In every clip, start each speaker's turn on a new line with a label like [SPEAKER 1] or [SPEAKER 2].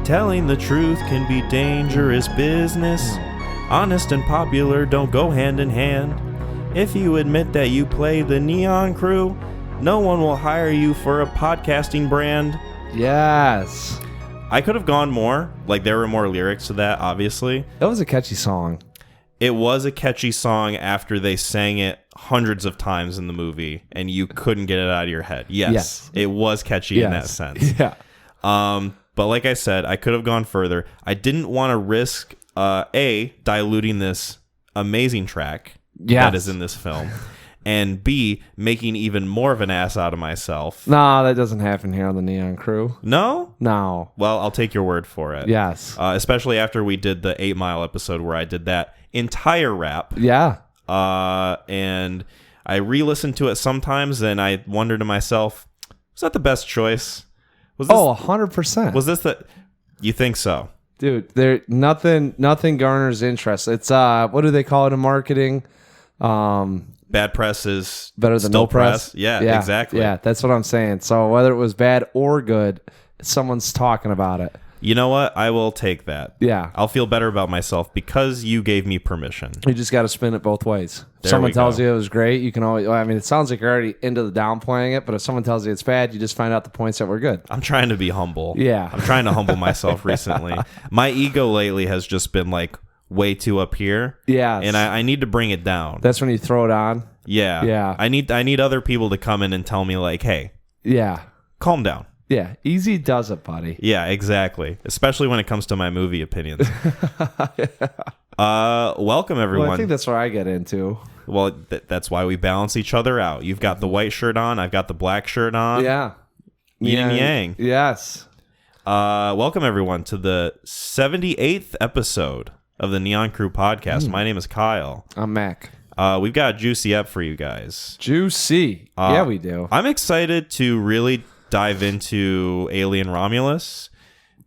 [SPEAKER 1] Telling the truth can be dangerous business. Honest and popular don't go hand in hand. If you admit that you play the Neon Crew, no one will hire you for a podcasting brand.
[SPEAKER 2] Yes.
[SPEAKER 1] I could have gone more. Like, there were more lyrics to that, obviously.
[SPEAKER 2] That was a catchy song.
[SPEAKER 1] It was a catchy song after they sang it hundreds of times in the movie, and you couldn't get it out of your head. Yes. It was catchy in that sense.
[SPEAKER 2] Yeah.
[SPEAKER 1] But like I said, I could have gone further. I didn't want to risk, diluting this amazing track that is in this film, and B, making even more of an ass out of myself.
[SPEAKER 2] No, that doesn't happen here on the Neon Crew.
[SPEAKER 1] No?
[SPEAKER 2] No.
[SPEAKER 1] Well, I'll take your word for it.
[SPEAKER 2] Yes.
[SPEAKER 1] Especially after we did the 8 Mile episode where I did that entire rap.
[SPEAKER 2] Yeah.
[SPEAKER 1] And I re-listened to it sometimes, and I wonder to myself, was that the best choice? Was this,
[SPEAKER 2] 100%.
[SPEAKER 1] Was this the... You think so?
[SPEAKER 2] Dude, there nothing garners interest. It's what do they call it in marketing?
[SPEAKER 1] Bad press is
[SPEAKER 2] better than
[SPEAKER 1] still
[SPEAKER 2] no press.
[SPEAKER 1] Yeah, exactly.
[SPEAKER 2] Yeah, that's what I'm saying. So whether it was bad or good, someone's talking about it.
[SPEAKER 1] You know what? I will take that.
[SPEAKER 2] Yeah.
[SPEAKER 1] I'll feel better about myself because you gave me permission.
[SPEAKER 2] You just got to spin it both ways. If
[SPEAKER 1] There
[SPEAKER 2] someone
[SPEAKER 1] we
[SPEAKER 2] tells
[SPEAKER 1] go.
[SPEAKER 2] you it was great, you can always... I mean, it sounds like you're already into the downplaying it, but if someone tells you it's bad, you just find out the points that were good.
[SPEAKER 1] I'm trying to be humble.
[SPEAKER 2] Yeah.
[SPEAKER 1] I'm trying to humble myself recently. My ego lately has just been like way too up here.
[SPEAKER 2] Yeah.
[SPEAKER 1] And I need to bring it down.
[SPEAKER 2] That's when you throw it on.
[SPEAKER 1] Yeah.
[SPEAKER 2] Yeah.
[SPEAKER 1] I need other people to come in and tell me like, hey,
[SPEAKER 2] Yeah.
[SPEAKER 1] calm down.
[SPEAKER 2] Yeah. Easy does it, buddy.
[SPEAKER 1] Yeah, exactly. Especially when it comes to my movie opinions. Welcome everyone.
[SPEAKER 2] Well, I think that's where I get into.
[SPEAKER 1] Well, that's why we balance each other out. You've got the white shirt on. I've got the black shirt on.
[SPEAKER 2] Yeah.
[SPEAKER 1] Yin and yang.
[SPEAKER 2] Yes.
[SPEAKER 1] Welcome everyone to the 78th episode of the Neon Crew podcast. My name is Kyle.
[SPEAKER 2] I'm Mac.
[SPEAKER 1] We've got a juicy up for you guys.
[SPEAKER 2] Juicy. Yeah, we do.
[SPEAKER 1] I'm excited to really dive into Alien Romulus.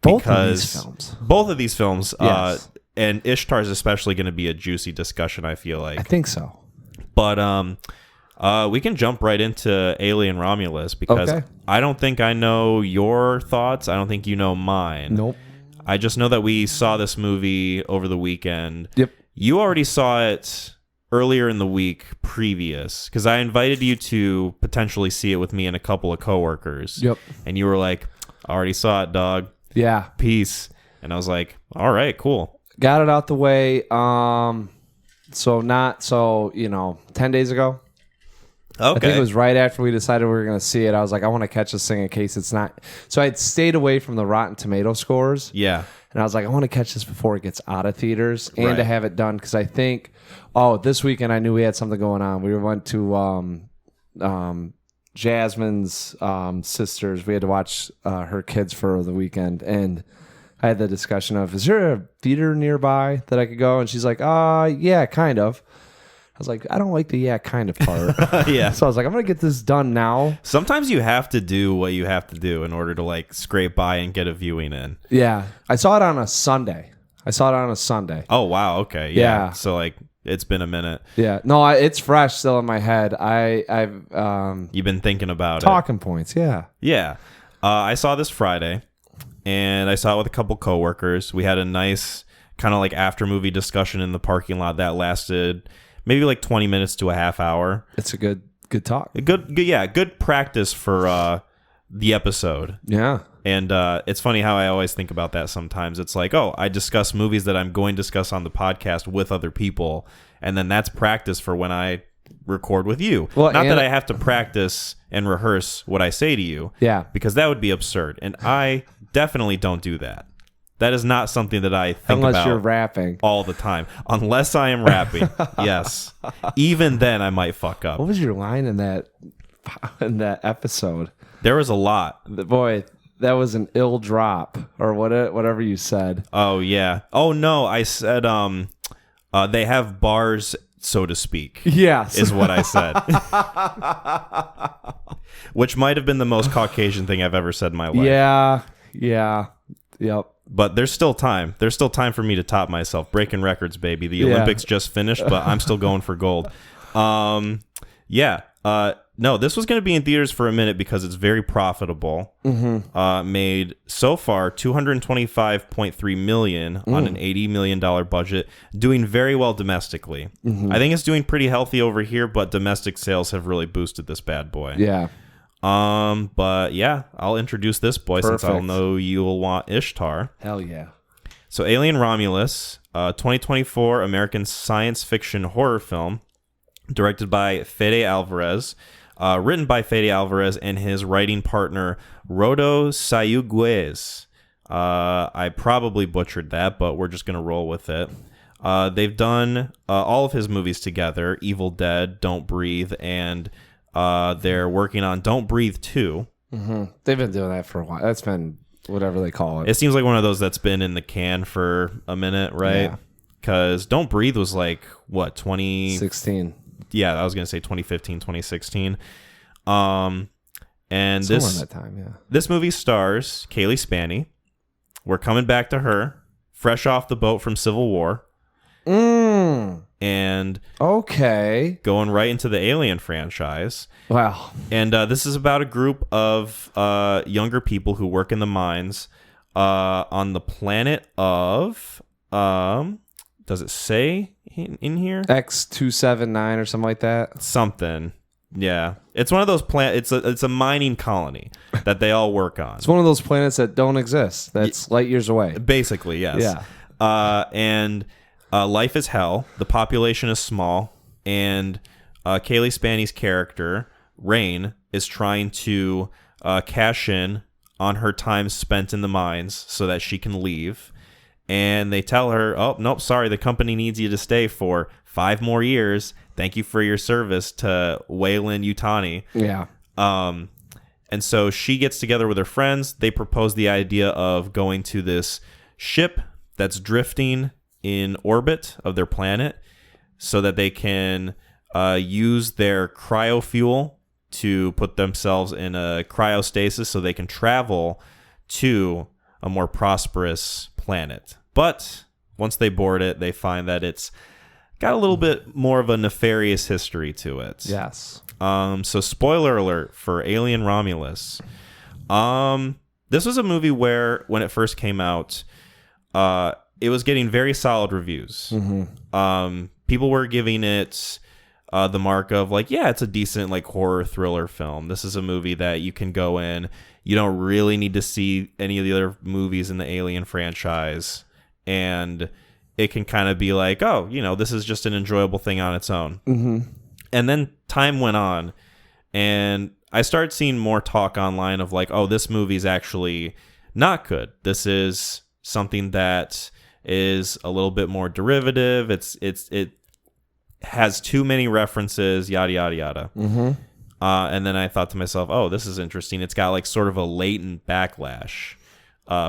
[SPEAKER 2] Both of these films.
[SPEAKER 1] Both of these films.
[SPEAKER 2] Yes.
[SPEAKER 1] And Ishtar is especially going to be a juicy discussion, I feel like.
[SPEAKER 2] I think so.
[SPEAKER 1] But we can jump right into Alien Romulus because I don't think I know your thoughts. I don't think you know mine.
[SPEAKER 2] Nope.
[SPEAKER 1] I just know that we saw this movie over the weekend.
[SPEAKER 2] Yep.
[SPEAKER 1] You already saw it earlier in the week previous because I invited you to potentially see it with me and a couple of coworkers.
[SPEAKER 2] Yep.
[SPEAKER 1] And you were like, I already saw it, dog.
[SPEAKER 2] Yeah.
[SPEAKER 1] Peace. And I was like, all right, cool.
[SPEAKER 2] Got it out the way. 10 days ago.
[SPEAKER 1] Okay.
[SPEAKER 2] I think it was right after we decided we were going to see it. I was like, I want to catch this thing in case it's not. So I'd stayed away from the Rotten Tomato scores.
[SPEAKER 1] Yeah.
[SPEAKER 2] And I was like, I want to catch this before it gets out of theaters and
[SPEAKER 1] Right.
[SPEAKER 2] to have it done. Because I think, this weekend I knew we had something going on. We went to Jasmine's sisters. We had to watch her kids for the weekend. And I had the discussion of, is there a theater nearby that I could go? And she's like, yeah, kind of. I was like, I don't like the yeah, kind of part.
[SPEAKER 1] Yeah.
[SPEAKER 2] So I was like, I'm going to get this done now.
[SPEAKER 1] Sometimes you have to do what you have to do in order to like scrape by and get a viewing in.
[SPEAKER 2] Yeah. I saw it on a Sunday.
[SPEAKER 1] Oh, wow. Okay. Yeah. So like it's been a minute.
[SPEAKER 2] Yeah. No, it's fresh still in my head. I've
[SPEAKER 1] You've been thinking about
[SPEAKER 2] talking points. Yeah.
[SPEAKER 1] Yeah. I saw this Friday and I saw it with a couple coworkers. We had a nice kind of like after movie discussion in the parking lot that lasted maybe like 20 minutes to a half hour.
[SPEAKER 2] It's a good talk.
[SPEAKER 1] Good practice for the episode.
[SPEAKER 2] Yeah.
[SPEAKER 1] And it's funny how I always think about that sometimes. It's like, I discuss movies that I'm going to discuss on the podcast with other people, and then that's practice for when I record with you.
[SPEAKER 2] Well,
[SPEAKER 1] Not that I have to practice and rehearse what I say to you.
[SPEAKER 2] Yeah.
[SPEAKER 1] Because that would be absurd. And I definitely don't do that. That is not something that I think
[SPEAKER 2] Unless
[SPEAKER 1] about
[SPEAKER 2] you're rapping.
[SPEAKER 1] all the time. Unless I am rapping. Yes. Even then I might fuck up.
[SPEAKER 2] What was your line in that episode?
[SPEAKER 1] There was a lot.
[SPEAKER 2] Boy, that was an ill drop or whatever you said.
[SPEAKER 1] Oh, yeah. Oh, no. I said they have bars, so to speak.
[SPEAKER 2] Yes.
[SPEAKER 1] Is what I said. Which might have been the most Caucasian thing I've ever said in my life.
[SPEAKER 2] Yeah. Yeah. Yep.
[SPEAKER 1] But there's still time. There's still time for me to top myself. Breaking records, baby. The Olympics just finished, but I'm still going for gold. Yeah. No, this was going to be in theaters for a minute because it's very profitable. Made so far $225.3 million on an $80 million budget, doing very well domestically. I think it's doing pretty healthy over here, but domestic sales have really boosted this bad boy.
[SPEAKER 2] Yeah.
[SPEAKER 1] But yeah, I'll introduce this boy since I'll know you will want Ishtar.
[SPEAKER 2] Hell yeah.
[SPEAKER 1] So Alien Romulus, 2024 American science fiction horror film, directed by Fede Alvarez. Written by Fede Alvarez and his writing partner, Rodo Sayuguez. I probably butchered that, but we're just going to roll with it. They've done all of his movies together, Evil Dead, Don't Breathe, and they're working on Don't Breathe 2.
[SPEAKER 2] They've been doing that for a while. That's been whatever they call it.
[SPEAKER 1] It seems like one of those that's been in the can for a minute, right? Because Don't Breathe was like, what, 2016? Yeah, I was going to say 2015, 2016. And
[SPEAKER 2] that time,
[SPEAKER 1] this movie stars Kaylee Spaney. We're coming back to her, fresh off the boat from Civil War. And going right into the Alien franchise.
[SPEAKER 2] Wow.
[SPEAKER 1] And this is about a group of younger people who work in the mines on the planet of... does it say in here?
[SPEAKER 2] X279 or something like that?
[SPEAKER 1] Something. Yeah. It's one of those it's a mining colony that they all work on.
[SPEAKER 2] It's one of those planets that don't exist. That's light years away.
[SPEAKER 1] Basically, yes.
[SPEAKER 2] Yeah.
[SPEAKER 1] And life is hell. The population is small. And Kaylee Spaney's character, Rain, is trying to cash in on her time spent in the mines so that she can leave. And they tell her, oh, nope, sorry, the company needs you to stay for 5 more years. Thank you for your service to Weyland-Yutani.
[SPEAKER 2] Yeah.
[SPEAKER 1] And so she gets together with her friends. They propose the idea of going to this ship that's drifting in orbit of their planet so that they can use their cryofuel to put themselves in a cryostasis so they can travel to a more prosperous planet. But once they board it, they find that it's got a little bit more of a nefarious history to it.
[SPEAKER 2] Yes.
[SPEAKER 1] So spoiler alert for Alien Romulus. This was a movie where when it first came out, it was getting very solid reviews. People were giving it the mark of like, yeah, it's a decent like horror thriller film. This is a movie that you can go in. You don't really need to see any of the other movies in the Alien franchise. And it can kind of be like, oh, you know, this is just an enjoyable thing on its own. And then time went on, and I started seeing more talk online of like, oh, this movie's actually not good. This is something that is a little bit more derivative. It has too many references, yada, yada, yada. And then I thought to myself, oh, this is interesting. It's got like sort of a latent backlash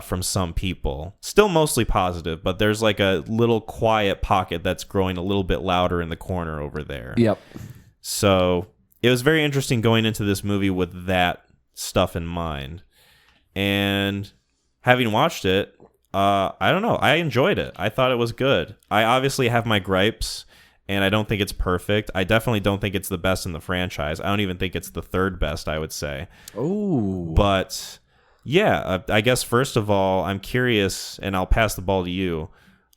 [SPEAKER 1] from some people. Still mostly positive, but there's like a little quiet pocket that's growing a little bit louder in the corner over there.
[SPEAKER 2] Yep.
[SPEAKER 1] So it was very interesting going into this movie with that stuff in mind. And having watched it, I don't know. I enjoyed it. I thought it was good. I obviously have my gripes, and I don't think it's perfect. I definitely don't think it's the best in the franchise. I don't even think it's the third best, I would say.
[SPEAKER 2] Oh.
[SPEAKER 1] But yeah, I guess first of all, I'm curious, and I'll pass the ball to you.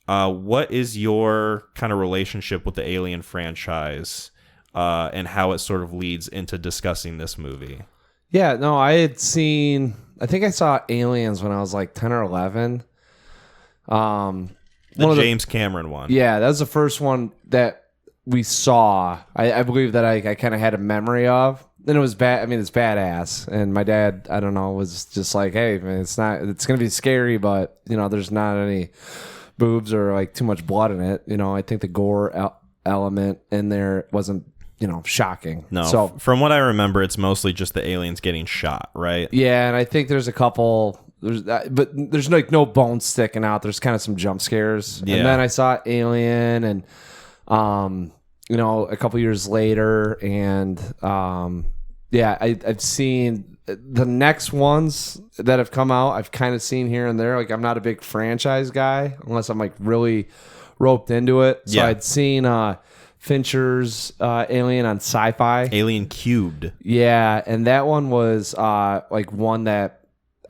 [SPEAKER 1] What is your kind of relationship with the Alien franchise and how it sort of leads into discussing this movie?
[SPEAKER 2] Yeah, no, I think I saw Aliens when I was like 10 or 11.
[SPEAKER 1] The James Cameron one.
[SPEAKER 2] Yeah, that was the first one that we saw. I believe that I kind of had a memory of. And it was bad. I mean, it's badass. And my dad, I don't know, was just like, hey, man, it's going to be scary, but, you know, there's not any boobs or like too much blood in it. You know, I think the gore element in there wasn't, you know, shocking.
[SPEAKER 1] No. So from what I remember, it's mostly just the aliens getting shot, right?
[SPEAKER 2] Yeah. And I think there's a couple, but there's like no bones sticking out. There's kind of some jump scares. Yeah. And then I saw Alien and, you know, a couple years later, and yeah, I've seen the next ones that have come out. I've kind of seen here and there. Like, I'm not a big franchise guy unless I'm like really roped into it. So yeah. I'd seen Fincher's Alien on Sci-Fi.
[SPEAKER 1] Alien Cubed.
[SPEAKER 2] Yeah, and that one was like one that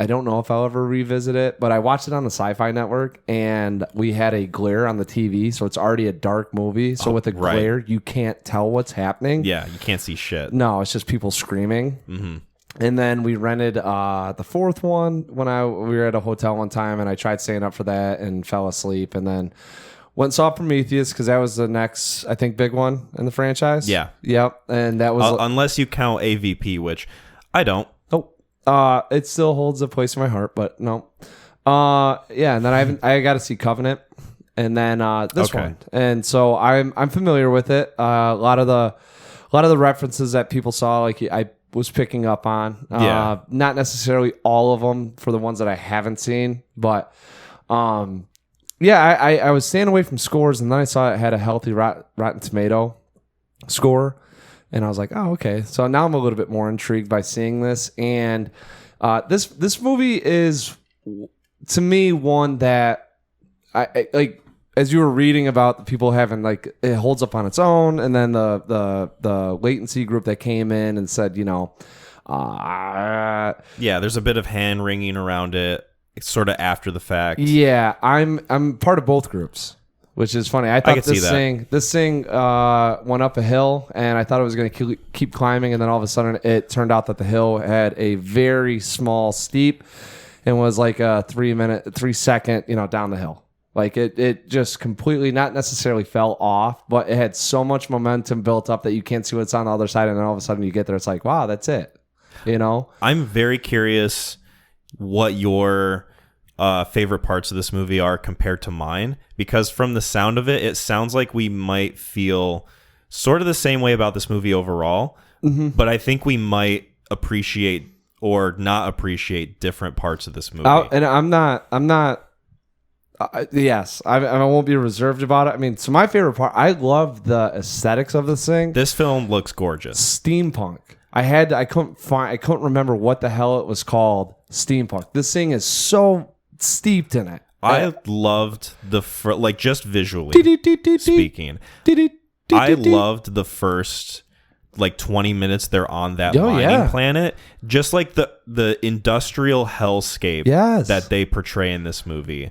[SPEAKER 2] I don't know if I'll ever revisit it, but I watched it on the Sci-Fi Network, and we had a glare on the TV, so it's already a dark movie. So with a glare, you can't tell what's happening.
[SPEAKER 1] Yeah, you can't see shit.
[SPEAKER 2] No, it's just people screaming. Mm-hmm. And then we rented the fourth one when we were at a hotel one time, and I tried staying up for that and fell asleep, and then went and saw Prometheus because that was the next, I think, big one in the franchise.
[SPEAKER 1] Yeah.
[SPEAKER 2] Yep. And that was...
[SPEAKER 1] unless you count AVP, which I don't.
[SPEAKER 2] Oh. It still holds a place in my heart, but no. Yeah, and then I got to see Covenant, and then this one. And so I'm familiar with it. A lot of the references that people saw, like I was picking up on. Not necessarily all of them for the ones that I haven't seen, but... Yeah, I was staying away from scores, and then I saw it had a healthy Rotten Tomato score, and I was like, oh, okay. So now I'm a little bit more intrigued by seeing this, and this movie is, to me, one that I like. As you were reading about the people having, like, it holds up on its own, and then the latency group that came in and said,
[SPEAKER 1] yeah, there's a bit of hand wringing around it. Sort of after the fact.
[SPEAKER 2] Yeah, I'm part of both groups, which is funny. I thought this thing went up a hill, and I thought it was going to keep climbing, and then all of a sudden it turned out that the hill had a very small steep and was like a 3 second, down the hill. Like it just completely, not necessarily fell off, but it had so much momentum built up that you can't see what's on the other side, and then all of a sudden you get there, it's like, wow, that's it.
[SPEAKER 1] I'm very curious what your favorite parts of this movie are compared to mine, because from the sound of it sounds like we might feel sort of the same way about this movie overall, but I think we might appreciate or not appreciate different parts of this movie.
[SPEAKER 2] And I'm not yes, I won't be reserved about it. I mean, so my favorite part, I love the aesthetics of this thing.
[SPEAKER 1] This film looks gorgeous.
[SPEAKER 2] Steampunk. I couldn't remember what the hell it was called. Steampunk. This thing is so steeped in it.
[SPEAKER 1] I loved just visually speaking. I loved the first 20 minutes they're on that mining planet. Just like the industrial hellscape that they portray in this movie.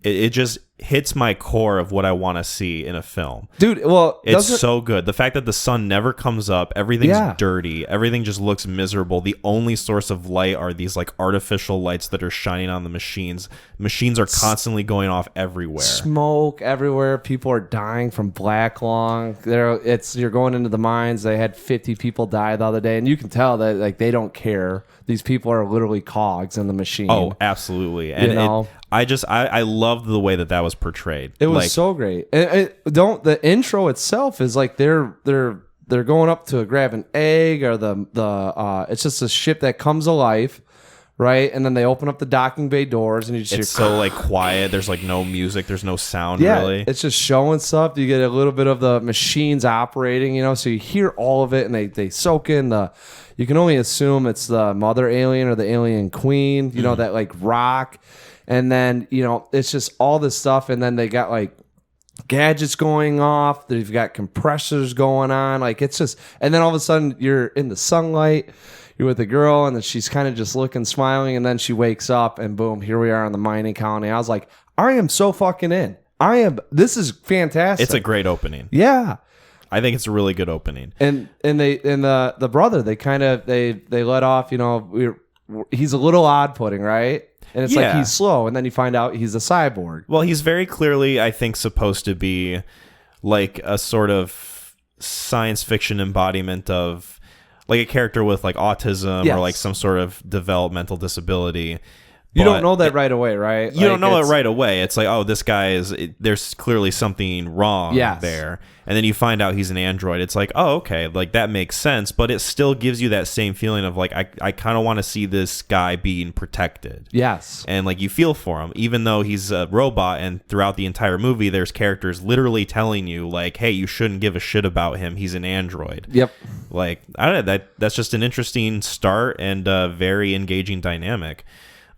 [SPEAKER 1] It just hits my core of what I want to see in a film.
[SPEAKER 2] Dude, well...
[SPEAKER 1] It's so good. The fact that the sun never comes up, everything's dirty, everything just looks miserable. The only source of light are these artificial lights that are shining on the machines. Machines are constantly going off everywhere.
[SPEAKER 2] Smoke everywhere. People are dying from black lung. You're going into the mines. They had 50 people die the other day, and you can tell that they don't care. These people are literally cogs in the machine.
[SPEAKER 1] Oh, absolutely. And I loved the way that was portrayed.
[SPEAKER 2] It was so great. The intro itself is they're going up to grab an egg, or it's just a ship that comes alive, right? And then they open up the docking bay doors, and you just
[SPEAKER 1] it's so quiet. There's no music. There's no sound.
[SPEAKER 2] Yeah,
[SPEAKER 1] really.
[SPEAKER 2] It's just showing stuff. You get a little bit of the machines operating, so you hear all of it, and they soak in the. You can only assume it's the mother alien or the alien queen. That rock. And then, it's just all this stuff. And then they got gadgets going off. They've got compressors going on. It's just, and then all of a sudden you're in the sunlight, you're with a girl, and then she's kind of just looking, smiling. And then she wakes up, and boom, here we are on the mining colony. I was like, I am so fucking in. This is fantastic.
[SPEAKER 1] It's a great opening.
[SPEAKER 2] Yeah.
[SPEAKER 1] I think it's a really good opening.
[SPEAKER 2] And the brother, they kind of, they let off, he's a little odd putting, right? And it's he's slow, and then you find out he's a cyborg.
[SPEAKER 1] Well, he's very clearly, I think, supposed to be a sort of science fiction embodiment of a character with autism or some sort of developmental disability.
[SPEAKER 2] You don't know that right away, right?
[SPEAKER 1] You don't know it right away. It's this guy there's clearly something wrong there. And then you find out he's an android. It's oh, okay, that makes sense. But it still gives you that same feeling of I kind of want to see this guy being protected.
[SPEAKER 2] Yes.
[SPEAKER 1] And you feel for him, even though he's a robot. And throughout the entire movie, there's characters literally telling you hey, you shouldn't give a shit about him. He's an android.
[SPEAKER 2] Yep.
[SPEAKER 1] I don't know. That's just an interesting start and a very engaging dynamic.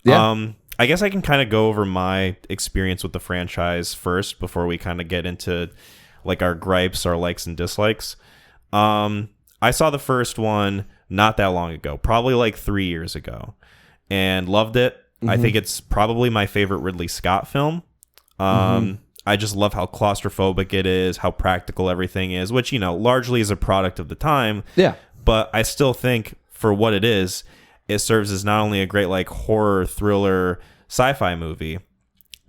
[SPEAKER 1] Yeah. I guess I can kind of go over my experience with the franchise first before we kind of get into like our gripes, our likes and dislikes. I saw the first one not that long ago, probably like 3 years ago, and loved it. I think it's probably my favorite Ridley Scott film. I just love how claustrophobic it is, how practical everything is, which, you know, largely is a product of the time.
[SPEAKER 2] Yeah.
[SPEAKER 1] But I still think for what it is, it serves as not only a great like horror thriller sci-fi movie,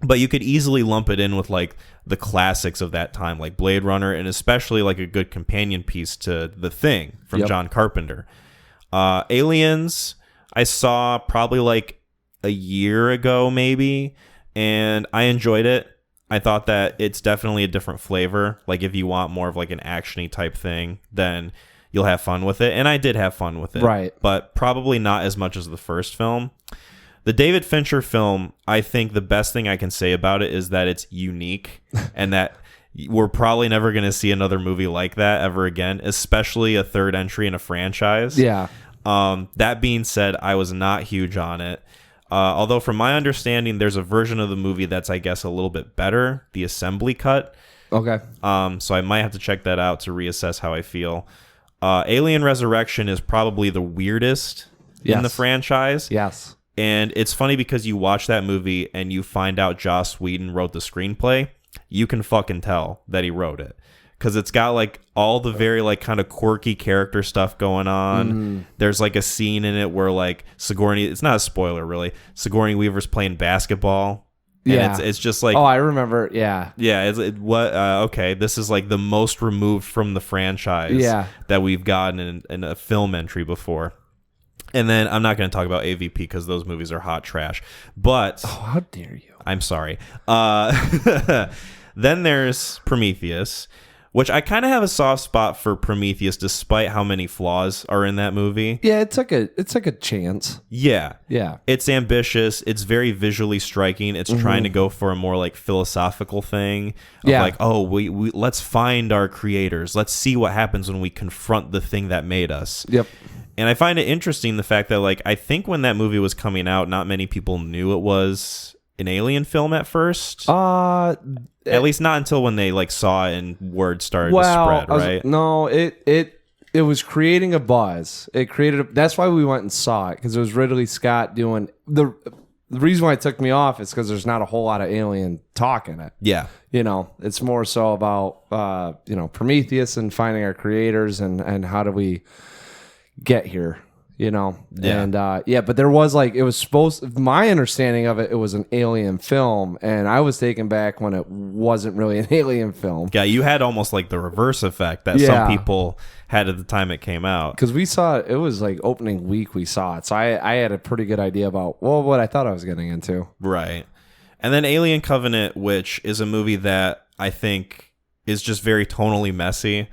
[SPEAKER 1] but you could easily lump it in with like the classics of that time, like Blade Runner, and especially like a good companion piece to The Thing from John Carpenter. Aliens, I saw probably like a year ago maybe, and I enjoyed it. I thought that it's definitely a different flavor. Like if you want more of like an action-y type thing, then you'll have fun with it. And I did have fun with it.
[SPEAKER 2] Right.
[SPEAKER 1] But probably not as much as the first film. The David Fincher film, I think the best thing I can say about it is that it's unique and that we're probably never going to see another movie like that ever again, especially a third entry in a franchise.
[SPEAKER 2] Yeah.
[SPEAKER 1] That being said, I was not huge on it. Although from my understanding, there's a version of the movie that's, I guess, a little bit better, the assembly cut.
[SPEAKER 2] Okay.
[SPEAKER 1] So I might have to check that out to reassess how I feel. Alien Resurrection is probably the weirdest in the franchise.
[SPEAKER 2] Yes.
[SPEAKER 1] And it's funny because you watch that movie and you find out Joss Whedon wrote the screenplay. You can fucking tell that he wrote it. Because it's got like all the very like kind of quirky character stuff going on. There's like a scene in it where like Sigourney, it's not a spoiler really, Sigourney Weaver's playing basketball. And it's just like,
[SPEAKER 2] oh, I remember. Yeah.
[SPEAKER 1] Okay, this is like the most removed from the franchise that we've gotten in a film entry before. And then I'm not going to talk about AVP because those movies are hot trash. But
[SPEAKER 2] oh, how dare you?
[SPEAKER 1] I'm sorry. Then there's Prometheus, which I kind of have a soft spot for Prometheus, despite how many flaws are in that movie.
[SPEAKER 2] Yeah, it's like a chance.
[SPEAKER 1] Yeah.
[SPEAKER 2] Yeah.
[SPEAKER 1] It's ambitious. It's very visually striking. It's trying to go for a more like philosophical thing. Of like, oh, we let's find our creators. Let's see what happens when we confront the thing that made us.
[SPEAKER 2] Yep.
[SPEAKER 1] And I find it interesting the fact that like I think when that movie was coming out, not many people knew it was an alien film at first. At least not until when they like saw it and word started to spread, right?
[SPEAKER 2] No, it was creating a buzz. It created that's why we went and saw it, because it was Ridley Scott doing the reason why it took me off is because there's not a whole lot of alien talk in it. Yeah. You know, it's more so about Prometheus and finding our creators and how do we get here. You know, and but there was like, it was my understanding of it, it was an alien film, and I was taken back when it wasn't really an alien film.
[SPEAKER 1] Yeah, you had almost like the reverse effect that some people had at the time it came out.
[SPEAKER 2] Because we saw it was like opening week we saw it, so I had a pretty good idea about what I thought I was getting into.
[SPEAKER 1] Right. And then Alien Covenant, which is a movie that I think is just very tonally messy.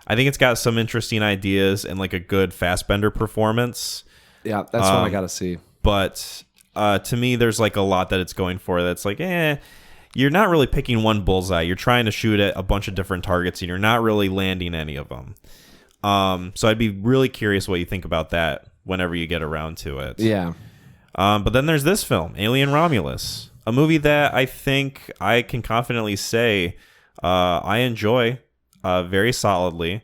[SPEAKER 1] I think it's got some interesting ideas and like a good Fassbender performance.
[SPEAKER 2] Yeah, that's what I got to see.
[SPEAKER 1] But to me, there's like a lot that it's going for that's like, you're not really picking one bullseye. You're trying to shoot at a bunch of different targets and you're not really landing any of them. So I'd be really curious what you think about that whenever you get around to it.
[SPEAKER 2] Yeah.
[SPEAKER 1] But then there's this film, Alien Romulus, a movie that I think I can confidently say I enjoy very solidly.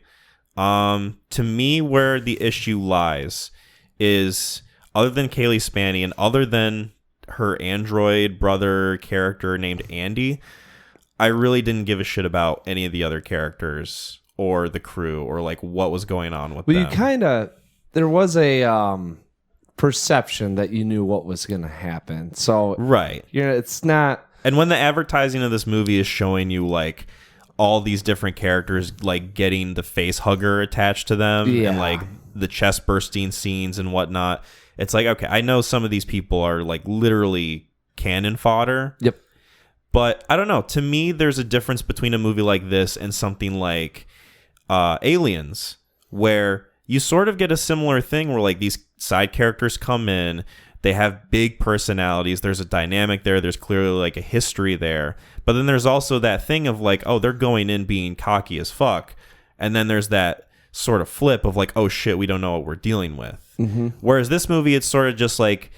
[SPEAKER 1] To me, where the issue lies is, other than Kaylee Spaney and other than her android brother character named Andy, I really didn't give a shit about any of the other characters or the crew or like what was going on with them.
[SPEAKER 2] You there was a perception that you knew what was going to happen. So
[SPEAKER 1] right,
[SPEAKER 2] it's not.
[SPEAKER 1] And when the advertising of this movie is showing you like all these different characters like getting the face hugger attached to them and like the chest bursting scenes and whatnot, it's like, okay, I know some of these people are like literally cannon fodder.
[SPEAKER 2] Yep.
[SPEAKER 1] But I don't know. To me, there's a difference between a movie like this and something like Aliens, where you sort of get a similar thing where like these side characters come in, they have big personalities, there's a dynamic there, there's clearly like a history there. But then there's also that thing of like, oh, they're going in being cocky as fuck. And then there's that sort of flip of like, oh shit, we don't know what we're dealing with. Mm-hmm. Whereas this movie, it's sort of just like,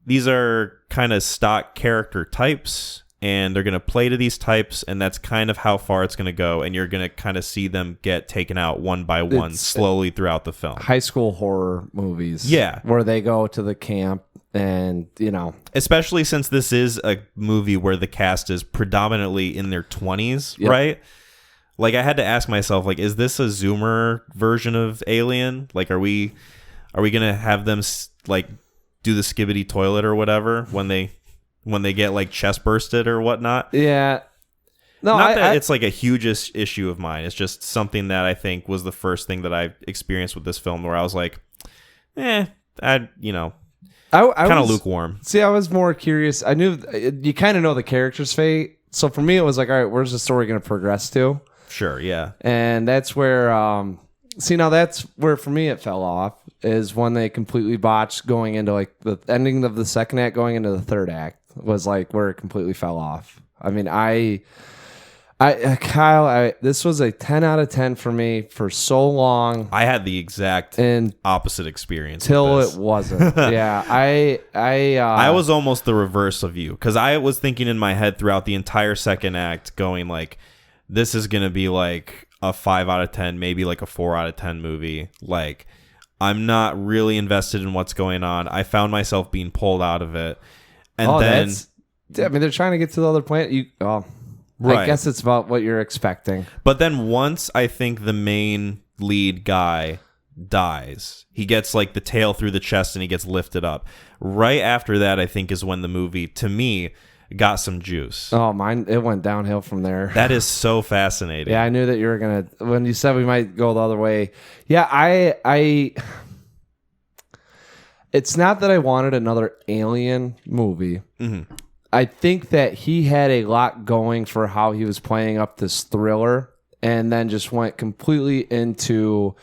[SPEAKER 1] these are kind of stock character types and they're going to play to these types, and that's kind of how far it's going to go, and you're going to kind of see them get taken out one by one slowly throughout the film.
[SPEAKER 2] High school horror movies.
[SPEAKER 1] Yeah.
[SPEAKER 2] Where they go to the camp and,
[SPEAKER 1] Especially since this is a movie where the cast is predominantly in their 20s, right? Like, I had to ask myself, like, is this a Zoomer version of Alien? Like, are we going to have them, like, do the skibbity toilet or whatever when they get like chest bursted or whatnot?
[SPEAKER 2] Yeah. No,
[SPEAKER 1] not that it's like a huge issue of mine. It's just something that I think was the first thing that I experienced with this film where I was like, I kind of lukewarm.
[SPEAKER 2] See, I was more curious. I knew you kind of know the character's fate. So for me, it was like, all right, where's the story going to progress to?
[SPEAKER 1] Sure. Yeah.
[SPEAKER 2] And that's where, now that's where for me it fell off, is when they completely botched going into like the ending of the second act, going into the third act was like where it completely fell off. I mean, Kyle, this was a 10 out of 10 for me for so long.
[SPEAKER 1] I had the exact opposite experience
[SPEAKER 2] till it wasn't. Yeah,
[SPEAKER 1] I was almost the reverse of you, because I was thinking in my head throughout the entire second act, going like, this is gonna be like a 5 out of 10, maybe like a 4 out of 10 movie. Like, I'm not really invested in what's going on. I found myself being pulled out of it, and
[SPEAKER 2] they're trying to get to the other planet. Right. I guess it's about what you're expecting.
[SPEAKER 1] But then once I think the main lead guy dies, he gets like the tail through the chest and he gets lifted up. Right after that, I think, is when the movie, to me, got some juice.
[SPEAKER 2] Oh, mine, it went downhill from there.
[SPEAKER 1] That is so fascinating.
[SPEAKER 2] Yeah, I knew that you were going to, when you said we might go the other way. Yeah, it's not that I wanted another Alien movie.
[SPEAKER 1] Mm-hmm.
[SPEAKER 2] I think that he had a lot going for how he was playing up this thriller, and then just went completely into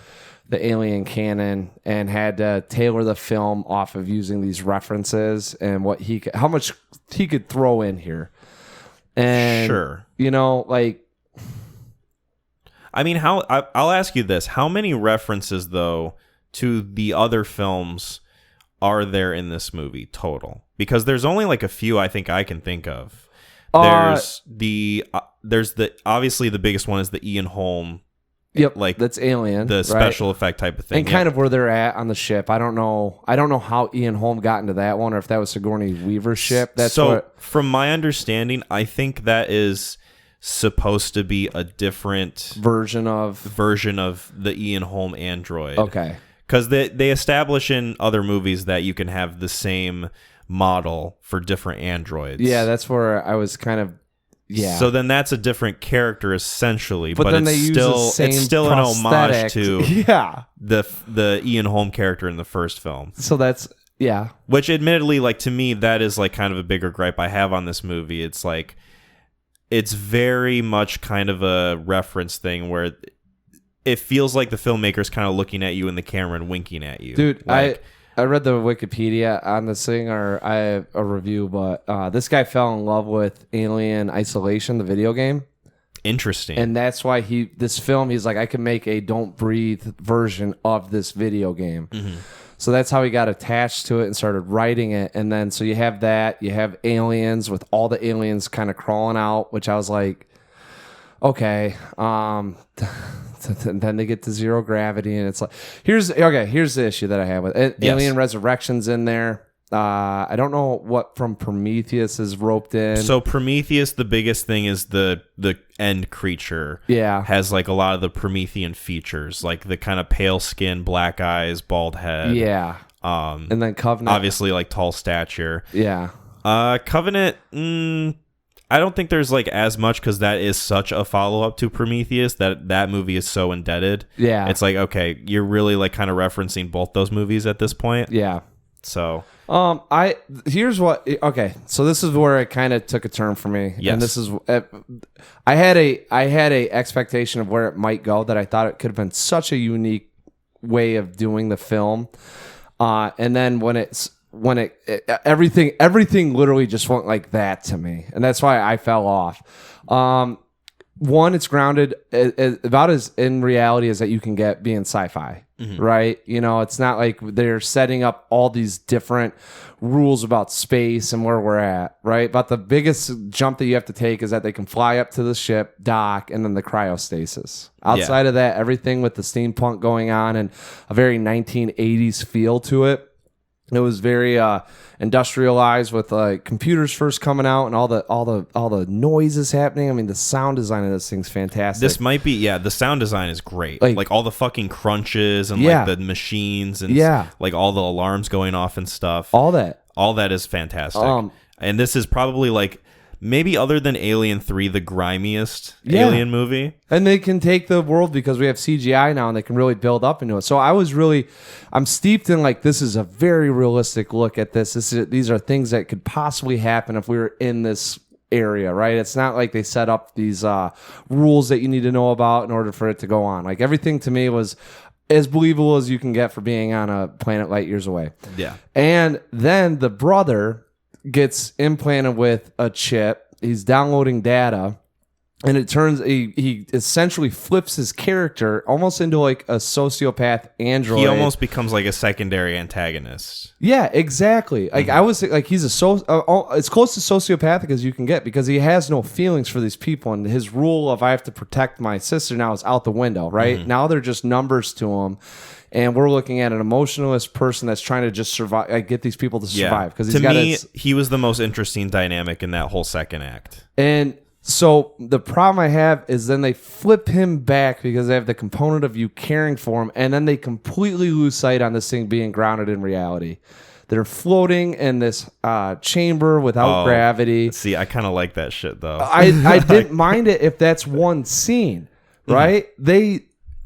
[SPEAKER 2] the Alien canon and had to tailor the film off of using these references and how much he could throw in here. And
[SPEAKER 1] sure,
[SPEAKER 2] like,
[SPEAKER 1] I mean, I'll ask you this: how many references though to the other films are there in this movie total? Because there's only like a few I think I can think of. There's obviously the biggest one is the Ian Holm.
[SPEAKER 2] Yep, like that's Alien,
[SPEAKER 1] the special effect type of thing,
[SPEAKER 2] and kind of where they're at on the ship. I don't know how Ian Holm got into that one, or if that was Sigourney Weaver's ship.
[SPEAKER 1] From my understanding, I think that is supposed to be a different version of the Ian Holm android.
[SPEAKER 2] Okay,
[SPEAKER 1] because they establish in other movies that you can have the same model for different androids.
[SPEAKER 2] Yeah, that's where I was kind of. Yeah.
[SPEAKER 1] So then that's a different character essentially, but
[SPEAKER 2] then
[SPEAKER 1] it's still an homage to the Ian Holm character in the first film.
[SPEAKER 2] So that's
[SPEAKER 1] Which admittedly, like, to me, that is like kind of a bigger gripe I have on this movie. It's like it's very much kind of a reference thing where it feels like the filmmaker's kind of looking at you in the camera and winking at you.
[SPEAKER 2] Dude,
[SPEAKER 1] like,
[SPEAKER 2] I read the Wikipedia on this thing, or I have a review, but this guy fell in love with Alien Isolation, the video game.
[SPEAKER 1] Interesting.
[SPEAKER 2] And that's why he's like, I can make a Don't Breathe version of this video game. Mm-hmm. So that's how he got attached to it and started writing it. And then, so you have that, you have aliens with all the aliens kind of crawling out, which I was like, okay. Then they get to zero gravity, and it's like, here's the issue that I have with it. Alien Resurrection's in there. I don't know what from Prometheus is roped in.
[SPEAKER 1] So Prometheus, the biggest thing is the end creature.
[SPEAKER 2] Yeah,
[SPEAKER 1] has like a lot of the Promethean features, like the kind of pale skin, black eyes, bald head.
[SPEAKER 2] Yeah. And then Covenant,
[SPEAKER 1] obviously, like tall stature.
[SPEAKER 2] Yeah.
[SPEAKER 1] Covenant. I don't think there's like as much, because that is such a follow-up to Prometheus that movie is so indebted.
[SPEAKER 2] Yeah.
[SPEAKER 1] It's like, okay, you're really like kind of referencing both those movies at this point.
[SPEAKER 2] Yeah.
[SPEAKER 1] So
[SPEAKER 2] so this is where it kind of took a turn for me.
[SPEAKER 1] Yes.
[SPEAKER 2] And this is I had a expectation of where it might go, that I thought it could have been such a unique way of doing the film. And then everything literally just went like that to me, and that's why I fell off. one, it's grounded about as in reality as that you can get being sci-fi, right? You know, it's not like they're setting up all these different rules about space and where we're at, right? But the biggest jump that you have to take is that they can fly up to the ship, dock, and then the cryostasis. Outside of that, everything with the steampunk going on and a very 1980s feel to it. It was very industrialized with computers first coming out and all the noises happening. I mean, the sound design of this thing's fantastic.
[SPEAKER 1] This might be the sound design is great. Like all the fucking crunches and like the machines and like all the alarms going off and stuff.
[SPEAKER 2] All that
[SPEAKER 1] is fantastic. And this is probably like maybe other than Alien 3 the grimiest Alien movie.
[SPEAKER 2] And they can take the world because we have CGI now and they can really build up into it. So I'm steeped in like this is a very realistic look at this. These are things that could possibly happen if we were in this area, right? It's not like they set up these rules that you need to know about in order for it to go on. Like everything to me was as believable as you can get for being on a planet light years away.
[SPEAKER 1] Yeah.
[SPEAKER 2] And then the brother gets implanted with a chip. He's downloading data, and it turns he essentially flips his character almost into like a sociopath android.
[SPEAKER 1] He almost becomes like a secondary antagonist.
[SPEAKER 2] Yeah, exactly. Like I was like he's it's close to sociopathic as you can get because he has no feelings for these people, and his rule of I have to protect my sister now is out the window. Right now they're just numbers to him. And we're looking at an emotionalist person that's trying to just survive, like get these people to survive. Because
[SPEAKER 1] to me, he was the most interesting dynamic in that whole second act.
[SPEAKER 2] And so the problem I have is then they flip him back because they have the component of you caring for him, and then they completely lose sight on this thing being grounded in reality. They're floating in this chamber without gravity.
[SPEAKER 1] See, I kind of like that shit though.
[SPEAKER 2] I didn't mind it if that's one scene, right? They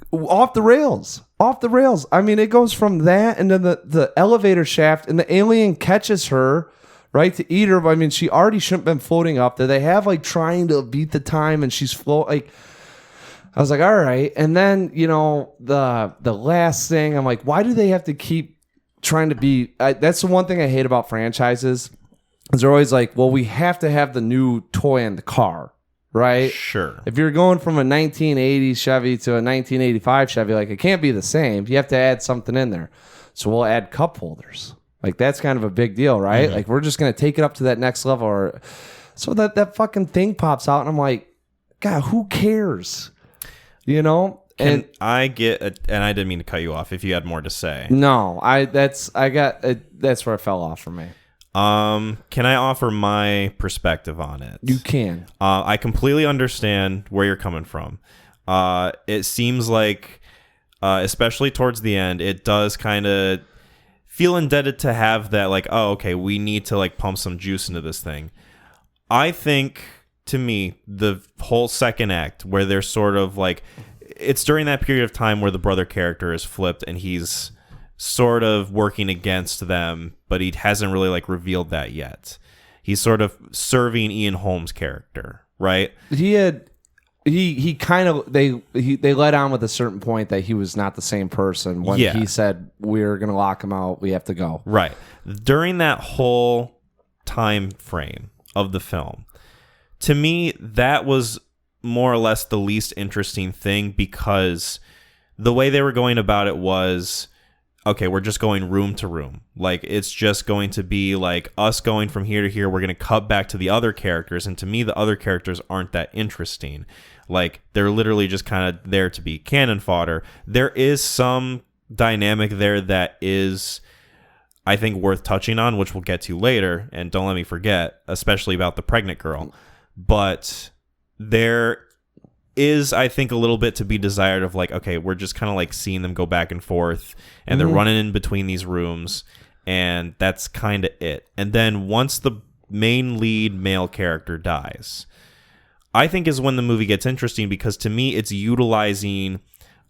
[SPEAKER 2] off the rails. I mean, it goes from that and then the elevator shaft, and the alien catches her, right, to eat her. But I mean, she already shouldn't have been floating up there. They have like trying to beat the time, and she's like, I was like, all right. And then, you know, the last thing, I'm like, why do they have to keep trying to be? That's the one thing I hate about franchises. Is they're always like, well, we have to have the new toy in the car. Right?
[SPEAKER 1] Sure.
[SPEAKER 2] If you're going from a 1980 Chevy to a 1985 Chevy, like it can't be the same. You have to add something in there. So we'll add cup holders. Like that's kind of a big deal, right? Like we're just going to take it up to that next level. So that fucking thing pops out and I'm like, God, who cares? You know?
[SPEAKER 1] And I didn't mean to cut you off if you had more to say.
[SPEAKER 2] No, that's where it fell off for me.
[SPEAKER 1] Can I offer my perspective on it?
[SPEAKER 2] You can.
[SPEAKER 1] I completely understand where you're coming from. It seems like, especially towards the end, it does kind of feel indebted to have that, like, oh, okay, we need to like pump some juice into this thing. I think, to me, the whole second act where they're sort of like, it's during that period of time where the brother character is flipped and he's sort of working against them, but he hasn't really like revealed that yet. He's sort of serving Ian Holmes' character, right? They
[SPEAKER 2] let on with a certain point that he was not the same person when he said we're gonna lock him out, we have to go.
[SPEAKER 1] Right. During that whole time frame of the film, to me, that was more or less the least interesting thing because the way they were going about it was, okay, we're just going room to room. Like, it's just going to be like us going from here to here. We're going to cut back to the other characters. And to me, the other characters aren't that interesting. Like, they're literally just kind of there to be cannon fodder. There is some dynamic there that is, I think, worth touching on, which we'll get to later. And don't let me forget, especially about the pregnant girl. But there is, I think, a little bit to be desired of like, okay, we're just kind of like seeing them go back and forth and they're running in between these rooms and that's kind of it. And then once the main lead male character dies, I think is when the movie gets interesting because to me it's utilizing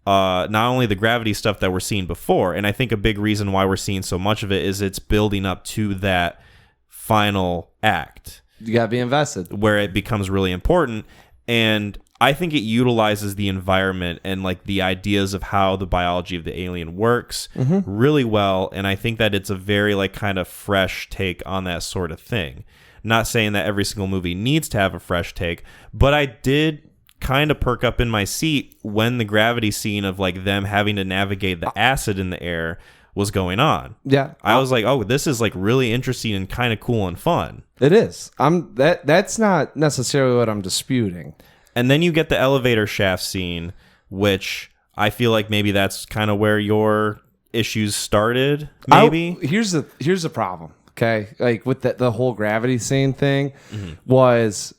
[SPEAKER 1] not only the gravity stuff that we're seeing before, and I think a big reason why we're seeing so much of it is it's building up to that final act.
[SPEAKER 2] You gotta be invested.
[SPEAKER 1] Where it becomes really important. And I think it utilizes the environment and like the ideas of how the biology of the alien works really well. And I think that it's a very like kind of fresh take on that sort of thing. Not saying that every single movie needs to have a fresh take, but I did kind of perk up in my seat when the gravity scene of like them having to navigate the acid in the air was going on.
[SPEAKER 2] Yeah.
[SPEAKER 1] I was like, oh, this is like really interesting and kind of cool and fun.
[SPEAKER 2] It is. That's not necessarily what I'm disputing.
[SPEAKER 1] And then you get the elevator shaft scene, which I feel like maybe that's kind of where your issues started, maybe.
[SPEAKER 2] Here's the problem, okay? Like with the whole gravity scene thing was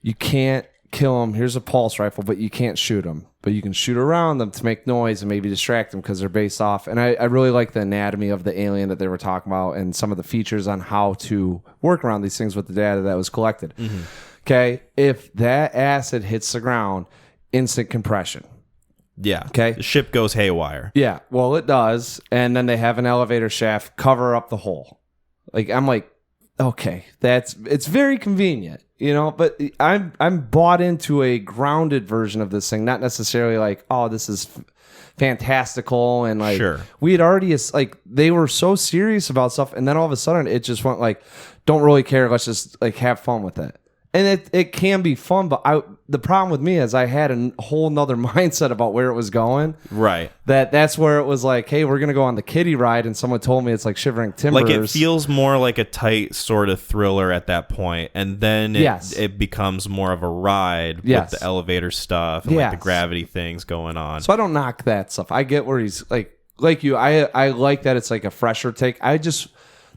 [SPEAKER 2] you can't kill them. Here's a pulse rifle, but you can't shoot them. But you can shoot around them to make noise and maybe distract them because they're based off. And I really like the anatomy of the alien that they were talking about and some of the features on how to work around these things with the data that was collected. Okay, if that acid hits the ground, instant compression.
[SPEAKER 1] Yeah.
[SPEAKER 2] Okay.
[SPEAKER 1] The ship goes haywire.
[SPEAKER 2] Yeah. Well, it does, and then they have an elevator shaft cover up the hole. Like I'm like, okay, it's very convenient, you know. But I'm bought into a grounded version of this thing, not necessarily like, oh, this is fantastical and like we had already like they were so serious about stuff, and then all of a sudden it just went like, don't really care, let's just like have fun with it. And it can be fun, but the problem with me is I had a whole nother mindset about where it was going.
[SPEAKER 1] Right.
[SPEAKER 2] That's where it was like, hey, we're going to go on the kiddie ride. And someone told me it's like Shivering Timbers.
[SPEAKER 1] Like it feels more like a tight sort of thriller at that point. And then it becomes more of a ride with the elevator stuff and like the gravity things going on.
[SPEAKER 2] So I don't knock that stuff. I get where he's like you. I like that it's like a fresher take.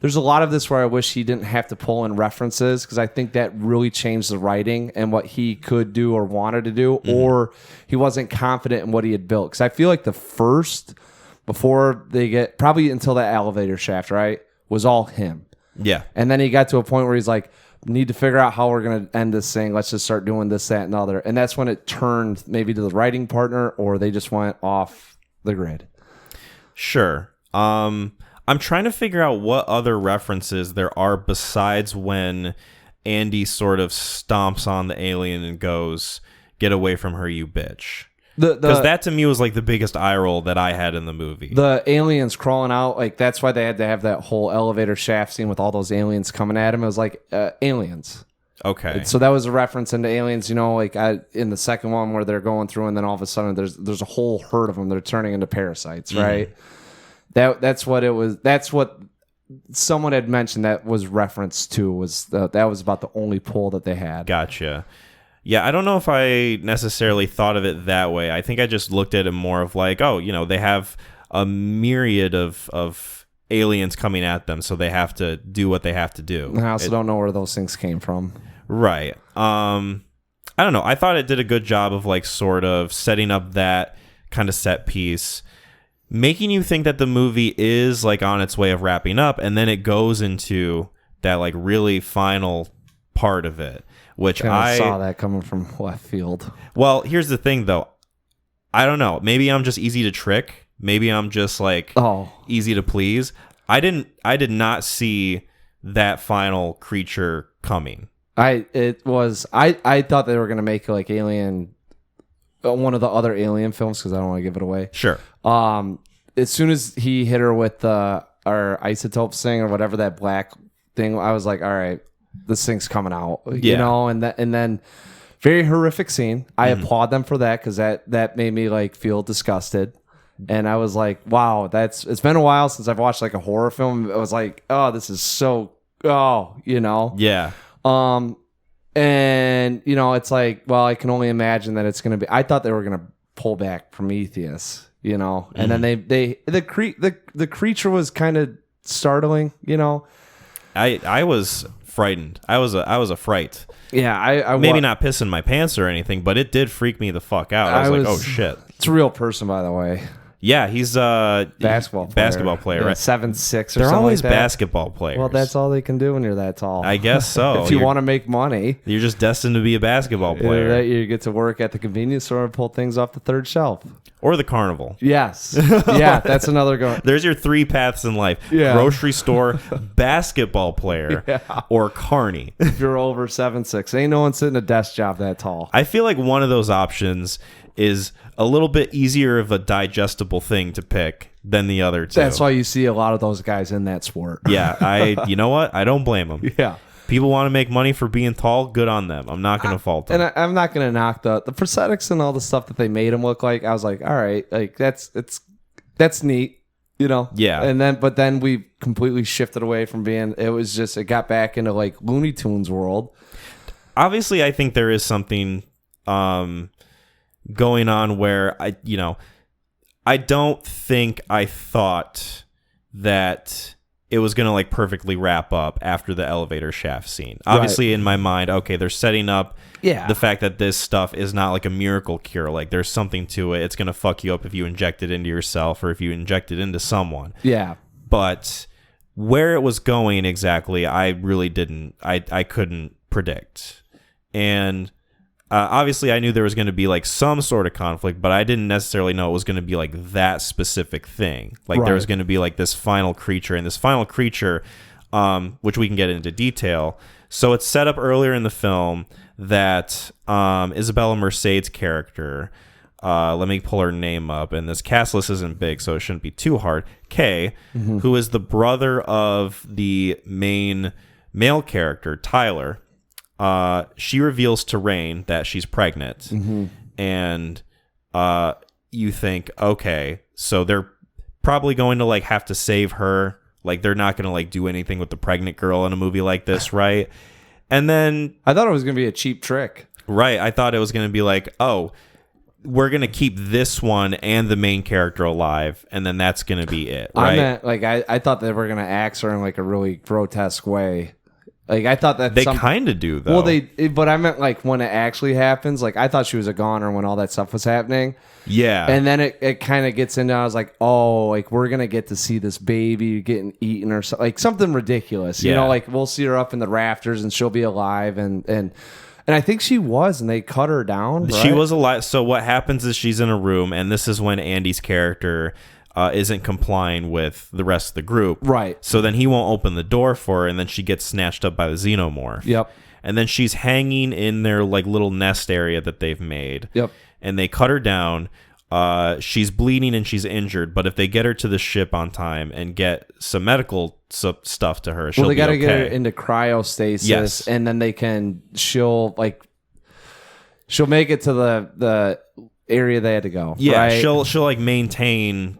[SPEAKER 2] There's a lot of this where I wish he didn't have to pull in references because I think that really changed the writing and what he could do or wanted to do, or he wasn't confident in what he had built. Because I feel like the first, before they get, probably until that elevator shaft, right, was all him.
[SPEAKER 1] Yeah.
[SPEAKER 2] And then he got to a point where he's like, need to figure out how we're going to end this thing. Let's just start doing this, that, and the other. And that's when it turned maybe to the writing partner, or they just went off the grid.
[SPEAKER 1] Sure. I'm trying to figure out what other references there are besides when Andy sort of stomps on the alien and goes, "Get away from her, you bitch." Because that to me was like the biggest eye roll that I had in the movie.
[SPEAKER 2] The aliens crawling out, like that's why they had to have that whole elevator shaft scene with all those aliens coming at him. It was like aliens.
[SPEAKER 1] Okay.
[SPEAKER 2] So that was a reference into aliens, you know, like in the second one where they're going through and then all of a sudden there's a whole herd of them. They're turning into parasites, right? That's what it was. That's what someone had mentioned that was referenced to, was that was about the only pull that they had.
[SPEAKER 1] Gotcha. Yeah, I don't know if I necessarily thought of it that way. I think I just looked at it more of like, oh, you know, they have a myriad of aliens coming at them, so they have to do what they have to do.
[SPEAKER 2] I also don't know where those things came from.
[SPEAKER 1] Right. I don't know. I thought it did a good job of like sort of setting up that kind of set piece, making you think that the movie is like on its way of wrapping up, and then it goes into that like really final part of it, which I
[SPEAKER 2] saw that coming from left field.
[SPEAKER 1] Well, here's the thing though. I don't know. Maybe I'm just easy to trick. Maybe I'm just like easy to please. I did not see that final creature coming.
[SPEAKER 2] I thought they were going to make like Alien, one of the other Alien films, because I don't want to give it away.
[SPEAKER 1] Sure.
[SPEAKER 2] As soon as he hit her with our isotopes thing or whatever, that black thing, I was like, all right, this thing's coming out, you know, and then very horrific scene. I applaud them for that, because that made me like feel disgusted. And I was like, wow, it's been a while since I've watched like a horror film. I was like, oh, this is so, you know?
[SPEAKER 1] Yeah.
[SPEAKER 2] And you know, it's like, well, I can only imagine that it's going to be, I thought they were going to pull back Prometheus, you know, and then the creature was kind of startling, you know.
[SPEAKER 1] I was frightened. I was a fright.
[SPEAKER 2] Yeah, I
[SPEAKER 1] maybe not pissing my pants or anything, but it did freak me the fuck out. I was like, oh shit.
[SPEAKER 2] It's a real person, by the way.
[SPEAKER 1] Yeah, he's a basketball player, right?
[SPEAKER 2] 7'6" or something.
[SPEAKER 1] They're always
[SPEAKER 2] like that.
[SPEAKER 1] Basketball players.
[SPEAKER 2] Well, that's all they can do when you're that tall.
[SPEAKER 1] I guess so.
[SPEAKER 2] If you want to make money,
[SPEAKER 1] you're just destined to be a basketball player.
[SPEAKER 2] You get to work at the convenience store and pull things off the third shelf.
[SPEAKER 1] Or the carnival.
[SPEAKER 2] Yes. Yeah, that's another go.
[SPEAKER 1] There's your three paths in life.
[SPEAKER 2] Yeah.
[SPEAKER 1] Grocery store, basketball player, or carny.
[SPEAKER 2] If you're over 7'6", ain't no one sitting a desk job that tall.
[SPEAKER 1] I feel like one of those options is a little bit easier of a digestible thing to pick than the other two.
[SPEAKER 2] That's why you see a lot of those guys in that sport.
[SPEAKER 1] Yeah, you know what? I don't blame them.
[SPEAKER 2] Yeah.
[SPEAKER 1] People want to make money for being tall. Good on them. I'm not going to fault them.
[SPEAKER 2] And I'm not going to knock the prosthetics and all the stuff that they made him look like. I was like, all right, like that's neat, you know?
[SPEAKER 1] Yeah.
[SPEAKER 2] And then we completely shifted away from it got back into like Looney Tunes world.
[SPEAKER 1] Obviously, I think there is something going on where I don't think I thought that it was going to like perfectly wrap up after the elevator shaft scene. Obviously, in my mind, okay, they're setting up the fact that this stuff is not like a miracle cure. Like there's something to it. It's going to fuck you up if you inject it into yourself or if you inject it into someone.
[SPEAKER 2] Yeah.
[SPEAKER 1] But where it was going exactly, I really didn't. I couldn't predict. And obviously, I knew there was going to be like some sort of conflict, but I didn't necessarily know it was going to be like that specific thing. Like there was going to be like this final creature, and this final creature, which we can get into detail. So it's set up earlier in the film that Isabella Merced's character, let me pull her name up, and this cast list isn't big, so it shouldn't be too hard. Kay, who is the brother of the main male character, Tyler. She reveals to Rain that she's pregnant, and you think, okay, so they're probably going to like have to save her. Like they're not going to like do anything with the pregnant girl in a movie like this, right? And then
[SPEAKER 2] I thought it was going to be a cheap trick.
[SPEAKER 1] Right, I thought it was going to be like, oh, we're going to keep this one and the main character alive, and then that's going to be it, right?
[SPEAKER 2] I meant, like, I thought they were going to axe her in like a really grotesque way. Like I thought that
[SPEAKER 1] they kind of do though.
[SPEAKER 2] Well, but I meant like when it actually happens. Like I thought she was a goner when all that stuff was happening.
[SPEAKER 1] Yeah,
[SPEAKER 2] and then it kind of gets into. I was like, oh, like we're gonna get to see this baby getting eaten or something, like something ridiculous. You know, like we'll see her up in the rafters and she'll be alive and I think she was, and they cut her down. Right?
[SPEAKER 1] She was alive. So what happens is she's in a room, and this is when Andy's character isn't complying with the rest of the group.
[SPEAKER 2] Right.
[SPEAKER 1] So then he won't open the door for her, and then she gets snatched up by the xenomorph.
[SPEAKER 2] Yep.
[SPEAKER 1] And then she's hanging in their like little nest area that they've made.
[SPEAKER 2] Yep.
[SPEAKER 1] And they cut her down. She's bleeding and she's injured, but if they get her to the ship on time and get some medical stuff to her, she'll be okay.
[SPEAKER 2] Well, they got to get her into cryostasis, and then she'll make it to the area they had to go.
[SPEAKER 1] Yeah,
[SPEAKER 2] right?
[SPEAKER 1] she'll like maintain,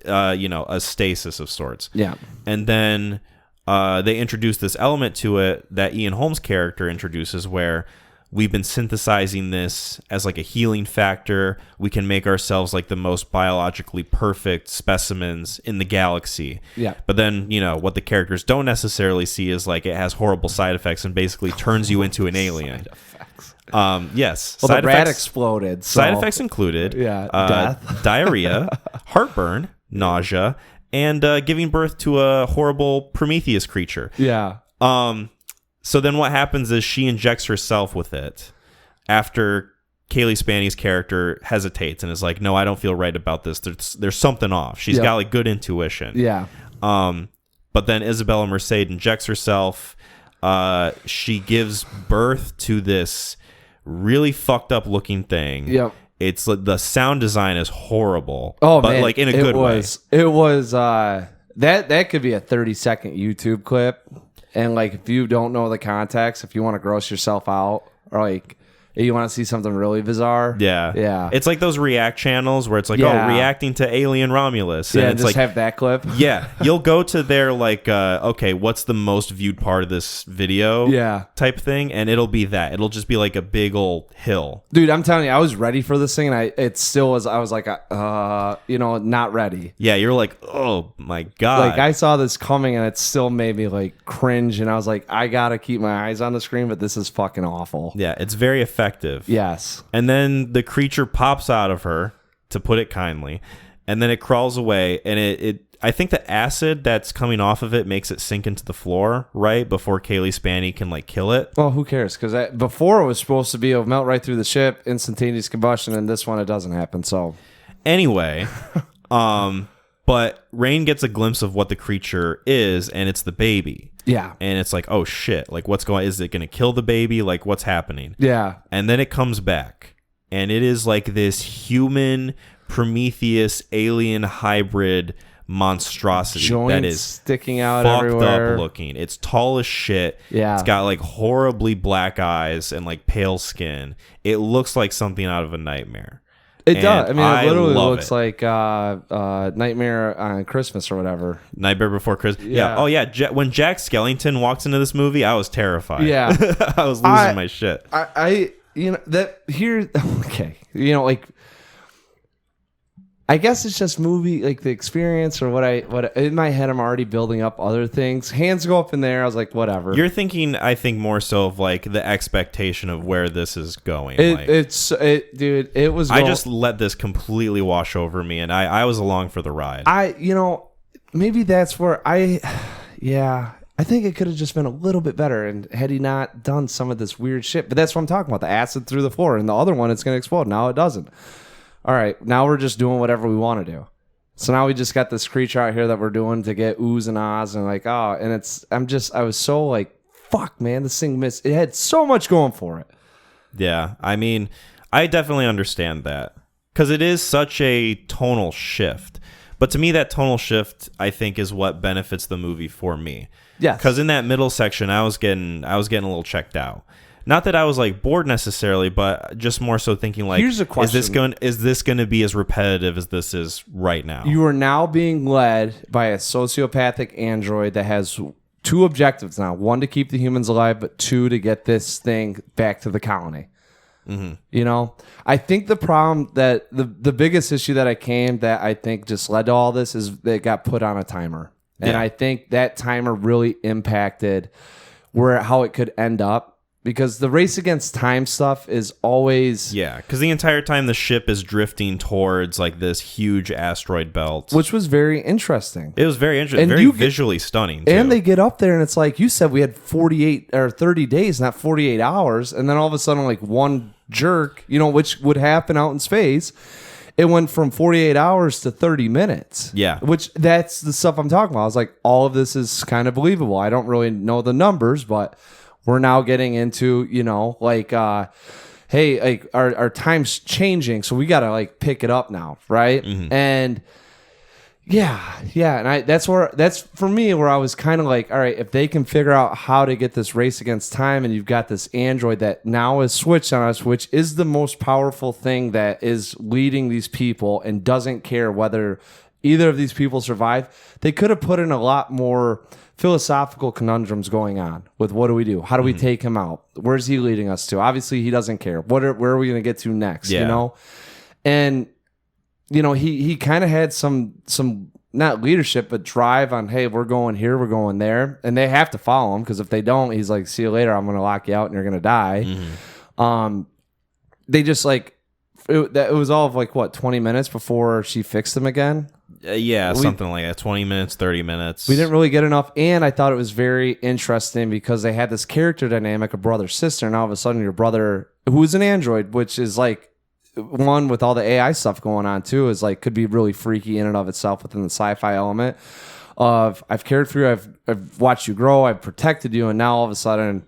[SPEAKER 1] a stasis of sorts.
[SPEAKER 2] Yeah,
[SPEAKER 1] and then they introduce this element to it that Ian Holmes' character introduces, where we've been synthesizing this as like a healing factor. We can make ourselves like the most biologically perfect specimens in the galaxy.
[SPEAKER 2] Yeah.
[SPEAKER 1] But then, what the characters don't necessarily see is like it has horrible side effects and basically turns you into an alien.
[SPEAKER 2] Side effects.
[SPEAKER 1] Yes.
[SPEAKER 2] Well,
[SPEAKER 1] side
[SPEAKER 2] the rat
[SPEAKER 1] effects,
[SPEAKER 2] exploded. So.
[SPEAKER 1] Side effects included
[SPEAKER 2] death,
[SPEAKER 1] diarrhea, heartburn, nausea, and giving birth to a horrible Prometheus creature.
[SPEAKER 2] Yeah.
[SPEAKER 1] So then what happens is she injects herself with it after Kaylee Spaney's character hesitates and is like, no, I don't feel right about this. There's something off. She's got like good intuition.
[SPEAKER 2] Yeah.
[SPEAKER 1] But then Isabella Merced injects herself. She gives birth to this really fucked up looking thing.
[SPEAKER 2] Yep.
[SPEAKER 1] It's like the sound design is horrible.
[SPEAKER 2] Oh,
[SPEAKER 1] but
[SPEAKER 2] man,
[SPEAKER 1] like in a good way.
[SPEAKER 2] It was that could be a 30-second YouTube clip. And like, if you don't know the context, if you want to gross yourself out, or like you want to see something really bizarre, yeah,
[SPEAKER 1] it's like those React channels where it's like, oh, reacting to Alien Romulus, and it's
[SPEAKER 2] just
[SPEAKER 1] like
[SPEAKER 2] have that clip.
[SPEAKER 1] Yeah, you'll go to their like, okay, what's the most viewed part of this video?
[SPEAKER 2] Yeah,
[SPEAKER 1] type thing, and it'll be that. It'll just be like a big old hill.
[SPEAKER 2] Dude, I'm telling you, I was ready for this thing, and it still was. I was like, not ready.
[SPEAKER 1] Yeah, you're like, oh my god.
[SPEAKER 2] Like I saw this coming, and it still made me like cringe, and I was like, I gotta keep my eyes on the screen, but this is fucking awful.
[SPEAKER 1] Yeah, it's very effective.
[SPEAKER 2] Yes.
[SPEAKER 1] And then the creature pops out of her, to put it kindly, and then it crawls away, and it I think the acid that's coming off of it makes it sink into the floor right before Kaylee Spaney can like kill it.
[SPEAKER 2] Well, who cares? Because before it was supposed to be it'll melt right through the ship, instantaneous combustion, and this one it doesn't happen. So
[SPEAKER 1] anyway, but Rain gets a glimpse of what the creature is, and it's the baby.
[SPEAKER 2] Yeah.
[SPEAKER 1] And it's like, oh shit, like what's going on? Is it going to kill the baby? Like what's happening?
[SPEAKER 2] Yeah.
[SPEAKER 1] And then it comes back, and it is like this human Prometheus alien hybrid monstrosity
[SPEAKER 2] joints
[SPEAKER 1] that is
[SPEAKER 2] sticking out
[SPEAKER 1] fucked
[SPEAKER 2] everywhere.
[SPEAKER 1] up looking. It's tall as shit.
[SPEAKER 2] Yeah.
[SPEAKER 1] It's got like horribly black eyes and like pale skin. It looks like something out of a nightmare.
[SPEAKER 2] It does. I mean, it literally looks
[SPEAKER 1] it.
[SPEAKER 2] like Nightmare on Christmas or whatever.
[SPEAKER 1] Nightmare Before Christmas. Yeah. Oh yeah. When Jack Skellington walks into this movie, I was terrified.
[SPEAKER 2] Yeah.
[SPEAKER 1] I was losing my shit.
[SPEAKER 2] I you know that here. Okay. You know, like, I guess it's just movie, like the experience or what in my head, I'm already building up other things. Hands go up in there. I was like, whatever.
[SPEAKER 1] You're thinking, I think, more so of like the expectation of where this is going.
[SPEAKER 2] Dude, it was.
[SPEAKER 1] I just let this completely wash over me, and I was along for the ride.
[SPEAKER 2] Maybe that's where I think it could have just been a little bit better, and had he not done some of this weird shit. But that's what I'm talking about. The acid through the floor, and the other one, it's going to explode. Now it doesn't. All right, now we're just doing whatever we want to do. So now we just got this creature out here that we're doing to get oohs and ahs and like, I was so like, fuck, man, this thing missed. It had so much going for it.
[SPEAKER 1] Yeah, I mean, I definitely understand that because it is such a tonal shift. But to me, that tonal shift, I think, is what benefits the movie for me. Yeah, because in that middle section, I was getting a little checked out. Not that I was like bored necessarily, but just more so thinking like,
[SPEAKER 2] here's a question.
[SPEAKER 1] Is this going to be as repetitive as this is right now?
[SPEAKER 2] You are now being led by a sociopathic android that has two objectives now. One, to keep the humans alive, but two, to get this thing back to the colony. Mm-hmm. You know, I think the problem that the biggest issue that I think just led to all this is that it got put on a timer. And I think that timer really impacted how it could end up. Because the race against time stuff is always...
[SPEAKER 1] Yeah, because the entire time the ship is drifting towards like this huge asteroid belt.
[SPEAKER 2] Which was very interesting.
[SPEAKER 1] It was very interesting. And very visually stunning, too.
[SPEAKER 2] And they get up there and it's like, you said we had 48 or 30 days, not 48 hours. And then all of a sudden, like one jerk, which would happen out in space, it went from 48 hours to 30 minutes.
[SPEAKER 1] Yeah.
[SPEAKER 2] Which, that's the stuff I'm talking about. I was like, all of this is kind of believable. I don't really know the numbers, but... We're now getting into, hey, like our time's changing, so we got to like pick it up now, right? Mm-hmm. And and that's for me where I was kind of like, all right, if they can figure out how to get this race against time, and you've got this android that now is switched on us, which is the most powerful thing that is leading these people and doesn't care whether either of these people survive, they could have put in a lot more philosophical conundrums going on with what do we do? How do we take him out? Where's he leading us to? Obviously, he doesn't care. Where are we going to get to next? Yeah. And he kind of had some not leadership but drive on, hey, we're going here, we're going there, and they have to follow him because if they don't, he's like, see you later. I'm going to lock you out and you're going to die. Mm-hmm. They just like it was all of like what 20 minutes before she fixed him again.
[SPEAKER 1] Something like that. 20 minutes, 30 minutes.
[SPEAKER 2] We didn't really get enough. And I thought it was very interesting because they had this character dynamic of brother-sister. And all of a sudden your brother, who's an android, which is like one with all the AI stuff going on too, is like could be really freaky in and of itself within the sci-fi element of I've cared for you, I've watched you grow, I've protected you, and now all of a sudden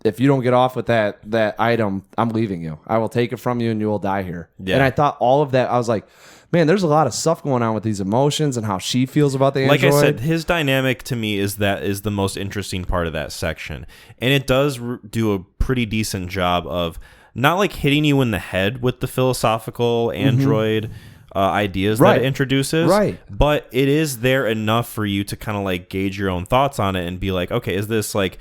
[SPEAKER 2] if you don't get off with that item, I'm leaving you. I will take it from you and you will die here. Yeah. And I thought all of that, I was like, man, there's a lot of stuff going on with these emotions and how she feels about the android.
[SPEAKER 1] Like I said, his dynamic to me is the most interesting part of that section. And it does do a pretty decent job of not like hitting you in the head with the philosophical android ideas that it introduces. Right. But it is there enough for you to kind of like gauge your own thoughts on it and be like, okay, is this like...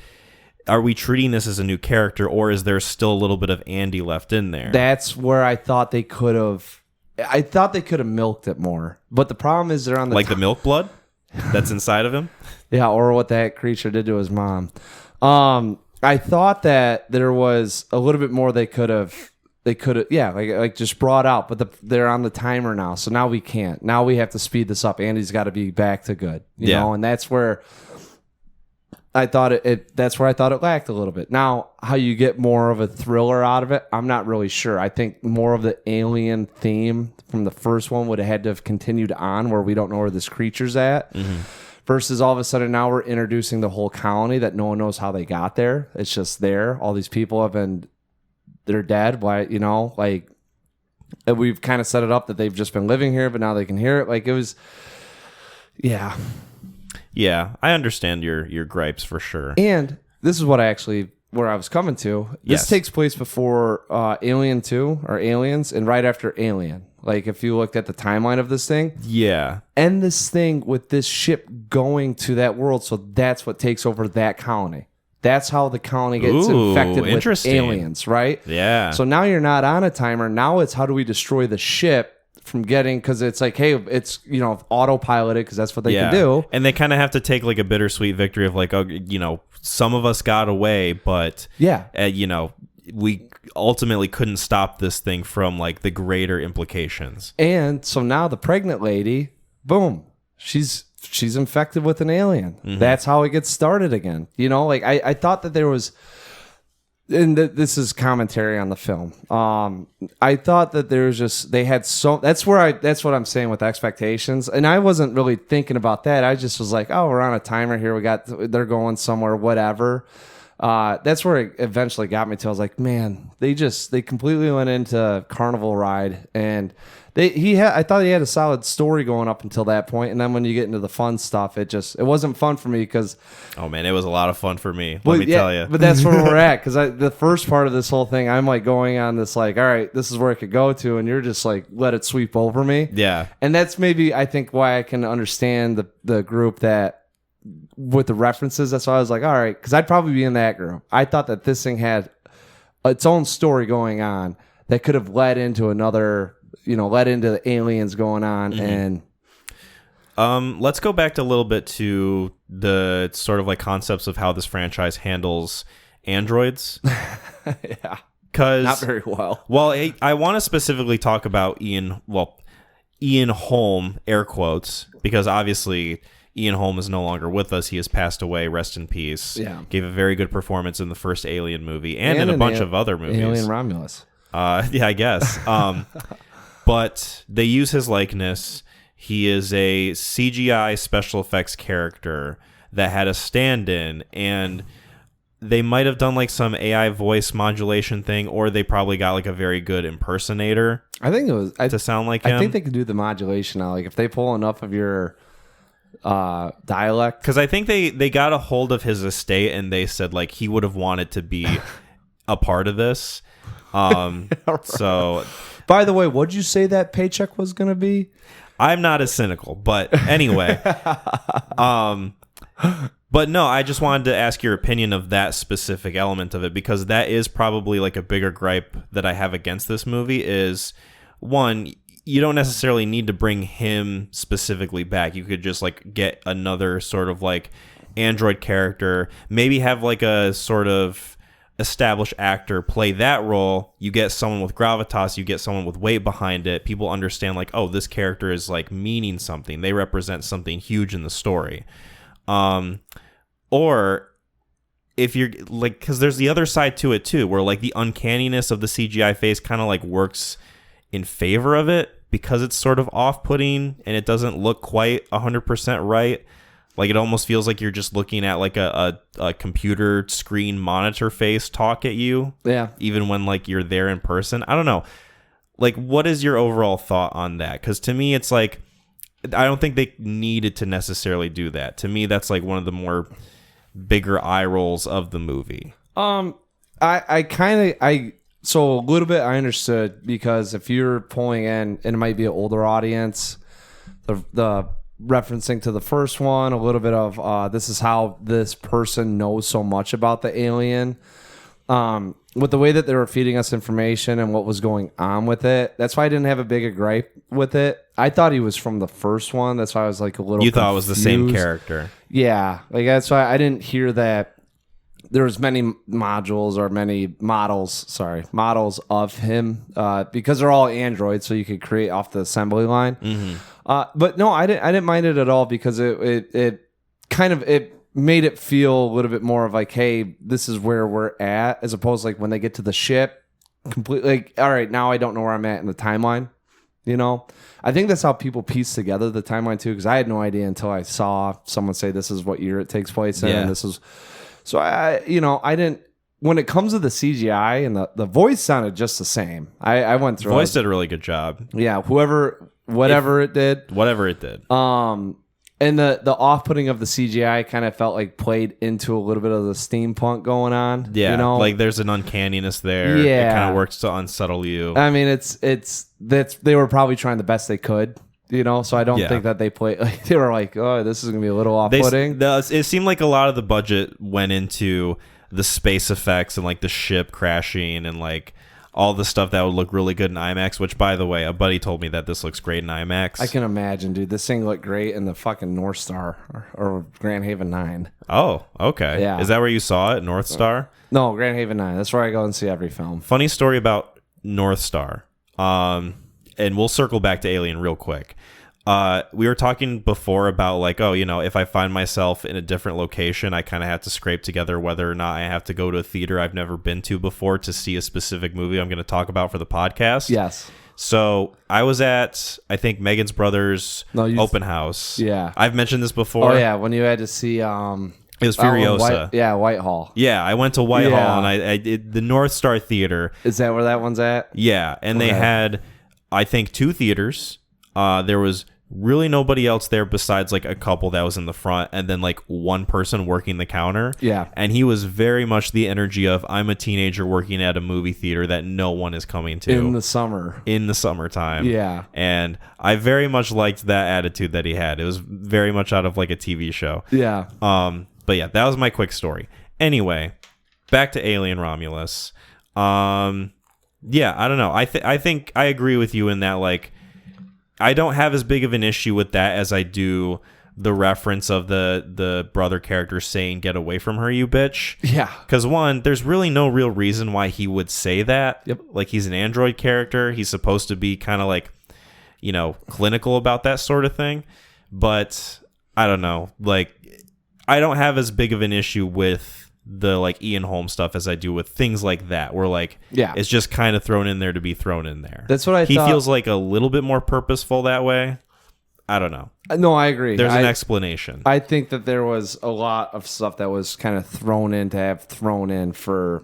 [SPEAKER 1] Are we treating this as a new character, or is there still a little bit of Andy left in there?
[SPEAKER 2] That's where I thought they could have... I thought they could have milked it more. But the problem is they're on the...
[SPEAKER 1] Like the milk blood that's inside of him?
[SPEAKER 2] Yeah, or what that creature did to his mom. I thought that there was a little bit more they could have... like just brought out. But they're on the timer now, so now we can't. Now we have to speed this up. Andy's got to be back to good. You know, and that's where... I thought that's where I thought it lacked a little bit. Now, how you get more of a thriller out of it, I'm not really sure. I think more of the alien theme from the first one would have had to have continued on where we don't know where this creature's at. Mm-hmm. Versus all of a sudden now we're introducing the whole colony that no one knows how they got there. It's just there. All these people they're dead. Why, like we've kind of set it up that they've just been living here, but now they can hear it. Like it was... Yeah.
[SPEAKER 1] Yeah, I understand your gripes for sure.
[SPEAKER 2] And this is where I was coming to. This takes place before Alien 2 or Aliens and right after Alien. Like if you looked at the timeline of this thing.
[SPEAKER 1] Yeah.
[SPEAKER 2] End this thing with this ship going to that world. So that's what takes over that colony. That's how the colony gets infected with aliens, right?
[SPEAKER 1] Yeah.
[SPEAKER 2] So now you're not on a timer. Now it's how do we destroy the ship from getting, because it's like, hey, it's, autopiloted because that's what they can do.
[SPEAKER 1] And they kind of have to take like a bittersweet victory of like, some of us got away, but we ultimately couldn't stop this thing from like the greater implications.
[SPEAKER 2] And so now the pregnant lady, boom, she's infected with an alien. Mm-hmm. That's how it gets started again. I thought that there was, and this is commentary on the film. I thought that there was that's what I'm saying with expectations. And I wasn't really thinking about that. I just was like, oh, we're on a timer here. They're going somewhere, whatever. That's where it eventually got me to. I was like, man, they completely went into Carnival Ride, and I thought he had a solid story going up until that point, and then when you get into the fun stuff, it wasn't fun for me because,
[SPEAKER 1] oh man, it was a lot of fun for me. Let me tell you.
[SPEAKER 2] But that's where we're at, because the first part of this whole thing, I'm like going on this like, all right, this is where it could go to, and you're just like, let it sweep over me.
[SPEAKER 1] Yeah, and
[SPEAKER 2] that's maybe I think why I can understand the group that. With the references, that's why I was like, all right, because I'd probably be in that group. I thought that this thing had its own story going on that could have led into another, led into the aliens going on.
[SPEAKER 1] Mm-hmm. And let's go back a little bit to the sort of like concepts of how this franchise handles androids.
[SPEAKER 2] Yeah,
[SPEAKER 1] because
[SPEAKER 2] not very well.
[SPEAKER 1] Well, I want to specifically talk about Ian Holm, air quotes, because obviously Ian Holm is no longer with us. He has passed away. Rest in peace.
[SPEAKER 2] Yeah.
[SPEAKER 1] Gave a very good performance in the first Alien movie and in a bunch of other movies.
[SPEAKER 2] Alien Romulus.
[SPEAKER 1] Yeah, I guess. But they use his likeness. He is a CGI special effects character that had a stand-in, and they might have done like some AI voice modulation thing, or they probably got like a very good impersonator.
[SPEAKER 2] I think it was
[SPEAKER 1] to sound like him.
[SPEAKER 2] I think they could do the modulation now. Like if they pull enough of your dialect,
[SPEAKER 1] because I think they got a hold of his estate and they said like he would have wanted to be a part of this. Right. So,
[SPEAKER 2] by the way, what'd you say that paycheck was going to be?
[SPEAKER 1] I'm not as cynical, but anyway. But no, I just wanted to ask your opinion of that specific element of it, because that is probably like a bigger gripe that I have against this movie is, one, you don't necessarily need to bring him specifically back. You could just like get another sort of like android character, maybe have like a sort of established actor play that role. You get someone with gravitas, you get someone with weight behind it. People understand like, oh, this character is like meaning something. They represent something huge in the story. Or if you're like, because there's the other side to it too, where like the uncanniness of the CGI face kind of like works in favor of it because it's sort of off-putting and it doesn't look quite 100% right. Like it almost feels like you're just looking at like a computer screen monitor face talk at you.
[SPEAKER 2] Yeah.
[SPEAKER 1] Even when like you're there in person. I don't know. Like, what is your overall thought on that? Because to me, it's like, I don't think they needed to necessarily do that. To me, that's like one of the more bigger eye rolls of the movie.
[SPEAKER 2] So a little bit I understood, because if you're pulling in, and it might be an older audience, the referencing to the first one, a little bit of this is how this person knows so much about the alien. With the way that they were feeding us information and what was going on with it, that's why I didn't have a bigger gripe with it. I thought he was from the first one. That's why I was like a little.
[SPEAKER 1] You thought it was the same character.
[SPEAKER 2] Yeah, like that's why I didn't hear that. There was many models of him because they're all androids, so you could create off the assembly line. Mm-hmm. But no, I didn't mind it at all, because it kind of made it feel a little bit more of like, hey, this is where we're at, as opposed to like when they get to the ship, completely like, all right, now I don't know where I'm at in the timeline. I think that's how people piece together the timeline too, because I had no idea until I saw someone say this is what year it takes place in. Yeah. And this is. So I didn't, when it comes to the CGI and the voice sounded just the same. I went through.
[SPEAKER 1] Voice did a really good job.
[SPEAKER 2] Yeah. Whatever it did.
[SPEAKER 1] Whatever it did.
[SPEAKER 2] And the off-putting of the CGI kind of felt like played into a little bit of the steampunk going on.
[SPEAKER 1] Yeah,
[SPEAKER 2] you know?
[SPEAKER 1] like there's an uncanniness there.
[SPEAKER 2] Yeah.
[SPEAKER 1] It kind of works to unsettle you.
[SPEAKER 2] I mean, they were probably trying the best they could, you know. So I don't think that they played. Like, they were like, oh, this is gonna be a little off-putting.
[SPEAKER 1] It seemed like a lot of the budget went into the space effects and like the ship crashing and like all the stuff that would look really good in IMAX, which, by the way, a buddy told me that this looks great in IMAX.
[SPEAKER 2] I can imagine, dude. This thing looked great in the fucking North Star or Grand Haven 9.
[SPEAKER 1] Oh, okay.
[SPEAKER 2] Yeah.
[SPEAKER 1] Is that where you saw it, North Star?
[SPEAKER 2] No, Grand Haven 9. That's where I go and see every film.
[SPEAKER 1] Funny story about North Star. And we'll circle back to Alien real quick. We were talking before about like, oh, you know, if I find myself in a different location, I kind of have to scrape together whether or not I have to go to a theater I've never been to before to see a specific movie I'm going to talk about for the podcast.
[SPEAKER 2] Yes.
[SPEAKER 1] So I was at, I think, Megan's brother's open house.
[SPEAKER 2] Yeah.
[SPEAKER 1] I've mentioned this before.
[SPEAKER 2] Oh, yeah. When you had to see... it
[SPEAKER 1] was Furiosa.
[SPEAKER 2] Whitehall.
[SPEAKER 1] Yeah, I went to Whitehall and I did the North Star Theater.
[SPEAKER 2] Is that where that one's at?
[SPEAKER 1] Yeah, and they had, I think, 2 theaters. There was really nobody else there besides like a couple that was in the front and then like one person working the counter.
[SPEAKER 2] Yeah.
[SPEAKER 1] And he was very much the energy of, I'm a teenager working at a movie theater that no one is coming to.
[SPEAKER 2] In the summer.
[SPEAKER 1] In the summertime.
[SPEAKER 2] Yeah.
[SPEAKER 1] And I very much liked that attitude that he had. It was very much out of like a TV show.
[SPEAKER 2] Yeah.
[SPEAKER 1] But yeah, that was my quick story. Anyway, back to Alien Romulus. Yeah, I don't know. I think I agree with you in that, like, I don't have as big of an issue with that as I do the reference of the brother character saying, "Get away from her, you bitch."
[SPEAKER 2] Yeah.
[SPEAKER 1] Because one, there's really no real reason why he would say that.
[SPEAKER 2] Yep.
[SPEAKER 1] Like, he's an android character. He's supposed to be kind of like, you know, clinical about that sort of thing. But I don't know. Like, I don't have as big of an issue with the like Ian Holmes stuff as I do with things like that, where like it's just kind of thrown in there to be thrown in there.
[SPEAKER 2] That's what
[SPEAKER 1] he feels like a little bit more purposeful that way. I don't know.
[SPEAKER 2] No, I agree.
[SPEAKER 1] There's an explanation.
[SPEAKER 2] I think that there was a lot of stuff that was kind of thrown in for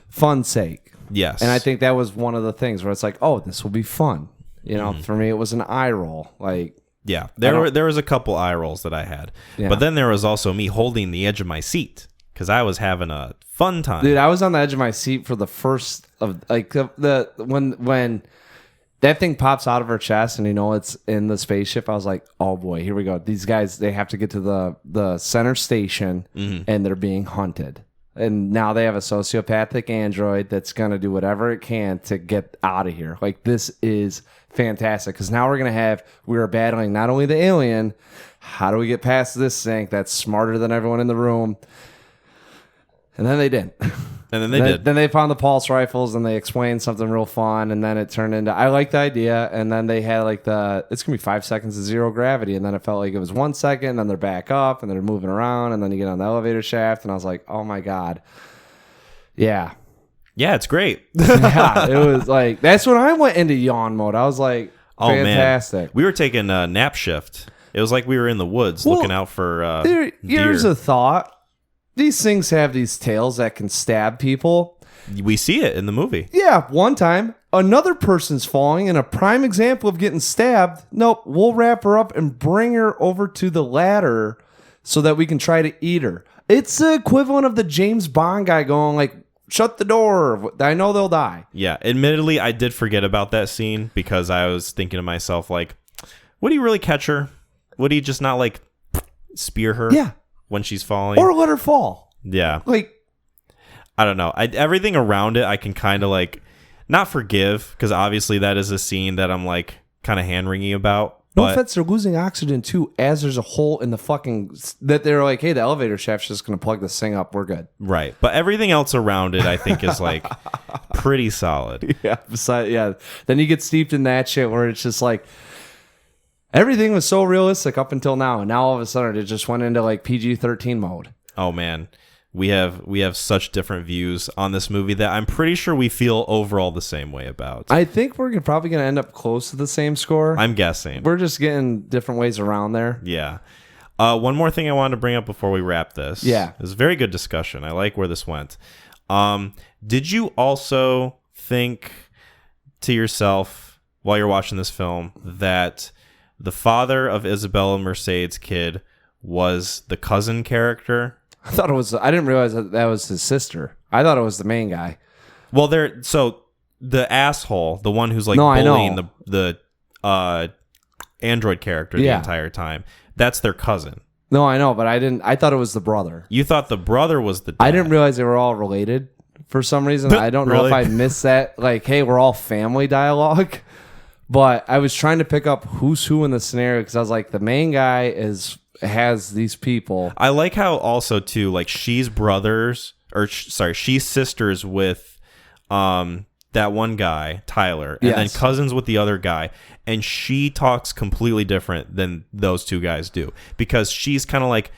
[SPEAKER 2] fun's sake.
[SPEAKER 1] Yes.
[SPEAKER 2] And I think that was one of the things where it's like, oh, this will be fun. You know, for me, it was an eye roll. Like,
[SPEAKER 1] yeah, there was a couple eye rolls that I had, but then there was also me holding the edge of my seat because I was having a fun time.
[SPEAKER 2] Dude, I was on the edge of my seat for the first of like when that thing pops out of her chest and you know it's in the spaceship. I was like, oh boy, here we go. These guys, they have to get to the center station and they're being hunted. And now they have a sociopathic android that's going to do whatever it can to get out of here. Like, this is fantastic because now we are battling not only the alien, how do we get past this thing that's smarter than everyone in the room? And then they didn't.
[SPEAKER 1] And then they did.
[SPEAKER 2] Then they found the pulse rifles and they explained something real fun. And then it turned into, I like the idea. And then they had like it's going to be 5 seconds of zero gravity. And then it felt like it was 1 second. And then they're back up and they're moving around. And then you get on the elevator shaft. And I was like, oh my God. Yeah.
[SPEAKER 1] Yeah, it's great.
[SPEAKER 2] Yeah, it was like, that's when I went into yawn mode. I was like, fantastic.
[SPEAKER 1] Man. We were taking a nap shift. It was like we were in the woods looking out for
[SPEAKER 2] here's
[SPEAKER 1] deer.
[SPEAKER 2] a thought. These things have these tails that can stab people.
[SPEAKER 1] We see it in the movie.
[SPEAKER 2] Yeah, one time, another person's falling, and a prime example of getting stabbed. Nope, we'll wrap her up and bring her over to the ladder so that we can try to eat her. It's the equivalent of the James Bond guy going like, shut the door. I know they'll die.
[SPEAKER 1] Yeah, admittedly, I did forget about that scene because I was thinking to myself, like, would he really catch her? Would he just not, like, spear her?
[SPEAKER 2] Yeah.
[SPEAKER 1] When she's falling,
[SPEAKER 2] or let her fall.
[SPEAKER 1] Yeah,
[SPEAKER 2] like,
[SPEAKER 1] I don't know. Everything around it, I can kind of like not forgive because obviously that is a scene that I'm like kind of hand wringing about.
[SPEAKER 2] No offense, they're losing oxygen too, as there's a hole in the fucking that they're like, hey, the elevator shaft's just gonna plug this thing up. We're good.
[SPEAKER 1] Right, but everything else around it, I think, is like pretty solid.
[SPEAKER 2] Yeah. Then you get steeped in that shit where it's just like. Everything was so realistic up until now, and now all of a sudden it just went into like PG-13 mode.
[SPEAKER 1] Oh man, we have such different views on this movie that I'm pretty sure we feel overall the same way about.
[SPEAKER 2] I think we're probably going to end up close to the same score.
[SPEAKER 1] I'm guessing.
[SPEAKER 2] We're just getting different ways around there.
[SPEAKER 1] Yeah. One more thing I wanted to bring up before we wrap this.
[SPEAKER 2] Yeah.
[SPEAKER 1] It was a very good discussion. I like where this went. Did you also think to yourself while you're watching this film that the father of Isabella Merced's kid was the cousin character.
[SPEAKER 2] I thought it was. I didn't realize that was his sister. I thought it was the main guy.
[SPEAKER 1] Well, so the asshole, the one who's like bullying the android character the entire time, that's their cousin.
[SPEAKER 2] No, I know, but I didn't. I thought it was the brother.
[SPEAKER 1] You thought the brother was the dad.
[SPEAKER 2] I didn't realize they were all related for some reason. I don't know if I missed that. Like, hey, we're all family dialogue. But I was trying to pick up who's who in the scenario because I was like, the main guy has these people.
[SPEAKER 1] I like how also too, like she's sisters with that one guy, Tyler, and then cousins with the other guy, and she talks completely different than those two guys do because she's kind of like,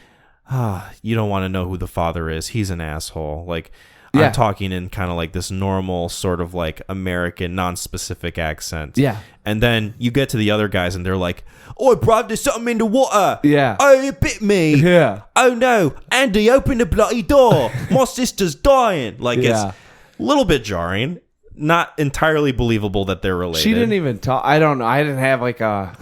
[SPEAKER 1] you don't want to know who the father is. He's an asshole. Like, I'm talking in kind of like this normal sort of like American non-specific accent. Yeah. And then you get to the other guys and they're like, oh, bruv, there's something in the water. Yeah. Oh, it bit me. Yeah. Oh, no. Andy, open the bloody door. My sister's dying. Like, it's a little bit jarring. Not entirely believable that they're related.
[SPEAKER 2] She didn't even talk. I don't know. I didn't have like a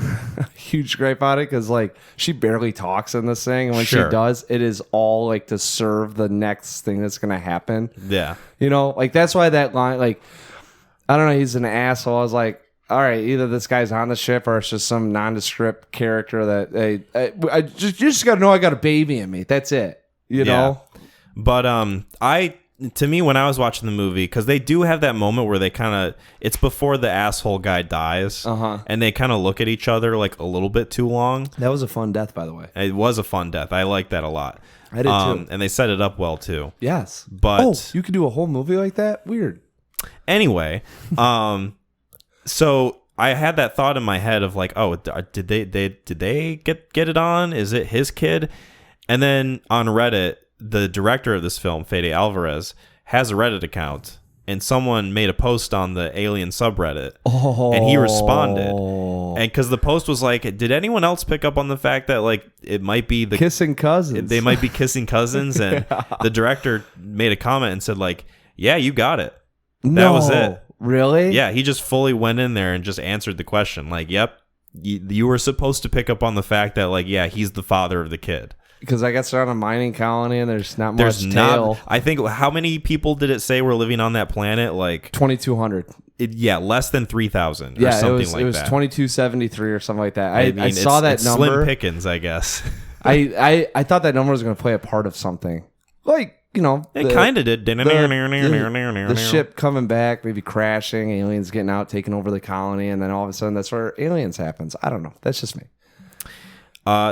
[SPEAKER 2] huge gripe on it because like she barely talks in this thing, and when she does, it is all like to serve the next thing that's gonna happen. Yeah, you know, like that's why that line, like, I don't know, he's an asshole. I was like, all right, either this guy's on the ship or it's just some nondescript character that I you just gotta know I got a baby in me. That's it. You know.
[SPEAKER 1] But to me, when I was watching the movie, because they do have that moment where they kind of, it's before the asshole guy dies, and they kind of look at each other like a little bit too long.
[SPEAKER 2] That was a fun death, by the way.
[SPEAKER 1] It was a fun death. I like that a lot.
[SPEAKER 2] I did too.
[SPEAKER 1] And they set it up well too.
[SPEAKER 2] Yes.
[SPEAKER 1] But
[SPEAKER 2] you could do a whole movie like that? Weird.
[SPEAKER 1] Anyway, so I had that thought in my head of like, oh, did they get it on? Is it his kid? And then on Reddit, the director of this film, Fede Alvarez, has a Reddit account, and someone made a post on the Alien subreddit, and he responded. And because the post was like, did anyone else pick up on the fact that like it might be the
[SPEAKER 2] kissing cousins?
[SPEAKER 1] They might be kissing cousins, and the director made a comment and said like, yeah, you got it. That was it.
[SPEAKER 2] Really?
[SPEAKER 1] Yeah, he just fully went in there and just answered the question. Like, yep, you were supposed to pick up on the fact that like, yeah, he's the father of the kid.
[SPEAKER 2] Because I guess they're on a mining colony and there's not much tail.
[SPEAKER 1] I think, how many people did it say were living on that planet? Like
[SPEAKER 2] 2,200.
[SPEAKER 1] Less than 3,000 or something like that.
[SPEAKER 2] It was 2,273 or something like that. I saw that number.
[SPEAKER 1] Slim pickings, I guess.
[SPEAKER 2] I thought that number was going to play a part of something. Like, you know.
[SPEAKER 1] It kind of did.
[SPEAKER 2] The ship coming back, maybe crashing, aliens getting out, taking over the colony, and then all of a sudden that's where aliens happens. I don't know. That's just me.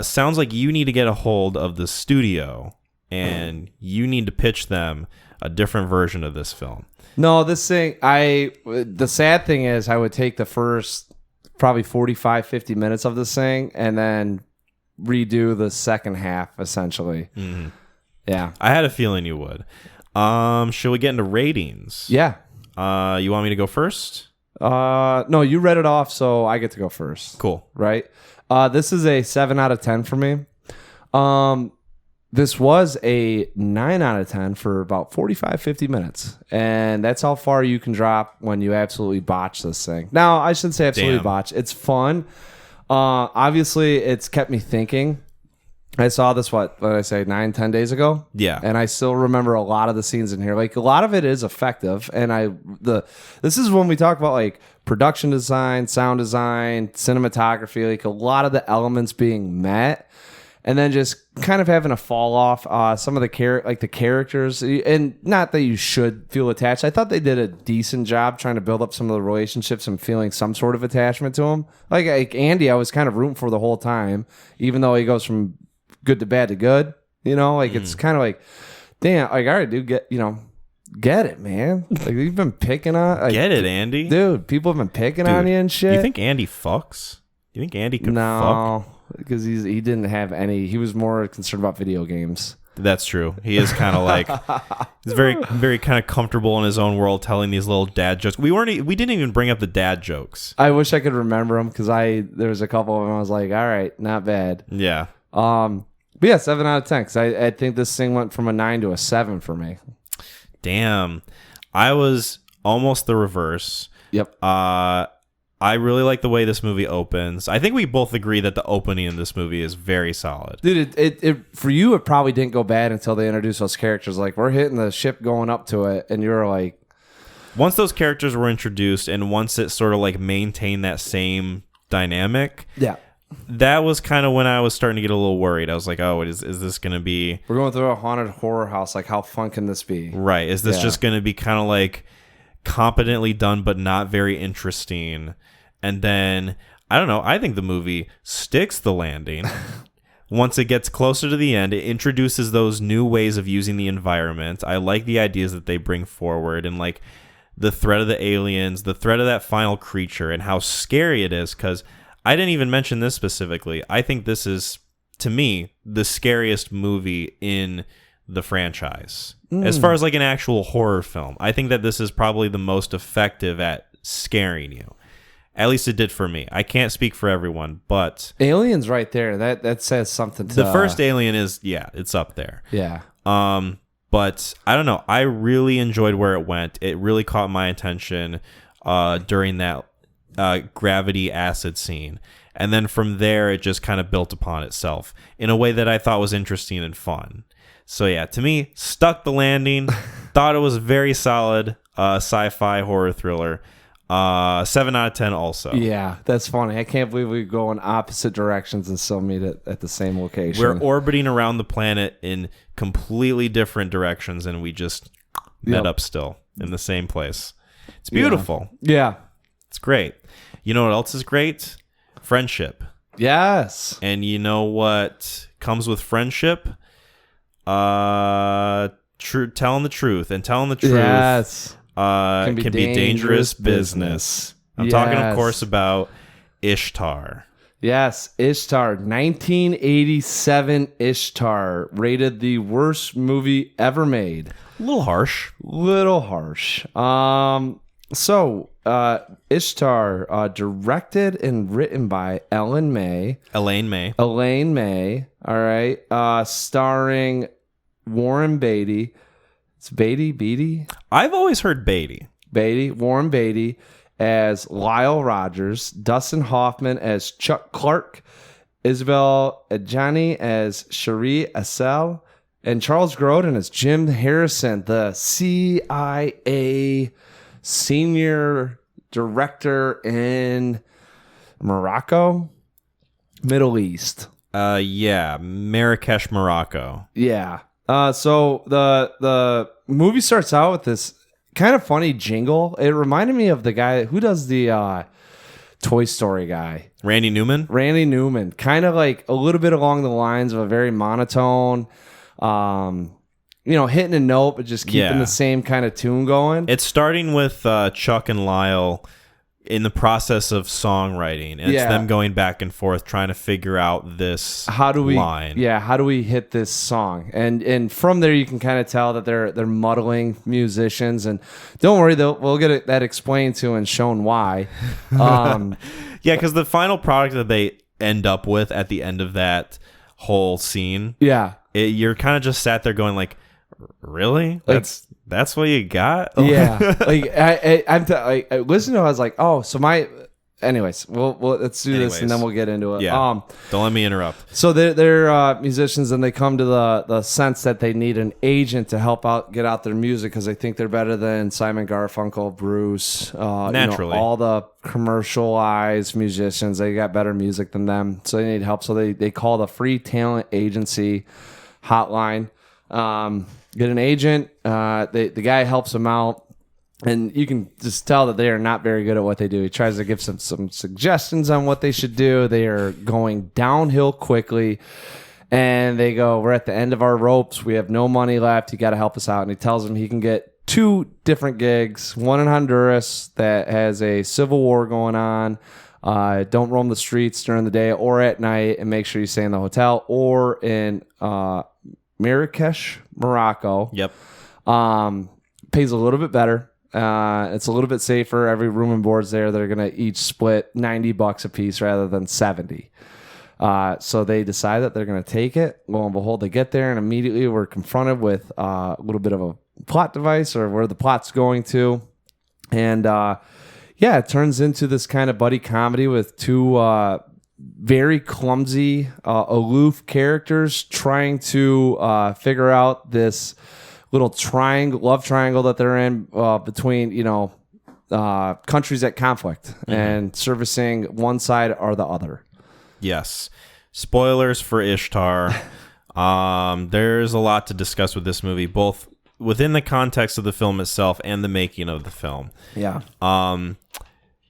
[SPEAKER 1] Sounds like you need to get a hold of the studio and you need to pitch them a different version of this film.
[SPEAKER 2] No, this thing, the sad thing is I would take the first probably 45, 50 minutes of this thing and then redo the second half, essentially. Mm-hmm. Yeah.
[SPEAKER 1] I had a feeling you would. Should we get into ratings?
[SPEAKER 2] Yeah.
[SPEAKER 1] You want me to go first?
[SPEAKER 2] No, you read it off, so I get to go first.
[SPEAKER 1] Cool.
[SPEAKER 2] Right? This is a 7 out of 10 for me. This was a 9 out of 10 for about 45, 50 minutes. And that's how far you can drop when you absolutely botch this thing. Now, I shouldn't say absolutely botch. It's fun. Obviously, it's kept me thinking. I saw this, what did I say, 9, 10 days ago? Yeah. And I still remember a lot of the scenes in here. Like, a lot of it is effective. And this is when we talk about, like, production design, sound design, cinematography, like, a lot of the elements being met. And then just kind of having a fall off. Some of the characters, and not that you should feel attached. I thought they did a decent job trying to build up some of the relationships and feeling some sort of attachment to him. Like Andy, I was kind of rooting for the whole time, even though he goes from good to bad to good, you know, like it's kind of like, damn, like, all right, dude, get it, man. Like, you've been picking on, like,
[SPEAKER 1] get it, Andy,
[SPEAKER 2] dude. People have been picking on you and shit.
[SPEAKER 1] You think Andy fucks? You think Andy could fuck?
[SPEAKER 2] No, because he didn't have any. He was more concerned about video games.
[SPEAKER 1] That's true. He is kind of like, he's very, very kind of comfortable in his own world, telling these little dad jokes. We didn't even bring up the dad jokes.
[SPEAKER 2] I wish I could remember them because there was a couple of them. I was like, all right, not bad.
[SPEAKER 1] Yeah.
[SPEAKER 2] But yeah, 7 out of 10. Because I think this thing went from a 9 to a 7 for me.
[SPEAKER 1] Damn, I was almost the reverse.
[SPEAKER 2] Yep.
[SPEAKER 1] I I really like the way this movie opens. I think we both agree that the opening in this movie is very solid.
[SPEAKER 2] Dude, it for you, it probably didn't go bad until they introduced those characters. Like, we're hitting the ship going up to it, and you're like...
[SPEAKER 1] Once those characters were introduced, and once it sort of like maintained that same dynamic...
[SPEAKER 2] Yeah.
[SPEAKER 1] That was kind of when I was starting to get a little worried. I was like, oh, is this going to be...
[SPEAKER 2] We're going through a haunted horror house. Like, how fun can this be?
[SPEAKER 1] Right. Is this just going to be kind of like competently done, but not very interesting? And then, I don't know, I think the movie sticks the landing. Once it gets closer to the end, it introduces those new ways of using the environment. I like the ideas that they bring forward, and like the threat of the aliens, the threat of that final creature, and how scary it is. Because I didn't even mention this specifically. I think this is, to me, the scariest movie in the franchise. As far as like an actual horror film, I think that this is probably the most effective at scaring you. At least it did for me. I can't speak for everyone, but...
[SPEAKER 2] Alien's right there. That says something to...
[SPEAKER 1] The first Alien is, it's up there.
[SPEAKER 2] Yeah.
[SPEAKER 1] But I don't know. I really enjoyed where it went. It really caught my attention during that gravity acid scene. And then from there, it just kind of built upon itself in a way that I thought was interesting and fun. So yeah, to me, stuck the landing. Thought it was very solid sci-fi horror thriller. 7 out of 10 also.
[SPEAKER 2] Yeah, that's funny. I can't believe we go in opposite directions and still meet at the same location.
[SPEAKER 1] We're orbiting around the planet in completely different directions, and we just met up still in the same place. It's beautiful.
[SPEAKER 2] Yeah.
[SPEAKER 1] It's great. You know what else is great? Friendship.
[SPEAKER 2] Yes.
[SPEAKER 1] And you know what comes with friendship? Telling the truth. And telling the truth.
[SPEAKER 2] Yes.
[SPEAKER 1] Can be dangerous business. I'm talking, of course, about Ishtar.
[SPEAKER 2] Yes, Ishtar. 1987 Ishtar. Rated the worst movie ever made.
[SPEAKER 1] A little harsh.
[SPEAKER 2] So, Ishtar, directed and written by Elaine May. All right. Starring Warren Beatty. It's Beatty?
[SPEAKER 1] I've always heard Beatty.
[SPEAKER 2] Warren Beatty as Lyle Rogers, Dustin Hoffman as Chuck Clark, Isabel Adjani as Cherie Assel, and Charles Grodin as Jim Harrison, the CIA senior director in Morocco, Middle East.
[SPEAKER 1] Marrakesh, Morocco.
[SPEAKER 2] Yeah. So the movie starts out with this kind of funny jingle. It reminded me of the guy who does the Toy Story guy.
[SPEAKER 1] Randy Newman.
[SPEAKER 2] Kind of like a little bit along the lines of a very monotone, hitting a note, but just keeping the same kind of tune going.
[SPEAKER 1] It's starting with Chuck and Lyle in the process of songwriting, and it's them going back and forth trying to figure out this line.
[SPEAKER 2] Yeah, how do we hit this song? And from there you can kind of tell that they're muddling musicians, and don't worry, we'll get that explained to and shown why.
[SPEAKER 1] Because the final product that they end up with at the end of that whole scene, you're kind of just sat there going like, really? That's what you got?
[SPEAKER 2] Yeah. Like I listened to it, I was like, oh, so anyways, we'll let's do this and then we'll get into it.
[SPEAKER 1] Yeah. Don't let me interrupt.
[SPEAKER 2] So they're musicians, and they come to the sense that they need an agent to help get out their music because they think they're better than Simon Garfunkel, Bruce,
[SPEAKER 1] naturally,
[SPEAKER 2] all the commercialized musicians. They got better music than them, so they need help. So they call the free talent agency hotline. Get an agent. The guy helps them out, and you can just tell that they are not very good at what they do. He tries to give some suggestions on what they should do. They are going downhill quickly, and they go, we're at the end of our ropes. We have no money left. You got to help us out. And he tells them he can get 2 different gigs, one in Honduras that has a civil war going on. Don't roam the streets during the day or at night, and make sure you stay in the hotel, or in Marrakesh, Morocco.
[SPEAKER 1] Yep.
[SPEAKER 2] Pays a little bit better. It's a little bit safer. Every room and board's there. They're going to each split $90 a piece rather than 70. So they decide that they're going to take it. Lo and behold, they get there, and immediately we're confronted with a little bit of a plot device, or where the plot's going to. And yeah, it turns into this kind of buddy comedy with two very clumsy, aloof characters trying to figure out this little love triangle that they're in between, countries at conflict and servicing one side or the other.
[SPEAKER 1] Yes. Spoilers for Ishtar. There's a lot to discuss with this movie, both within the context of the film itself and the making of the film.
[SPEAKER 2] Yeah.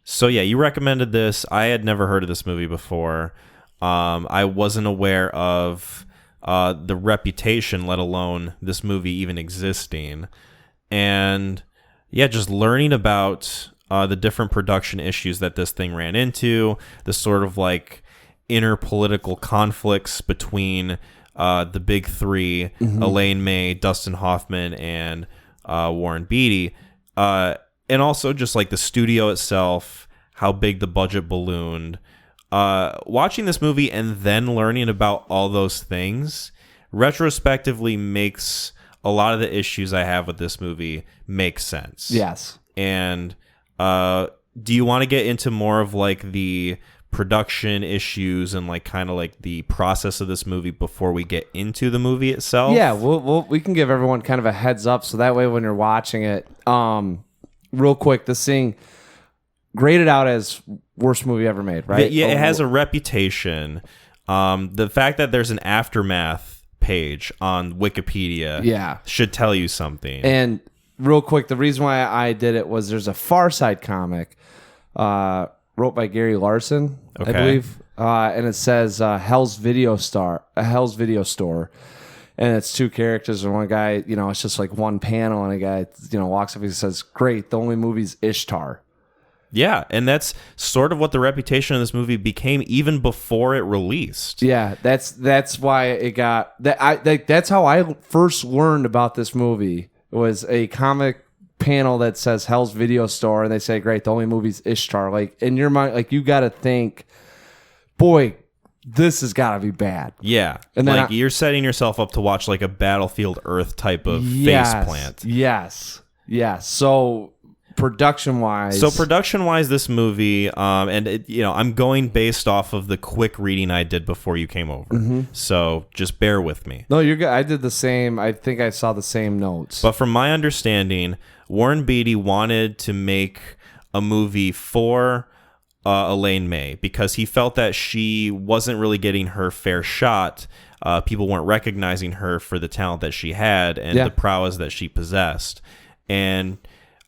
[SPEAKER 1] So yeah, you recommended this. I had never heard of this movie before. I wasn't aware of the reputation, let alone this movie even existing. And yeah, just learning about the different production issues that this thing ran into, the sort of like inner political conflicts between the big three, Elaine May, Dustin Hoffman, and Warren Beatty. And also just like the studio itself, how big the budget ballooned. Watching this movie and then learning about all those things retrospectively makes a lot of the issues I have with this movie make sense.
[SPEAKER 2] Yes.
[SPEAKER 1] And do you want to get into more of like the production issues and like kind of like the process of this movie before we get into the movie itself?
[SPEAKER 2] Yeah, we can give everyone kind of a heads up so that way when you're watching it, real quick, this thing graded out as worst movie ever made, right?
[SPEAKER 1] Yeah, it has a reputation. The fact that there's an aftermath page on Wikipedia should tell you something.
[SPEAKER 2] And real quick, the reason why I did it was there's a Far Side comic wrote by Gary Larson, I believe, and it says Hell's Video Store, and it's two characters and one guy, it's just like one panel and a guy, walks up and says, "Great, the only movie's Ishtar."
[SPEAKER 1] Yeah, and that's sort of what the reputation of this movie became even before it released.
[SPEAKER 2] Yeah, that's why it got that. That's how I first learned about this movie. It was a comic panel that says Hell's Video Store, and they say, "Great, the only movie's Ishtar." Like in your mind, like you got to think, boy, this has got to be bad.
[SPEAKER 1] Yeah, and then like you're setting yourself up to watch like a Battlefield Earth type of face plant.
[SPEAKER 2] Yes. So production wise,
[SPEAKER 1] this movie, and it, I'm going based off of the quick reading I did before you came over. So just bear with me.
[SPEAKER 2] No, you're good. I did the same. I think I saw the same notes.
[SPEAKER 1] But from my understanding, Warren Beatty wanted to make a movie for Elaine May because he felt that she wasn't really getting her fair shot. People weren't recognizing her for the talent that she had and the prowess that she possessed. And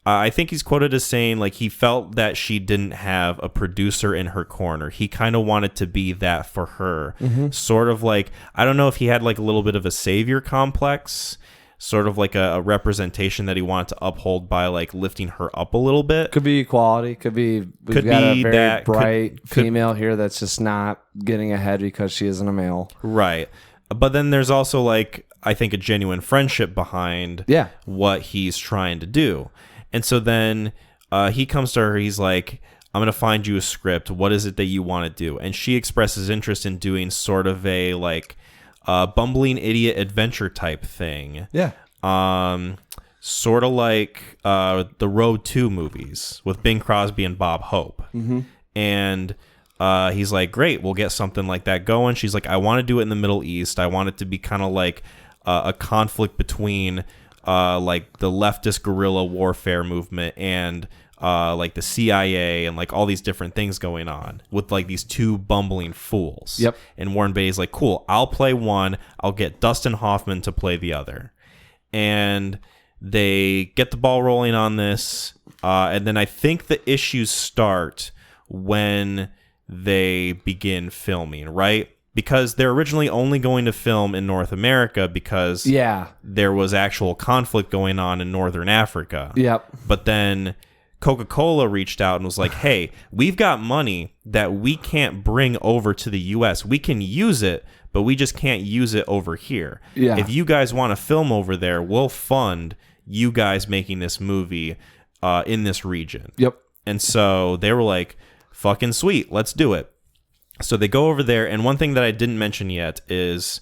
[SPEAKER 1] I think he's quoted as saying like he felt that she didn't have a producer in her corner. He kind of wanted to be that for her. Sort of like, I don't know if he had like a little bit of a savior complex, sort of like a representation that he wanted to uphold by like lifting her up a little bit.
[SPEAKER 2] Could be equality. Could be a very bright female here that's just not getting ahead because she isn't a male.
[SPEAKER 1] Right. But then there's also like, I think a genuine friendship behind what he's trying to do. And so then he comes to her. He's like, "I'm going to find you a script. What is it that you want to do?" And she expresses interest in doing sort of a like bumbling idiot adventure type thing.
[SPEAKER 2] Yeah.
[SPEAKER 1] Sort of like the Road 2 movies with Bing Crosby and Bob Hope. And he's like, "Great, we'll get something like that going." She's like, "I want to do it in the Middle East. I want it to be kind of like a conflict between like the leftist guerrilla warfare movement and like the CIA and like all these different things going on with like these two bumbling fools."
[SPEAKER 2] Yep.
[SPEAKER 1] And Warren Beatty's like, "Cool, I'll play one. I'll get Dustin Hoffman to play the other." And they get the ball rolling on this. And then I think the issues start when they begin filming, right? Because they're originally only going to film in North America because there was actual conflict going on in Northern Africa.
[SPEAKER 2] Yep.
[SPEAKER 1] But then Coca-Cola reached out and was like, "Hey, we've got money that we can't bring over to the U.S. We can use it, but we just can't use it over here.
[SPEAKER 2] Yeah.
[SPEAKER 1] If you guys want to film over there, we'll fund you guys making this movie in this region."
[SPEAKER 2] Yep.
[SPEAKER 1] And so they were like, "Fucking sweet, let's do it." So they go over there, and one thing that I didn't mention yet is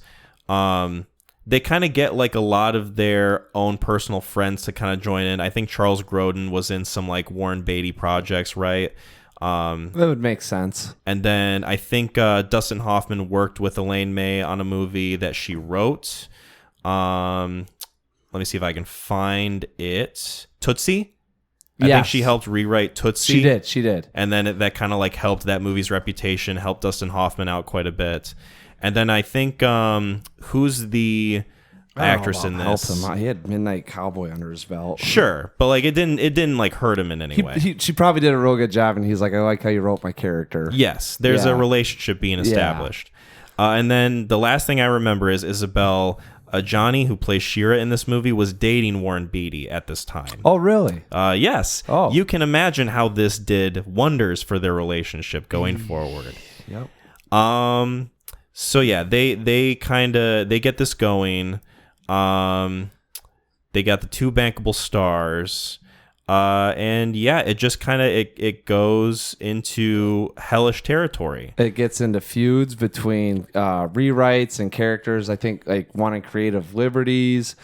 [SPEAKER 1] they kind of get like a lot of their own personal friends to kind of join in. I think Charles Grodin was in some like Warren Beatty projects, right?
[SPEAKER 2] That would make sense.
[SPEAKER 1] And then I think Dustin Hoffman worked with Elaine May on a movie that she wrote. Let me see if I can find it. Tootsie? I think she helped rewrite Tootsie.
[SPEAKER 2] She did.
[SPEAKER 1] And then that kind of like helped that movie's reputation, helped Dustin Hoffman out quite a bit. And then I think, who's the actress in this?
[SPEAKER 2] Help him. He had Midnight Cowboy under his belt.
[SPEAKER 1] Sure, but like it didn't like hurt him in any way.
[SPEAKER 2] She probably did a real good job, and he's like, I like how you wrote my character.
[SPEAKER 1] Yes, there's a relationship being established. And then the last thing I remember is Isabel Johnny, who plays Shira in this movie, was dating Warren Beatty at this time.
[SPEAKER 2] Oh, really?
[SPEAKER 1] Yes. Oh. You can imagine how this did wonders for their relationship going forward.
[SPEAKER 2] Yep.
[SPEAKER 1] So yeah, they get this going. They got the 2 bankable stars. And yeah, it just kind of it goes into hellish territory.
[SPEAKER 2] It gets into feuds between rewrites and characters. I think like wanting creative liberties.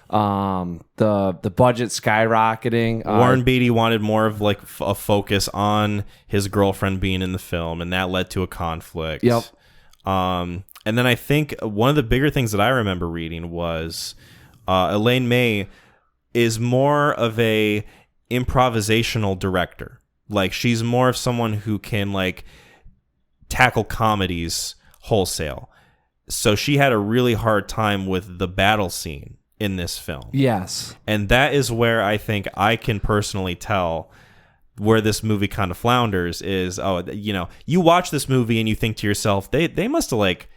[SPEAKER 2] The budget skyrocketing.
[SPEAKER 1] Warren Beatty wanted more of like a focus on his girlfriend being in the film, and that led to a conflict.
[SPEAKER 2] Yep.
[SPEAKER 1] And then I think one of the bigger things that I remember reading was Elaine May is more of a improvisational director. Like she's more of someone who can like tackle comedies wholesale. So she had a really hard time with the battle scene in this film.
[SPEAKER 2] Yes.
[SPEAKER 1] And that is where I think I can personally tell where this movie kind of flounders is, you watch this movie and you think to yourself, they must have like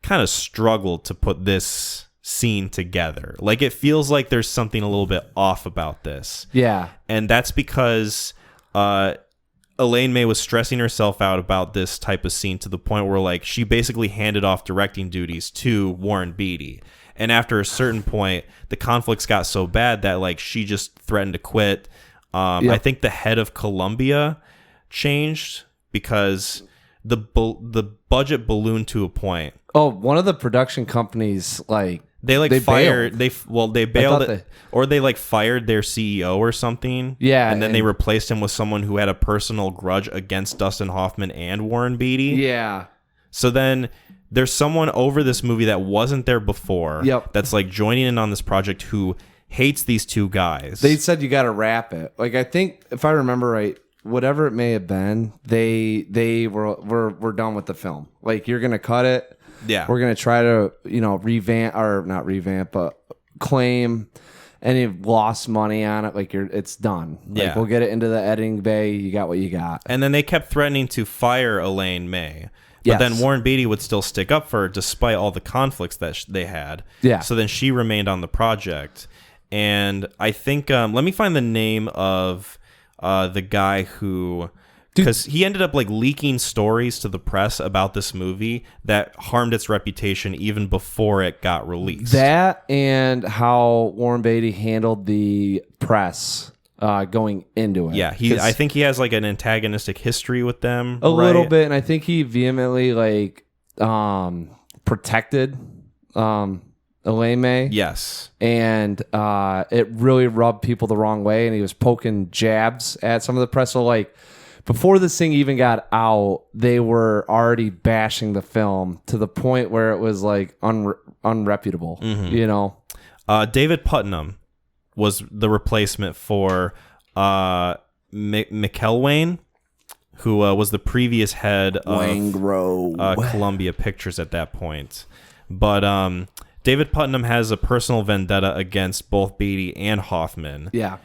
[SPEAKER 1] kind of struggled to put this scene together. Like it feels like there's something a little bit off about this.
[SPEAKER 2] Yeah.
[SPEAKER 1] And that's because Elaine May was stressing herself out about this type of scene to the point where like she basically handed off directing duties to Warren Beatty. And after a certain point, the conflicts got so bad that like she just threatened to quit. I think the head of Columbia changed because the budget ballooned to a point.
[SPEAKER 2] Oh, one of the production companies
[SPEAKER 1] they fired
[SPEAKER 2] bailed.
[SPEAKER 1] They bailed it, or they like fired their CEO or something.
[SPEAKER 2] Yeah,
[SPEAKER 1] and then they replaced him with someone who had a personal grudge against Dustin Hoffman and Warren Beatty.
[SPEAKER 2] Yeah.
[SPEAKER 1] So then there's someone over this movie that wasn't there before.
[SPEAKER 2] Yep. That's
[SPEAKER 1] like joining in on this project who hates these 2 guys.
[SPEAKER 2] They said you got to wrap it. Like I think if I remember right, whatever it may have been, they were done with the film. Like you're gonna cut it.
[SPEAKER 1] Yeah,
[SPEAKER 2] we're gonna try to not revamp, but claim any lost money on it. Like it's done. Like we'll get it into the editing bay. You got what you got.
[SPEAKER 1] And then they kept threatening to fire Elaine May. But then Warren Beatty would still stick up for her despite all the conflicts that they had.
[SPEAKER 2] Yeah.
[SPEAKER 1] So then she remained on the project. And I think, let me find the name of the guy who, because he ended up like leaking stories to the press about this movie that harmed its reputation even before it got released.
[SPEAKER 2] That and how Warren Beatty handled the press going into it.
[SPEAKER 1] Yeah, I think he has like an antagonistic history with them.
[SPEAKER 2] A little bit, and I think he vehemently like protected Elaine May.
[SPEAKER 1] Yes.
[SPEAKER 2] And it really rubbed people the wrong way, and he was poking jabs at some of the press. So like before this thing even got out, they were already bashing the film to the point where it was like unreputable, you know?
[SPEAKER 1] David Putnam was the replacement for McElwain, who was the previous head of Columbia Pictures at that point. But David Putnam has a personal vendetta against both Beatty and Hoffman.
[SPEAKER 2] Yeah.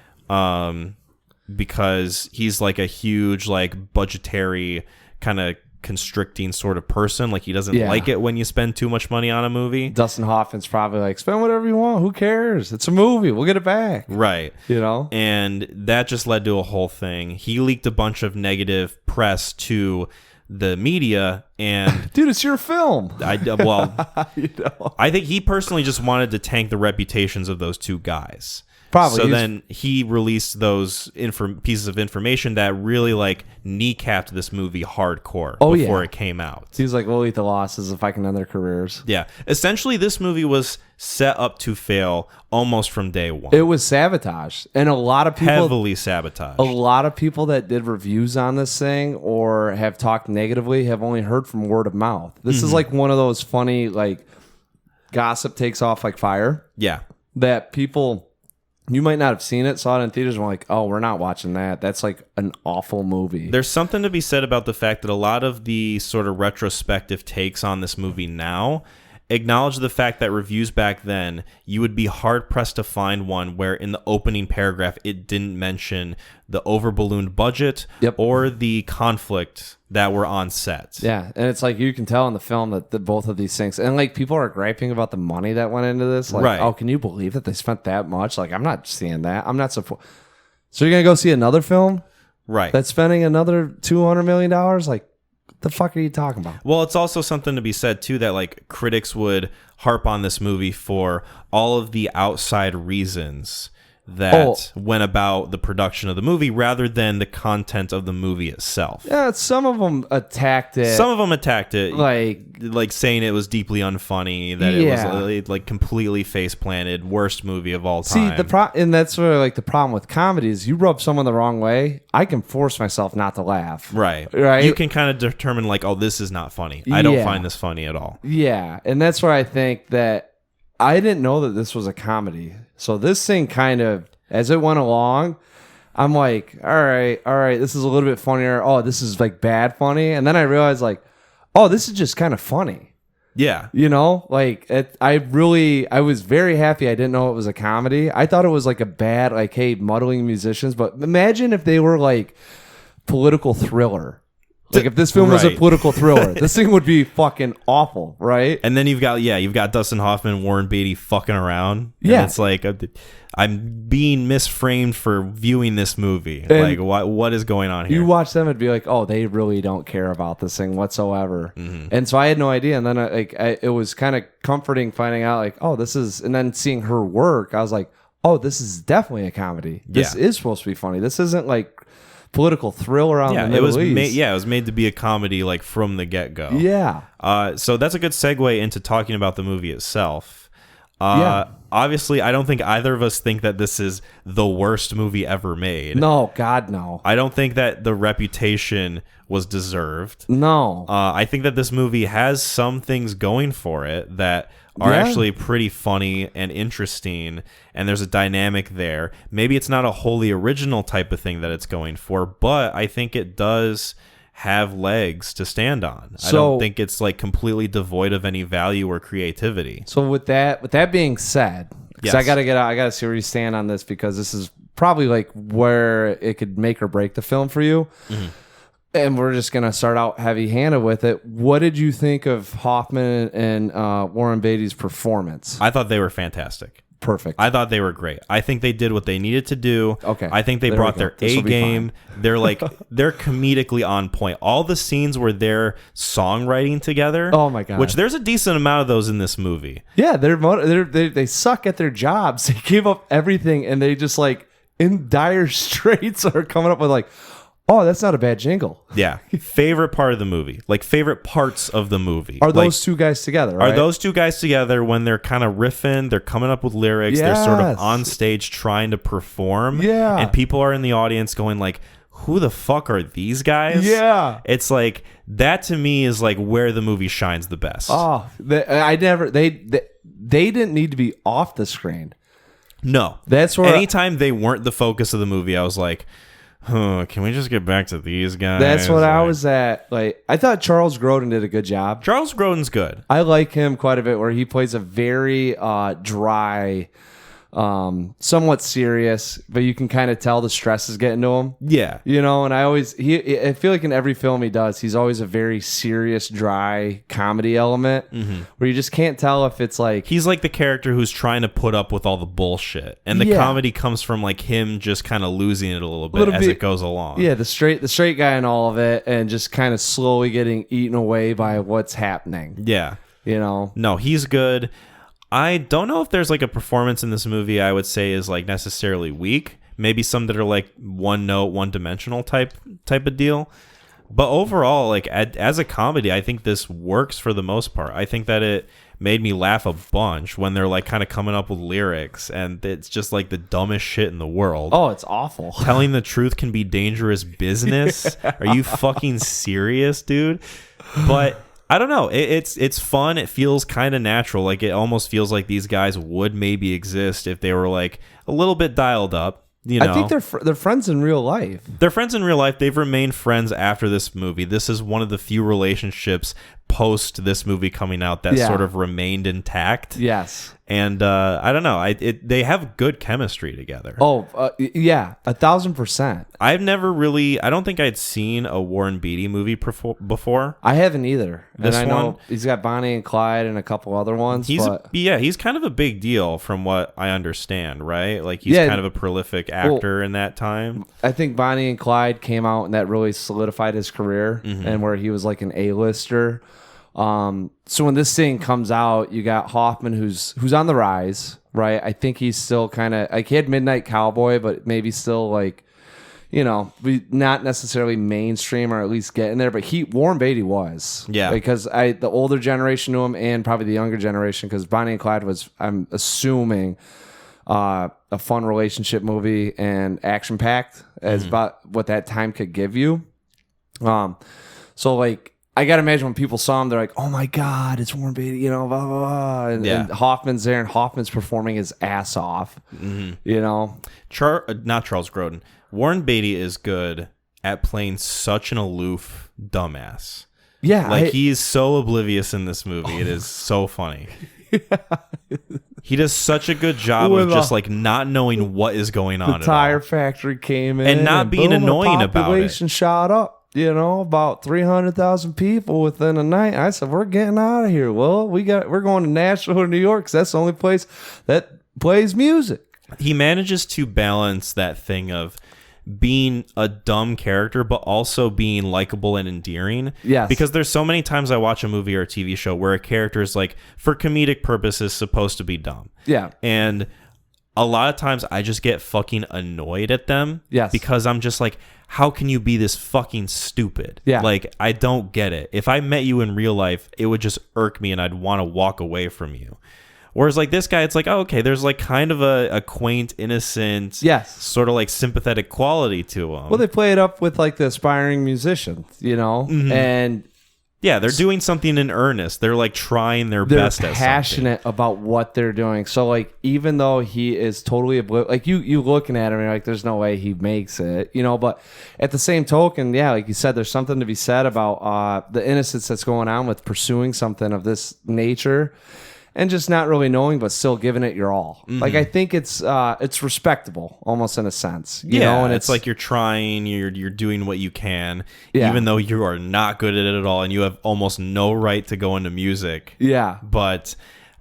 [SPEAKER 1] Because he's like a huge like budgetary kind of constricting sort of person. Like he doesn't like it when you spend too much money on a movie.
[SPEAKER 2] Dustin Hoffman's probably like, spend whatever you want. Who cares? It's a movie. We'll get it back.
[SPEAKER 1] Right.
[SPEAKER 2] You know?
[SPEAKER 1] And that just led to a whole thing. He leaked a bunch of negative press to the media, and
[SPEAKER 2] dude, it's your film.
[SPEAKER 1] You know? I think he personally just wanted to tank the reputations of those 2 guys.
[SPEAKER 2] Probably.
[SPEAKER 1] So then he released those pieces of information that really like kneecapped this movie hardcore before it came out.
[SPEAKER 2] He was like, we'll eat the losses if I can end their careers.
[SPEAKER 1] Yeah. Essentially, this movie was set up to fail almost from day one.
[SPEAKER 2] It was sabotage, and a lot of people
[SPEAKER 1] heavily sabotaged.
[SPEAKER 2] A lot of people that did reviews on this thing or have talked negatively have only heard from word of mouth. This is like one of those funny, like, gossip takes off like fire.
[SPEAKER 1] Yeah.
[SPEAKER 2] That people, you might not have seen it, saw it in theaters, and were like, oh, we're not watching that. That's like an awful movie.
[SPEAKER 1] There's something to be said about the fact that a lot of the sort of retrospective takes on this movie now acknowledge the fact that reviews back then, you would be hard-pressed to find one where in the opening paragraph it didn't mention the over-ballooned budget or the conflict that were on set.
[SPEAKER 2] Yeah, and it's like you can tell in the film that both of these things, and like people are griping about the money that went into this. Like,
[SPEAKER 1] right.
[SPEAKER 2] Oh, can you believe that they spent that much? Like, I'm not seeing that. I'm not So you're going to go see another film?
[SPEAKER 1] Right.
[SPEAKER 2] That's spending another $200 million? Like, the fuck are you talking about?
[SPEAKER 1] Well, it's also something to be said, too, that like critics would harp on this movie for all of the outside reasons that went about the production of the movie rather than the content of the movie itself.
[SPEAKER 2] Yeah, some of them attacked it.
[SPEAKER 1] Some of them attacked it,
[SPEAKER 2] like
[SPEAKER 1] saying it was deeply unfunny, that it was like completely face planted, worst movie of all time.
[SPEAKER 2] See, and that's where like the problem with comedy is you rub someone the wrong way, I can force myself not to laugh.
[SPEAKER 1] Right. You can kind of determine like, oh, this is not funny. I don't find this funny at all.
[SPEAKER 2] Yeah, and that's where I think that I didn't know that this was a comedy. So this thing kind of, as it went along, I'm like, all right, this is a little bit funnier. Oh, this is like bad funny. And then I realized like, oh, this is just kind of funny.
[SPEAKER 1] Yeah.
[SPEAKER 2] You know, like I was very happy I didn't know it was a comedy. I thought it was like a bad, like, hey, muddling musicians. But imagine if they were like political thriller. Like if this film was a political thriller, this thing would be fucking awful, right?
[SPEAKER 1] And then you've got Dustin Hoffman and Warren Beatty fucking around.
[SPEAKER 2] Yeah.
[SPEAKER 1] And it's like, I'm being misframed for viewing this movie. And like, what is going on here?
[SPEAKER 2] You watch them and be like, oh, they really don't care about this thing whatsoever. Mm-hmm. And so I had no idea. And then it was kind of comforting finding out like, oh, this is, and then seeing her work, I was like, oh, this is definitely a comedy. This is supposed to be funny. This isn't like political thriller out in the Middle East.
[SPEAKER 1] It was made to be a comedy like from the get-go.
[SPEAKER 2] Yeah.
[SPEAKER 1] So that's a good segue into talking about the movie itself. Obviously, I don't think either of us think that this is the worst movie ever made.
[SPEAKER 2] No, God, no.
[SPEAKER 1] I don't think that the reputation was deserved.
[SPEAKER 2] No.
[SPEAKER 1] I think that this movie has some things going for it that are actually pretty funny and interesting, and there's a dynamic there. Maybe it's not a wholly original type of thing that it's going for, but I think it does have legs to stand on. I don't think it's like completely devoid of any value or creativity.
[SPEAKER 2] So with that being said, because I gotta see where you stand on this, because this is probably like where it could make or break the film for you. Mm-hmm. And we're just going to start out heavy-handed with it. What did you think of Hoffman and Warren Beatty's performance?
[SPEAKER 1] I thought they were fantastic.
[SPEAKER 2] Perfect.
[SPEAKER 1] I thought they were great. I think they did what they needed to do.
[SPEAKER 2] Okay.
[SPEAKER 1] I think they brought their A game. They're like, they're comedically on point. All the scenes where they're songwriting together.
[SPEAKER 2] Oh my God.
[SPEAKER 1] Which there's a decent amount of those in this movie.
[SPEAKER 2] Yeah, they suck at their jobs. They give up everything, and they just like in dire straits are coming up with like, oh, that's not a bad jingle.
[SPEAKER 1] Yeah. Favorite part of the movie. Like, favorite parts of the movie.
[SPEAKER 2] Are those two guys together, right?
[SPEAKER 1] Are those two guys together when they're kind of riffing, they're coming up with lyrics, they're sort of on stage trying to perform.
[SPEAKER 2] Yeah.
[SPEAKER 1] And people are in the audience going like, who the fuck are these guys?
[SPEAKER 2] Yeah.
[SPEAKER 1] It's like, that to me is like where the movie shines the best.
[SPEAKER 2] Oh, they didn't need to be off the screen.
[SPEAKER 1] No.
[SPEAKER 2] That's where
[SPEAKER 1] anytime they weren't the focus of the movie, I was like, can we just get back to these guys?
[SPEAKER 2] That's what I was at. Like, I thought Charles Grodin did a good job.
[SPEAKER 1] Charles Grodin's good.
[SPEAKER 2] I like him quite a bit, where he plays a very dry, somewhat serious, but you can kind of tell the stress is getting to him.
[SPEAKER 1] Yeah.
[SPEAKER 2] You know, and I feel like in every film he does, he's always a very serious, dry comedy element, where you just can't tell if it's like...
[SPEAKER 1] He's like the character who's trying to put up with all the bullshit, and the comedy comes from like him just kind of losing it a little bit as it goes along.
[SPEAKER 2] Yeah, the straight guy in all of it, and just kind of slowly getting eaten away by what's happening.
[SPEAKER 1] Yeah.
[SPEAKER 2] You know?
[SPEAKER 1] No, he's good. I don't know if there's like a performance in this movie I would say is like necessarily weak. Maybe some that are like one note, one dimensional type of deal. But overall, like as a comedy, I think this works for the most part. I think that it made me laugh a bunch when they're like kind of coming up with lyrics, and it's just like the dumbest shit in the world.
[SPEAKER 2] Oh, it's awful.
[SPEAKER 1] Telling the truth can be dangerous business. Are you fucking serious, dude? But I don't know. It's fun. It feels kind of natural. Like it almost feels like these guys would maybe exist if they were like a little bit dialed up. You know?
[SPEAKER 2] I think they're friends in real life.
[SPEAKER 1] They're friends in real life. They've remained friends after this movie. This is one of the few relationships post this movie coming out that sort of remained intact.
[SPEAKER 2] Yes.
[SPEAKER 1] And I don't know. They have good chemistry together.
[SPEAKER 2] Oh, yeah, 1,000%.
[SPEAKER 1] I've never really. I don't think I'd seen a Warren Beatty movie before.
[SPEAKER 2] I haven't either.
[SPEAKER 1] This
[SPEAKER 2] and I know
[SPEAKER 1] one,
[SPEAKER 2] he's got Bonnie and Clyde and a couple other ones.
[SPEAKER 1] He's kind of a big deal from what I understand, right? Like he's kind of a prolific actor in that time.
[SPEAKER 2] I think Bonnie and Clyde came out and that really solidified his career, and where he was like an A-lister. So when this thing comes out, you got Hoffman who's on the rise, right? I think he's still kind of like he had Midnight Cowboy, but maybe still like, you know, not necessarily mainstream or at least getting there. But Warren Beatty was, because the older generation knew him and probably the younger generation, because Bonnie and Clyde was, I'm assuming, a fun relationship movie and action packed as about what that time could give you. So like. I gotta imagine when people saw him, they're like, "Oh my God, it's Warren Beatty," you know, blah blah blah. And Hoffman's there, and Hoffman's performing his ass off. You know,
[SPEAKER 1] not Charles Grodin. Warren Beatty is good at playing such an aloof dumbass.
[SPEAKER 2] Yeah,
[SPEAKER 1] like he's so oblivious in this movie. It is so funny. He does such a good job of just like not knowing what is going on.
[SPEAKER 2] The tire factory came in
[SPEAKER 1] and not being annoying about it.
[SPEAKER 2] Population shot up. You know, about 300,000 people within a night. I said, we're getting out of here. Well, we're going to Nashville or New York because that's the only place that plays music.
[SPEAKER 1] He manages to balance that thing of being a dumb character, but also being likable and endearing.
[SPEAKER 2] Yes.
[SPEAKER 1] Because there's so many times I watch a movie or a TV show where a character is like, for comedic purposes, supposed to be dumb.
[SPEAKER 2] Yeah.
[SPEAKER 1] And a lot of times I just get fucking annoyed at them.
[SPEAKER 2] Yes.
[SPEAKER 1] Because I'm just like, how can you be this fucking stupid?
[SPEAKER 2] Yeah.
[SPEAKER 1] Like, I don't get it. If I met you in real life, it would just irk me and I'd want to walk away from you. Whereas like this guy, it's like, oh, okay, there's like kind of a quaint, innocent, sort of like sympathetic quality to him.
[SPEAKER 2] Well, they play it up with like the aspiring musician, you know, and
[SPEAKER 1] yeah, they're doing something in earnest. They're like trying their best. They're
[SPEAKER 2] passionate about what they're doing. So like, even though he is totally like you looking at him, and you're like, there's no way he makes it, you know. But at the same token, yeah, like you said, there's something to be said about the innocence that's going on with pursuing something of this nature. And just not really knowing, but still giving it your all. Like I think it's respectable, almost in a sense. You know? And
[SPEAKER 1] it's like you're trying, you're doing what you can, even though you are not good at it at all, and you have almost no right to go into music.
[SPEAKER 2] Yeah,
[SPEAKER 1] but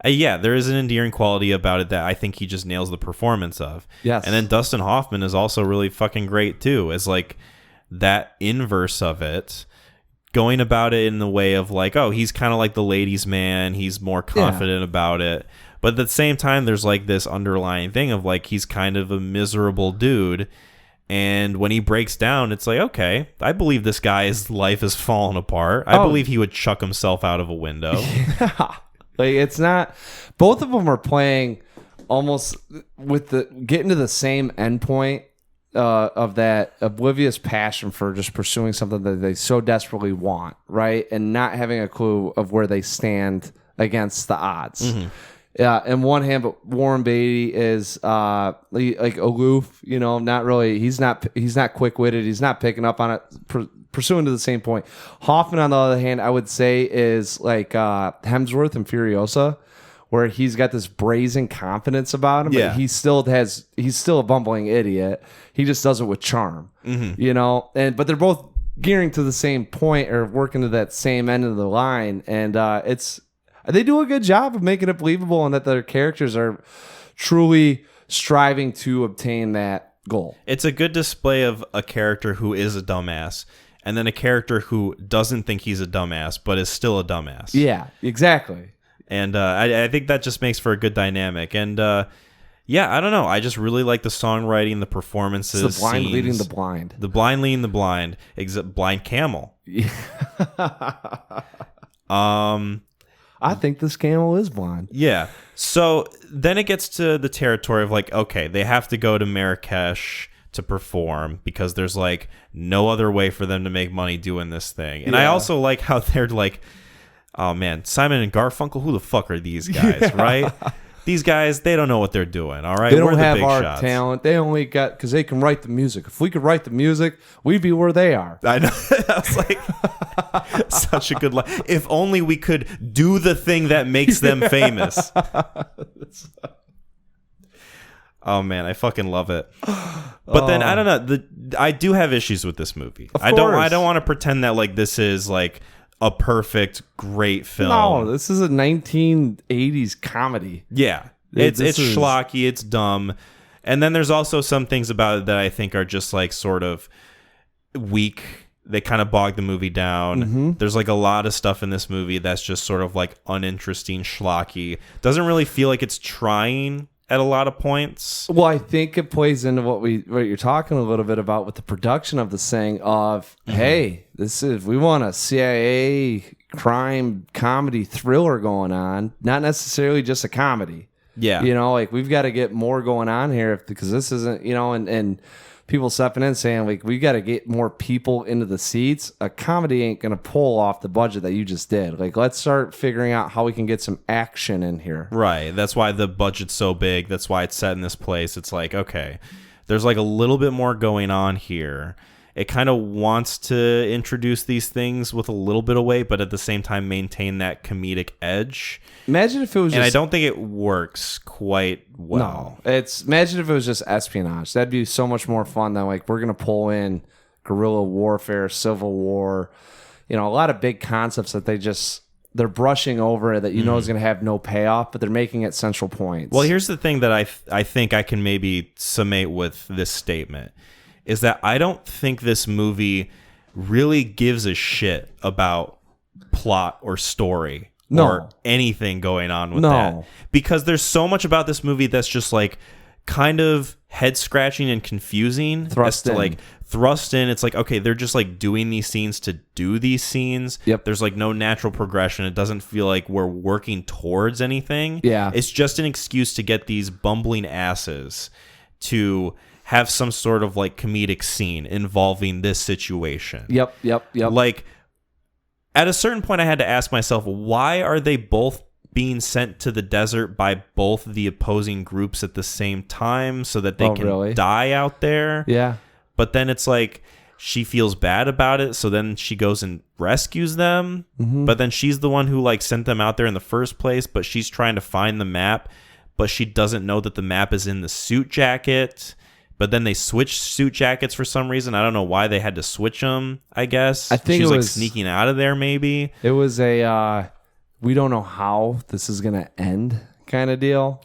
[SPEAKER 1] there is an endearing quality about it that I think he just nails the performance of.
[SPEAKER 2] Yes,
[SPEAKER 1] and then Dustin Hoffman is also really fucking great too, as like that inverse of it. Going about it in the way of like, oh, he's kind of like the ladies' man. He's more confident about it. But at the same time, there's like this underlying thing of like, he's kind of a miserable dude. And when he breaks down, it's like, okay, I believe this guy's life is falling apart. I believe he would chuck himself out of a window.
[SPEAKER 2] Yeah. Like it's not, both of them are playing almost with getting to the same endpoint. Of that oblivious passion for just pursuing something that they so desperately want, right? And not having a clue of where they stand against the odds. In one hand, but Warren Beatty is like aloof, you know, not really. He's not quick-witted. He's not picking up on it, pursuing to the same point. Hoffman, on the other hand, I would say is like Hemsworth and Furiosa, where he's got this brazen confidence about him, but he's still a bumbling idiot. He just does it with charm, you know. But they're both gearing to the same point or working to that same end of the line, and they do a good job of making it believable, and that their characters are truly striving to obtain that goal.
[SPEAKER 1] It's a good display of a character who is a dumbass, and then a character who doesn't think he's a dumbass but is still a dumbass.
[SPEAKER 2] Yeah, exactly.
[SPEAKER 1] And I think that just makes for a good dynamic. And I don't know. I just really like the songwriting, the performances.
[SPEAKER 2] It's the blind
[SPEAKER 1] scenes.
[SPEAKER 2] leading the blind.
[SPEAKER 1] The blind leading the blind. Blind camel.
[SPEAKER 2] I think this camel is blind.
[SPEAKER 1] Yeah. So then it gets to the territory of like, okay, they have to go to Marrakesh to perform because there's like no other way for them to make money doing this thing. And I also like how they're like, oh man, Simon and Garfunkel, who the fuck are these guys, right? These guys, they don't know what they're doing, all right?
[SPEAKER 2] They don't
[SPEAKER 1] We're
[SPEAKER 2] have
[SPEAKER 1] the big
[SPEAKER 2] our
[SPEAKER 1] shots.
[SPEAKER 2] talent. They only got, because they can write the music. If we could write the music, we'd be where they are.
[SPEAKER 1] I know. I was like, such a good line. If only we could do the thing that makes them famous. Oh man, I fucking love it. But then I don't know. I do have issues with this movie. I don't want to pretend that like this is like a perfect, great film.
[SPEAKER 2] No, this is a 1980s comedy.
[SPEAKER 1] Yeah, it's schlocky, it's dumb, and then there's also some things about it that I think are just like sort of weak. They kind of bog the movie down. Mm-hmm. There's like a lot of stuff in this movie that's just sort of like uninteresting, schlocky. Doesn't really feel like it's trying at a lot of points.
[SPEAKER 2] Well, I think it plays into what you're talking a little bit about with the production of this thing of, hey, we want a CIA crime comedy thriller going on, not necessarily just a comedy.
[SPEAKER 1] Yeah.
[SPEAKER 2] You know, like we've got to get more going on here because this isn't, you know, and people stepping in saying like we got to get more people into the seats. A comedy ain't gonna pull off the budget that you just did. Like let's start figuring out how we can get some action in here.
[SPEAKER 1] Right. That's why the budget's so big. That's why it's set in this place. It's like, okay, there's like a little bit more going on here. It kind of wants to introduce these things with a little bit of weight, but at the same time maintain that comedic edge.
[SPEAKER 2] Imagine if it was
[SPEAKER 1] and I don't think it works quite well.
[SPEAKER 2] No, imagine if it was just espionage. That'd be so much more fun than like we're gonna pull in guerrilla warfare, civil war, you know, a lot of big concepts that they're brushing over that you know is gonna have no payoff, but they're making it central points.
[SPEAKER 1] Well, here's the thing that I think I can maybe summate with this statement is that I don't think this movie really gives a shit about plot or story. Or anything going on with that. Because there's so much about this movie that's just like kind of head scratching and confusing. Thrust in. It's like, okay, they're just like doing these scenes to do these scenes.
[SPEAKER 2] Yep.
[SPEAKER 1] There's like no natural progression. It doesn't feel like we're working towards anything.
[SPEAKER 2] Yeah.
[SPEAKER 1] It's just an excuse to get these bumbling asses to have some sort of like comedic scene involving this situation.
[SPEAKER 2] Yep.
[SPEAKER 1] Like, at a certain point, I had to ask myself, why are they both being sent to the desert by both the opposing groups at the same time so that they can die out there?
[SPEAKER 2] Yeah.
[SPEAKER 1] But then it's like she feels bad about it, so then she goes and rescues them. Mm-hmm. But then she's the one who like sent them out there in the first place, but she's trying to find the map, but she doesn't know that the map is in the suit jacket. But then they switched suit jackets for some reason. I don't know why they had to switch them, I guess.
[SPEAKER 2] I think
[SPEAKER 1] she's
[SPEAKER 2] it
[SPEAKER 1] like
[SPEAKER 2] was
[SPEAKER 1] sneaking out of there, maybe.
[SPEAKER 2] It was a we don't know how this is going to end kind of deal.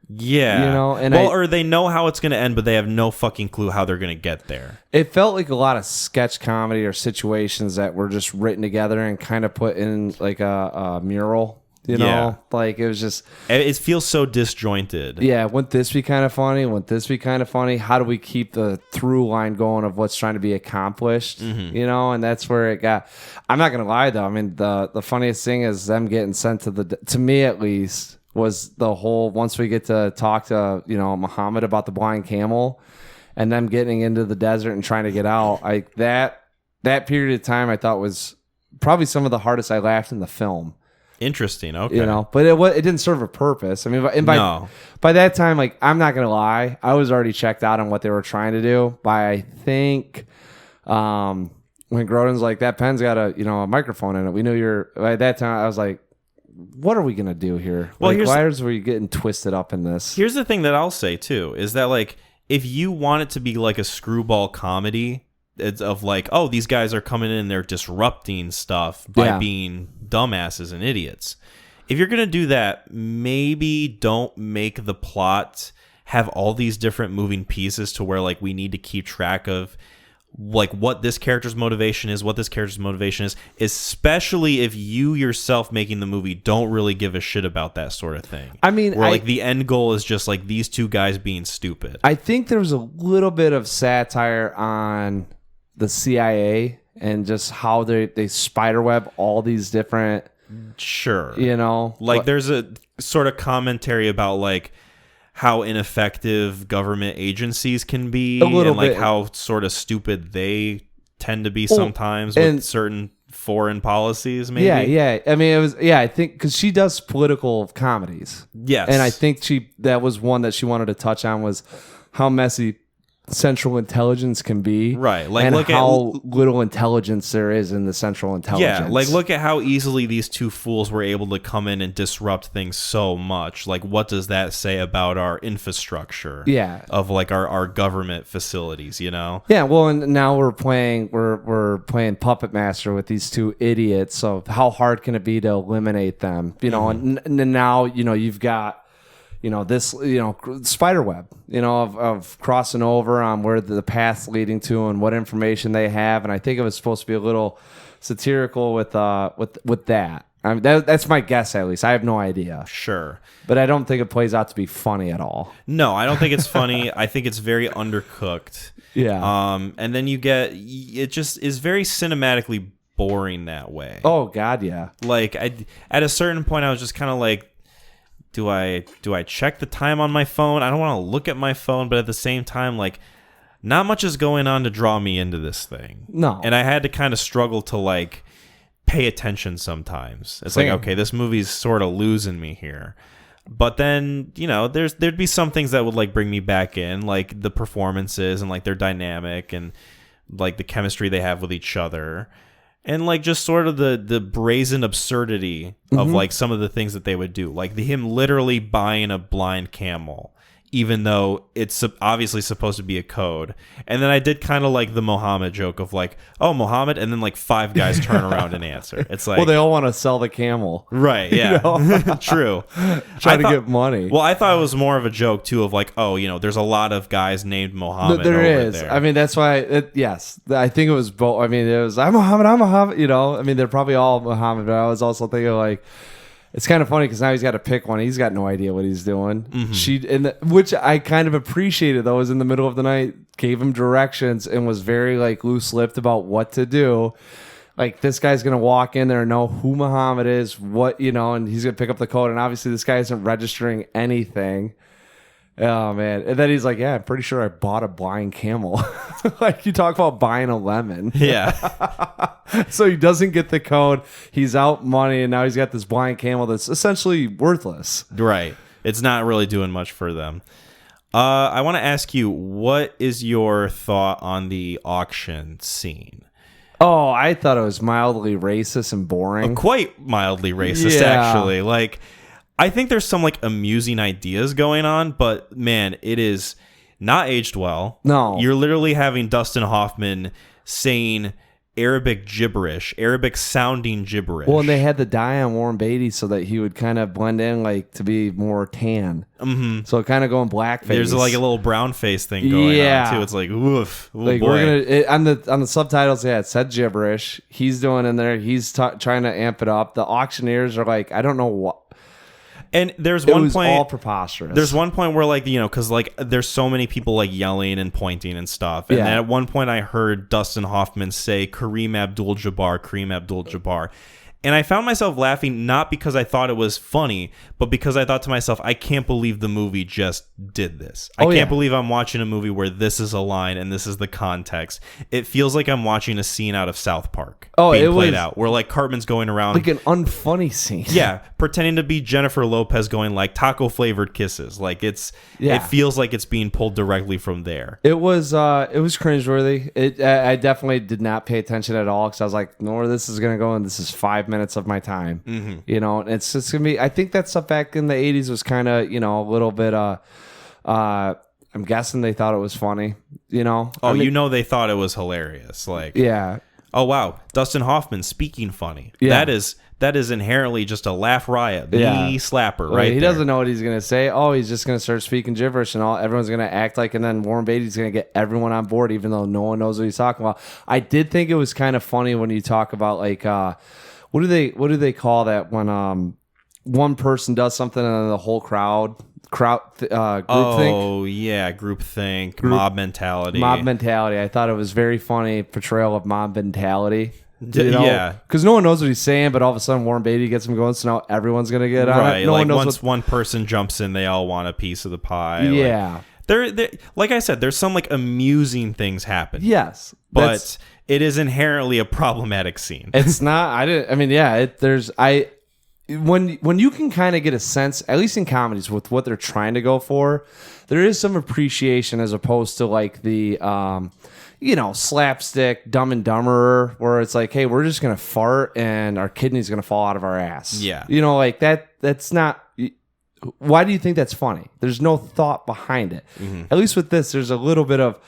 [SPEAKER 1] Yeah.
[SPEAKER 2] You know, and
[SPEAKER 1] or they know how it's going to end, but they have no fucking clue how they're going to get there.
[SPEAKER 2] It felt like a lot of sketch comedy or situations that were just written together and kind of put in like a mural. You know, like it was just...
[SPEAKER 1] It feels so disjointed.
[SPEAKER 2] Yeah, wouldn't this be kind of funny? Wouldn't this be kind of funny? How do we keep the through line going of what's trying to be accomplished? Mm-hmm. You know, and that's where it got... I'm not going to lie, though. I mean, the funniest thing is them getting sent to me at least, was the whole... Once we get to talk to, you know, Muhammad about the blind camel and them getting into the desert and trying to get out, that period of time I thought was probably some of the hardest I laughed in the film.
[SPEAKER 1] Interesting. Okay.
[SPEAKER 2] You know, but it didn't serve a purpose. I mean, by that time, like, I'm not gonna lie, I was already checked out on what they were trying to do. By I think, when Grodin's like, that pen's got a microphone in it. We knew by that time. I was like, what are we gonna do here? Well, like, why are we getting twisted up in this?
[SPEAKER 1] Here's the thing that I'll say too is that like if you want it to be like a screwball comedy. It's of like, oh, these guys are coming in and they're disrupting stuff by being dumbasses and idiots. If you're going to do that, maybe don't make the plot have all these different moving pieces to where like we need to keep track of like what this character's motivation is, especially if you yourself making the movie don't really give a shit about that sort of thing.
[SPEAKER 2] I mean,
[SPEAKER 1] where like the end goal is just like these two guys being stupid.
[SPEAKER 2] I think there was a little bit of satire on the CIA and just how they spiderweb all these different
[SPEAKER 1] Sure.
[SPEAKER 2] You know?
[SPEAKER 1] Like, there's a sort of commentary about, like, how ineffective government agencies can be, and like how sort of stupid they tend to be sometimes with certain foreign policies, maybe.
[SPEAKER 2] Yeah. I mean, I think because she does political comedies.
[SPEAKER 1] Yes.
[SPEAKER 2] And I think that was one that she wanted to touch on, was how messy Central Intelligence can be,
[SPEAKER 1] right? Like,
[SPEAKER 2] and
[SPEAKER 1] look
[SPEAKER 2] how little intelligence there is in the Central Intelligence.
[SPEAKER 1] Yeah, like, look at how easily these two fools were able to come in and disrupt things so much. Like, what does that say about our infrastructure?
[SPEAKER 2] Yeah,
[SPEAKER 1] of like our government facilities, you know?
[SPEAKER 2] Yeah, well, and now we're playing Puppet Master with these two idiots. So how hard can it be to eliminate them? You know, and now you've got. This, spider web, of crossing over on where the path's leading to and what information they have. And I think it was supposed to be a little satirical with that. I mean, that's my guess, at least. I have no idea.
[SPEAKER 1] Sure.
[SPEAKER 2] But I don't think it plays out to be funny at all.
[SPEAKER 1] No, I don't think it's funny. I think it's very undercooked.
[SPEAKER 2] Yeah.
[SPEAKER 1] And then it just is very cinematically boring that way.
[SPEAKER 2] Oh, God, yeah.
[SPEAKER 1] Like, at a certain point, I was just kind of like, do I check the time on my phone? I don't want to look at my phone, but at the same time, like, not much is going on to draw me into this thing.
[SPEAKER 2] No.
[SPEAKER 1] And I had to kind of struggle to, like, pay attention sometimes. It's like, okay, this movie's sort of losing me here. But then, there'd be some things that would, like, bring me back in, like the performances and, like, their dynamic and, like, the chemistry they have with each other. And, like, just sort of the brazen absurdity of, like, some of the things that they would do. Like, him literally buying a blind camel, even though it's obviously supposed to be a code. And then I did kind of like the Mohammed joke of, like, oh, Mohammed, and then, like, 5 guys turn around and answer. It's like...
[SPEAKER 2] Well, they all want to sell the camel.
[SPEAKER 1] Right, yeah. True.
[SPEAKER 2] Trying to get money.
[SPEAKER 1] Well, I thought it was more of a joke, too, of, like, oh, there's a lot of guys named Mohammed
[SPEAKER 2] there
[SPEAKER 1] over
[SPEAKER 2] is.
[SPEAKER 1] there.
[SPEAKER 2] I mean, that's why... yes. I think it was both. I mean, it was, I'm Mohammed. I mean, they're probably all Mohammed, but I was also thinking, like... It's kind of funny because now he's got to pick one. He's got no idea what he's doing. Which I kind of appreciated, though, was in the middle of the night, gave him directions and was very, like, loose-lipped about what to do. Like, this guy's going to walk in there and know who Muhammad is, and he's going to pick up the code. And obviously this guy isn't registering anything. Oh, man. And then he's like, yeah, I'm pretty sure I bought a blind camel. Like, you talk about buying a lemon.
[SPEAKER 1] Yeah.
[SPEAKER 2] So he doesn't get the code. He's out money, and now he's got this blind camel that's essentially worthless.
[SPEAKER 1] Right. It's not really doing much for them. I want to ask you, what is your thought on the auction scene?
[SPEAKER 2] Oh, I thought it was mildly racist and boring.
[SPEAKER 1] Quite mildly racist, actually. Like... I think there's some, like, amusing ideas going on, but, man, it is not aged well.
[SPEAKER 2] No.
[SPEAKER 1] You're literally having Dustin Hoffman saying Arabic gibberish, Arabic-sounding gibberish.
[SPEAKER 2] Well, and they had the dye on Warren Beatty so that he would kind of blend in, like, to be more tan. Mm-hmm. So kind of going blackface.
[SPEAKER 1] There's, like, a little brown face thing going on, too. It's like, oof. Oh, like, boy.
[SPEAKER 2] We're gonna on the subtitles, yeah, it said gibberish. He's doing in there. He's trying to amp it up. The auctioneers are like, I don't know what.
[SPEAKER 1] And there's one point,
[SPEAKER 2] all preposterous.
[SPEAKER 1] There's one point where, like, because, like, there's so many people, like, yelling and pointing and stuff. And then at one point I heard Dustin Hoffman say Kareem Abdul-Jabbar. And I found myself laughing, not because I thought it was funny, but because I thought to myself, I can't believe the movie just did this. I can't believe I'm watching a movie where this is a line and this is the context. It feels like I'm watching a scene out of South Park being played out, where, like, Cartman's going around.
[SPEAKER 2] Like an unfunny scene.
[SPEAKER 1] Yeah, pretending to be Jennifer Lopez going, like, taco-flavored kisses. Like, it feels like it's being pulled directly from there.
[SPEAKER 2] It was cringeworthy. I definitely did not pay attention at all because I was like, no, this is going to go and this is 5 minutes of my time. Mm-hmm. It's just gonna be. I think that stuff back in the 80s was kind of, a little bit. I'm guessing they thought it was funny. They
[SPEAKER 1] thought it was hilarious. Like,
[SPEAKER 2] yeah.
[SPEAKER 1] Oh wow, Dustin Hoffman speaking funny. Yeah. That is inherently just a laugh riot. The slapper, right?
[SPEAKER 2] He doesn't know what he's gonna say. Oh, he's just gonna start speaking gibberish and all. Everyone's gonna act like, and then Warren Beatty's gonna get everyone on board, even though no one knows what he's talking about. I did think it was kind of funny when you talk about, like, what do they call that when one person does something and then the whole groupthink?
[SPEAKER 1] Oh yeah, groupthink, mob mentality.
[SPEAKER 2] Mob mentality. I thought it was very funny portrayal of mob mentality.
[SPEAKER 1] Yeah.
[SPEAKER 2] Because no one knows what he's saying, but all of a sudden Warren Beatty gets him going, so now everyone's going to get on it. No
[SPEAKER 1] like
[SPEAKER 2] one knows
[SPEAKER 1] once one person jumps in, they all want a piece of the pie.
[SPEAKER 2] Yeah.
[SPEAKER 1] Like I said, there's some like amusing things happen.
[SPEAKER 2] Yes.
[SPEAKER 1] But it is inherently a problematic scene.
[SPEAKER 2] It's not. When you can kind of get a sense, at least in comedies, with what they're trying to go for, there is some appreciation as opposed to like the slapstick Dumb and Dumber, where it's like, hey, we're just gonna fart and our kidney's gonna fall out of our ass.
[SPEAKER 1] Yeah.
[SPEAKER 2] Like that's not. Why do you think that's funny? There's no thought behind it. Mm-hmm. At least with this, there's a little bit of,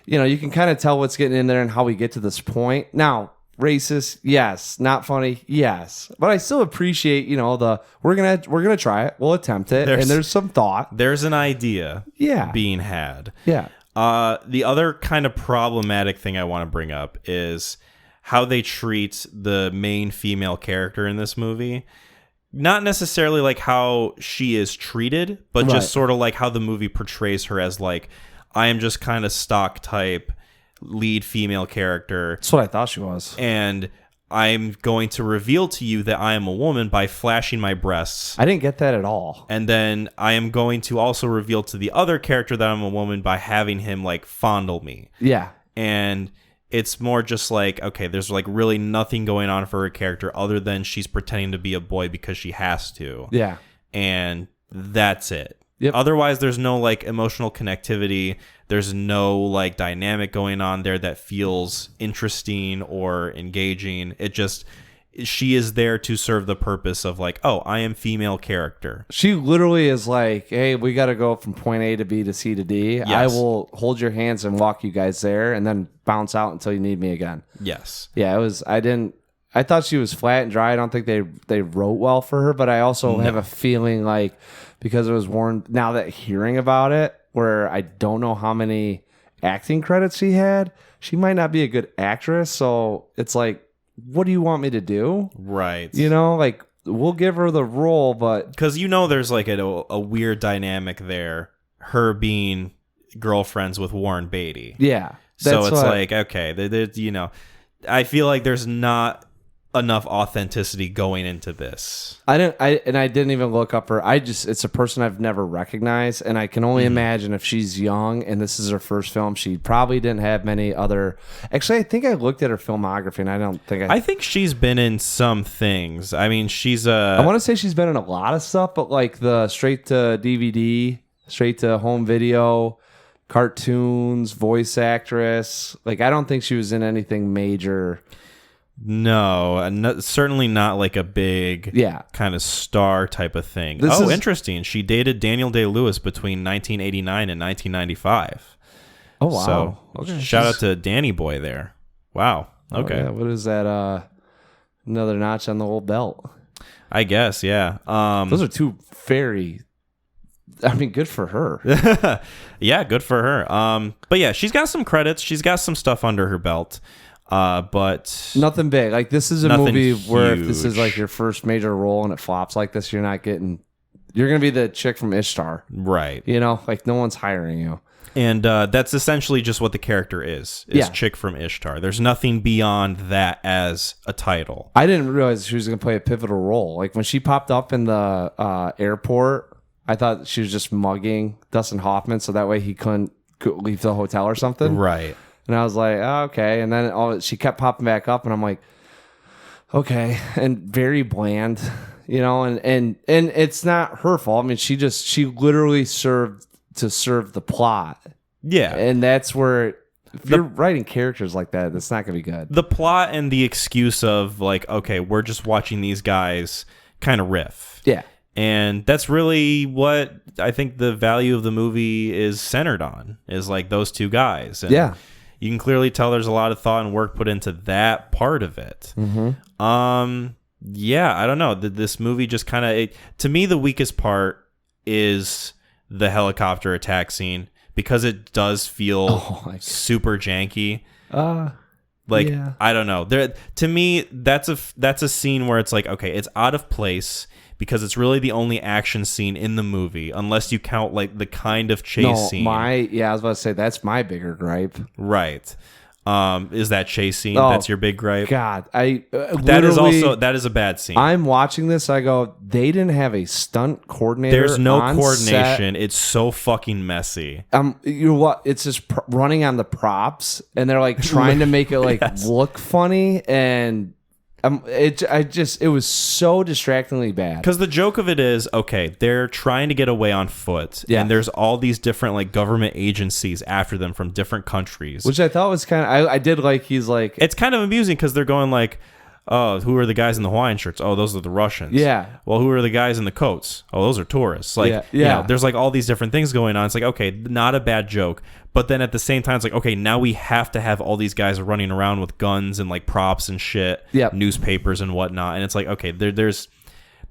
[SPEAKER 2] you can kind of tell what's getting in there and how we get to this point. Now, racist, yes. Not funny, yes. But I still appreciate, we're gonna try it. We'll attempt it, and there's some thought.
[SPEAKER 1] There's an idea, being had.
[SPEAKER 2] Yeah.
[SPEAKER 1] The other kind of problematic thing I want to bring up is how they treat the main female character in this movie. Not necessarily like how she is treated, but just sort of like how the movie portrays her as like, I am just kind of stock type lead female character.
[SPEAKER 2] That's what I thought she was.
[SPEAKER 1] And I'm going to reveal to you that I am a woman by flashing my breasts.
[SPEAKER 2] I didn't get that at all.
[SPEAKER 1] And then I am going to also reveal to the other character that I'm a woman by having him like fondle me.
[SPEAKER 2] Yeah.
[SPEAKER 1] And it's more just like, okay, there's like really nothing going on for her character other than she's pretending to be a boy because she has to.
[SPEAKER 2] Yeah.
[SPEAKER 1] And that's it.
[SPEAKER 2] Yep.
[SPEAKER 1] Otherwise, there's no like emotional connectivity. There's no like dynamic going on there that feels interesting or engaging. She is there to serve the purpose of like, oh, I am female character.
[SPEAKER 2] She literally is like, hey, we got to go from point A to B to C to D. Yes. I will hold your hands and walk you guys there and then bounce out until you need me again.
[SPEAKER 1] Yes.
[SPEAKER 2] Yeah, I thought she was flat and dry. I don't think they wrote well for her, but I also have a feeling like because it was Warren, now that hearing about it, where I don't know how many acting credits she had, she might not be a good actress. So it's like, what do you want me to do?
[SPEAKER 1] Right.
[SPEAKER 2] Like we'll give her the role, but
[SPEAKER 1] because there's like a weird dynamic there, her being girlfriends with Warren Beatty.
[SPEAKER 2] Yeah.
[SPEAKER 1] So it's like, okay, I feel like there's not enough authenticity going into this.
[SPEAKER 2] I didn't even look up her. It's a person I've never recognized, and I can only imagine if she's young and this is her first film, she probably didn't have many other. Actually, I think I looked at her filmography, and I think
[SPEAKER 1] she's been in some things. I mean, I
[SPEAKER 2] want to say she's been in a lot of stuff, but like the straight to DVD, straight to home video, cartoons, voice actress. Like I don't think she was in anything major.
[SPEAKER 1] No, certainly not like a big kind of star type of thing. Interesting. She dated Daniel Day-Lewis between 1989 and 1995.
[SPEAKER 2] Oh, wow.
[SPEAKER 1] So shout out to Danny Boy there. Wow. Okay.
[SPEAKER 2] Yeah. What is that? Another notch on the old belt.
[SPEAKER 1] I guess, yeah.
[SPEAKER 2] Those are two good for her.
[SPEAKER 1] Yeah, good for her. But yeah, she's got some credits. She's got some stuff under her belt. But
[SPEAKER 2] nothing big. Like this is a movie where if this is like your first major role and it flops like this, you're gonna be the chick from Ishtar,
[SPEAKER 1] right?
[SPEAKER 2] Like no one's hiring you.
[SPEAKER 1] And that's essentially just what the character is chick from Ishtar. There's nothing beyond that as a title.
[SPEAKER 2] I didn't realize she was gonna play a pivotal role. Like when she popped up in the airport, I thought she was just mugging Dustin Hoffman so that way he couldn't leave the hotel or something,
[SPEAKER 1] right?
[SPEAKER 2] And I was like, oh, okay. And then she kept popping back up, and I'm like, okay. And very bland, and it's not her fault. I mean, she literally served to serve the plot.
[SPEAKER 1] Yeah.
[SPEAKER 2] And that's where if you're writing characters like that, that's not going to be good.
[SPEAKER 1] The plot and the excuse of like, okay, we're just watching these guys kind of riff.
[SPEAKER 2] Yeah.
[SPEAKER 1] And that's really what I think the value of the movie is centered on, is like those two guys. And
[SPEAKER 2] yeah.
[SPEAKER 1] You can clearly tell there's a lot of thought and work put into that part of it. Mm-hmm. Yeah, I don't know. This movie just kind of, to me, the weakest part is the helicopter attack scene because it does feel super janky.
[SPEAKER 2] Yeah.
[SPEAKER 1] I don't know. To me, that's a scene where it's like, okay, it's out of place because it's really the only action scene in the movie, unless you count like the kind of chase scene.
[SPEAKER 2] I was about to say that's my bigger gripe.
[SPEAKER 1] Right. Is that chase scene? That's your big gripe?
[SPEAKER 2] God,
[SPEAKER 1] that is a bad scene.
[SPEAKER 2] I'm watching this. I go, they didn't have a stunt coordinator.
[SPEAKER 1] There's no
[SPEAKER 2] on
[SPEAKER 1] coordination.
[SPEAKER 2] set.
[SPEAKER 1] It's so fucking messy.
[SPEAKER 2] You know what? It's just running on the props, and they're like trying to make it like look funny, and it was so distractingly bad.
[SPEAKER 1] Because the joke of it is, okay, they're trying to get away on foot, and there's all these different like government agencies after them from different countries,
[SPEAKER 2] which I thought was kind of I did like. He's like,
[SPEAKER 1] it's kind of amusing because they're going like, oh, who are the guys in the Hawaiian shirts? Oh, those are the Russians.
[SPEAKER 2] Yeah.
[SPEAKER 1] Well, who are the guys in the coats? Oh, those are tourists. Like, you know, there's like all these different things going on. It's like, okay, not a bad joke. But then at the same time, it's like, okay, now we have to have all these guys running around with guns and like props and shit, newspapers and whatnot. And it's like, okay, there's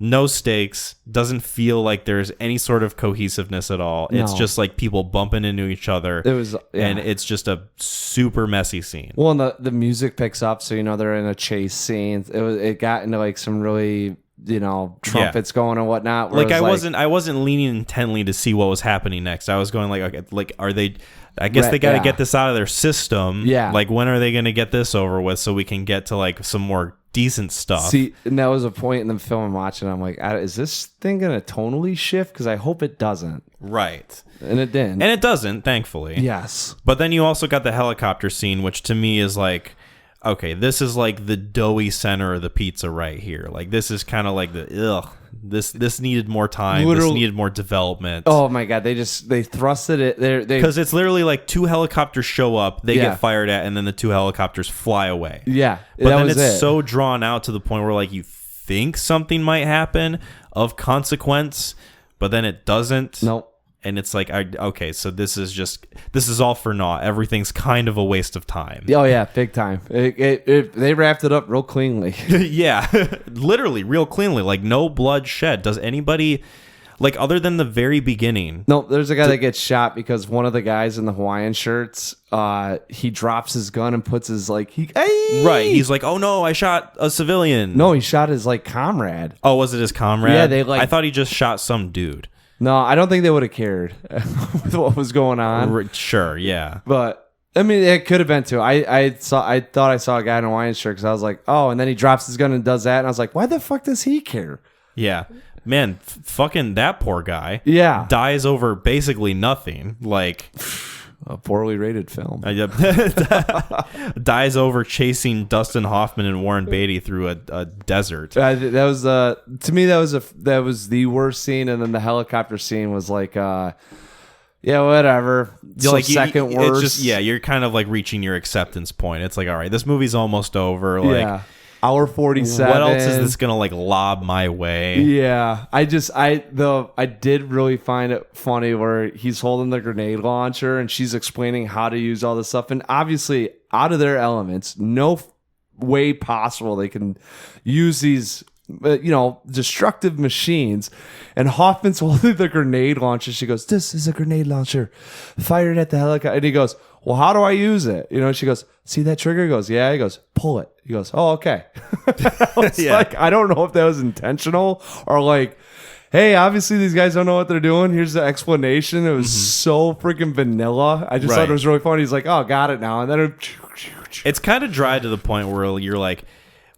[SPEAKER 1] no stakes. Doesn't feel like there's any sort of cohesiveness at all. No. It's just like people bumping into each other. It was, and it's just a super messy scene.
[SPEAKER 2] Well, and the music picks up, so you know they're in a chase scene. It got into like some really, you know, trumpets going and whatnot.
[SPEAKER 1] Like I wasn't leaning intently to see what was happening next. I was going like, okay, like are they? I guess they got to get this out of their system. Yeah. Like when are they going to get this over with so we can get to like some more decent stuff?
[SPEAKER 2] See, and that was a point in the film I'm watching. I'm like, is this thing going to tonally shift? Because I hope it doesn't.
[SPEAKER 1] Right.
[SPEAKER 2] And it didn't.
[SPEAKER 1] And it doesn't, thankfully.
[SPEAKER 2] Yes.
[SPEAKER 1] But then you also got the helicopter scene, which to me is like, okay, this is like the doughy center of the pizza right here. Like this is kind of like this needed more time. This needed more development.
[SPEAKER 2] Oh my god, they thrusted it there
[SPEAKER 1] because it's literally like two helicopters show up, they get fired at, and then the two helicopters fly away.
[SPEAKER 2] Yeah,
[SPEAKER 1] but then it's so drawn out to the point where like you think something might happen of consequence, but then it doesn't.
[SPEAKER 2] Nope.
[SPEAKER 1] And it's like, okay, so this is all for naught. Everything's kind of a waste of time.
[SPEAKER 2] Oh, yeah, big time. They wrapped it up real cleanly.
[SPEAKER 1] Yeah, literally, real cleanly. Like, no blood shed. Does anybody, like, other than the very beginning?
[SPEAKER 2] No, there's a guy that gets shot because one of the guys in the Hawaiian shirts, he drops his gun and puts his, like,
[SPEAKER 1] right, he's like, oh, no, I shot a civilian.
[SPEAKER 2] No, he shot his, like, comrade.
[SPEAKER 1] Oh, was it his comrade?
[SPEAKER 2] Yeah,
[SPEAKER 1] I thought he just shot some dude.
[SPEAKER 2] No, I don't think they would have cared with what was going on.
[SPEAKER 1] Sure, yeah.
[SPEAKER 2] But, I mean, it could have been too. I thought I saw a guy in a Hawaiian shirt because I was like, oh, and then he drops his gun and does that. And I was like, why the fuck does he care?
[SPEAKER 1] Yeah. Man, fucking that poor guy.
[SPEAKER 2] Yeah.
[SPEAKER 1] Dies over basically nothing. Like...
[SPEAKER 2] A poorly rated film.
[SPEAKER 1] Dies over chasing Dustin Hoffman and Warren Beatty through a desert.
[SPEAKER 2] That was to me that was the worst scene, and then the helicopter scene was like, yeah, whatever. So like second worst.
[SPEAKER 1] It's just you're kind of like reaching your acceptance point. It's like, all right, this movie's almost over. Like,
[SPEAKER 2] hour 47.
[SPEAKER 1] What else is this gonna like lob my way?
[SPEAKER 2] Yeah, I did really find it funny where he's holding the grenade launcher and she's explaining how to use all this stuff, and obviously out of their elements, no way possible they can use these destructive machines. And Hoffman's holding the grenade launcher. She goes, "This is a grenade launcher fired at the helicopter." And he goes, "Well, how do I use it?" She goes, "See that trigger?" He goes, "Yeah." He goes, "Pull it." He goes, "Oh, okay." Like, I don't know if that was intentional or like, hey, obviously these guys don't know what they're doing. Here's the explanation. It was so freaking vanilla. I just thought it was really funny. He's like, "Oh, got it now." And then
[SPEAKER 1] it's kind of dry to the point where you're like,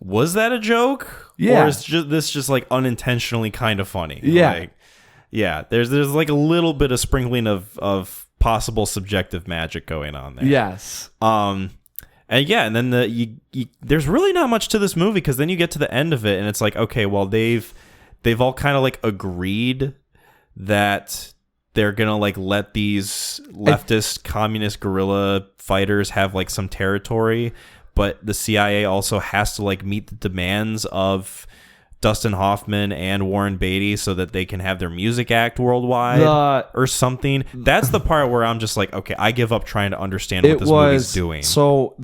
[SPEAKER 1] was that a joke?
[SPEAKER 2] Yeah.
[SPEAKER 1] Or is this just like unintentionally kind of funny?
[SPEAKER 2] Yeah.
[SPEAKER 1] Like, yeah. There's like a little bit of sprinkling of possible subjective magic going on there.
[SPEAKER 2] Yes.
[SPEAKER 1] And then there's really not much to this movie because then you get to the end of it and it's like, okay, well they've all kind of like agreed that they're gonna like let these leftist communist guerrilla fighters have like some territory, but the CIA also has to like meet the demands of Dustin Hoffman and Warren Beatty so that they can have their music act worldwide or something. That's the part where I'm just like, okay, I give up trying to understand what this movie's doing.
[SPEAKER 2] So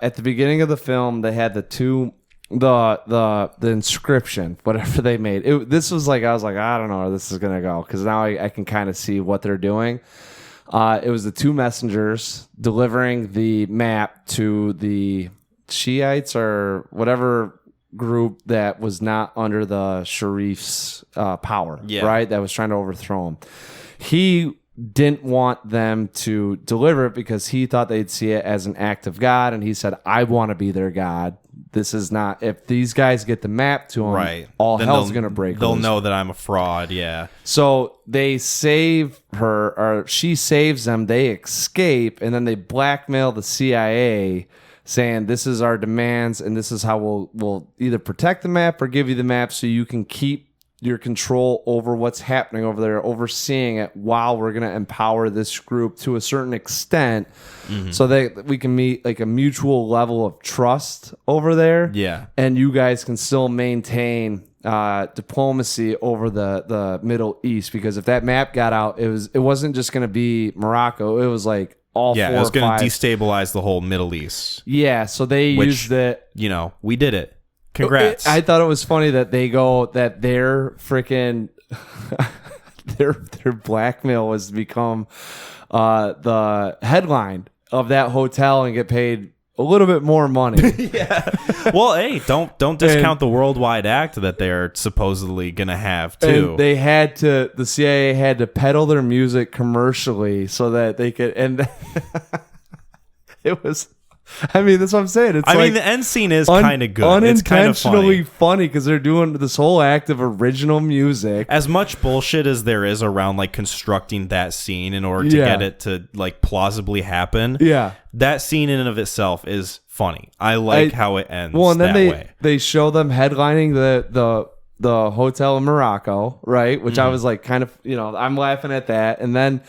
[SPEAKER 2] at the beginning of the film, they had the inscription, whatever they made. This was like, I was like, I don't know where this is gonna go because now I can kind of see what they're doing. It was the two messengers delivering the map to the Shiites or whatever group that was not under the Sharif's power, right? That was trying to overthrow him. He didn't want them to deliver it because he thought they'd see it as an act of God. And he said, I want to be their God. This is not, if these guys get the map to them, all then hell's going to break
[SPEAKER 1] They'll
[SPEAKER 2] loose.
[SPEAKER 1] know that I'm a fraud, yeah.
[SPEAKER 2] So they save her, or she saves them, they escape, and then they blackmail the CIA saying, this is our demands, and this is how we'll either protect the map or give you the map so you can keep your control over what's happening over there, overseeing it while we're going to empower this group to a certain extent so that we can meet like a mutual level of trust over there.
[SPEAKER 1] Yeah.
[SPEAKER 2] And you guys can still maintain diplomacy over the Middle East, because if that map got out, it wasn't just going to be Morocco. It was like all four or five.
[SPEAKER 1] Yeah, it was going to destabilize the whole Middle East.
[SPEAKER 2] Yeah, so they used it.
[SPEAKER 1] You know, we did it. Congrats.
[SPEAKER 2] I thought it was funny that they go that their freaking their blackmail was to become the headline of that hotel and get paid a little bit more money.
[SPEAKER 1] Yeah. Well, hey, don't discount the worldwide act that they're supposedly gonna have too.
[SPEAKER 2] And they had to. The CIA had to peddle their music commercially so that they could. And it was. I mean, that's what I'm saying. It's
[SPEAKER 1] the end scene is kind of good.
[SPEAKER 2] Unintentionally
[SPEAKER 1] it's kind of
[SPEAKER 2] funny because they're doing this whole act of original music.
[SPEAKER 1] As much bullshit as there is around like constructing that scene in order to get it to like plausibly happen.
[SPEAKER 2] Yeah,
[SPEAKER 1] that scene in and of itself is funny. I like how it ends.
[SPEAKER 2] Well, and then
[SPEAKER 1] way.
[SPEAKER 2] They show them headlining the hotel in Morocco, right? Which I was like, kind of, I'm laughing at that, and then.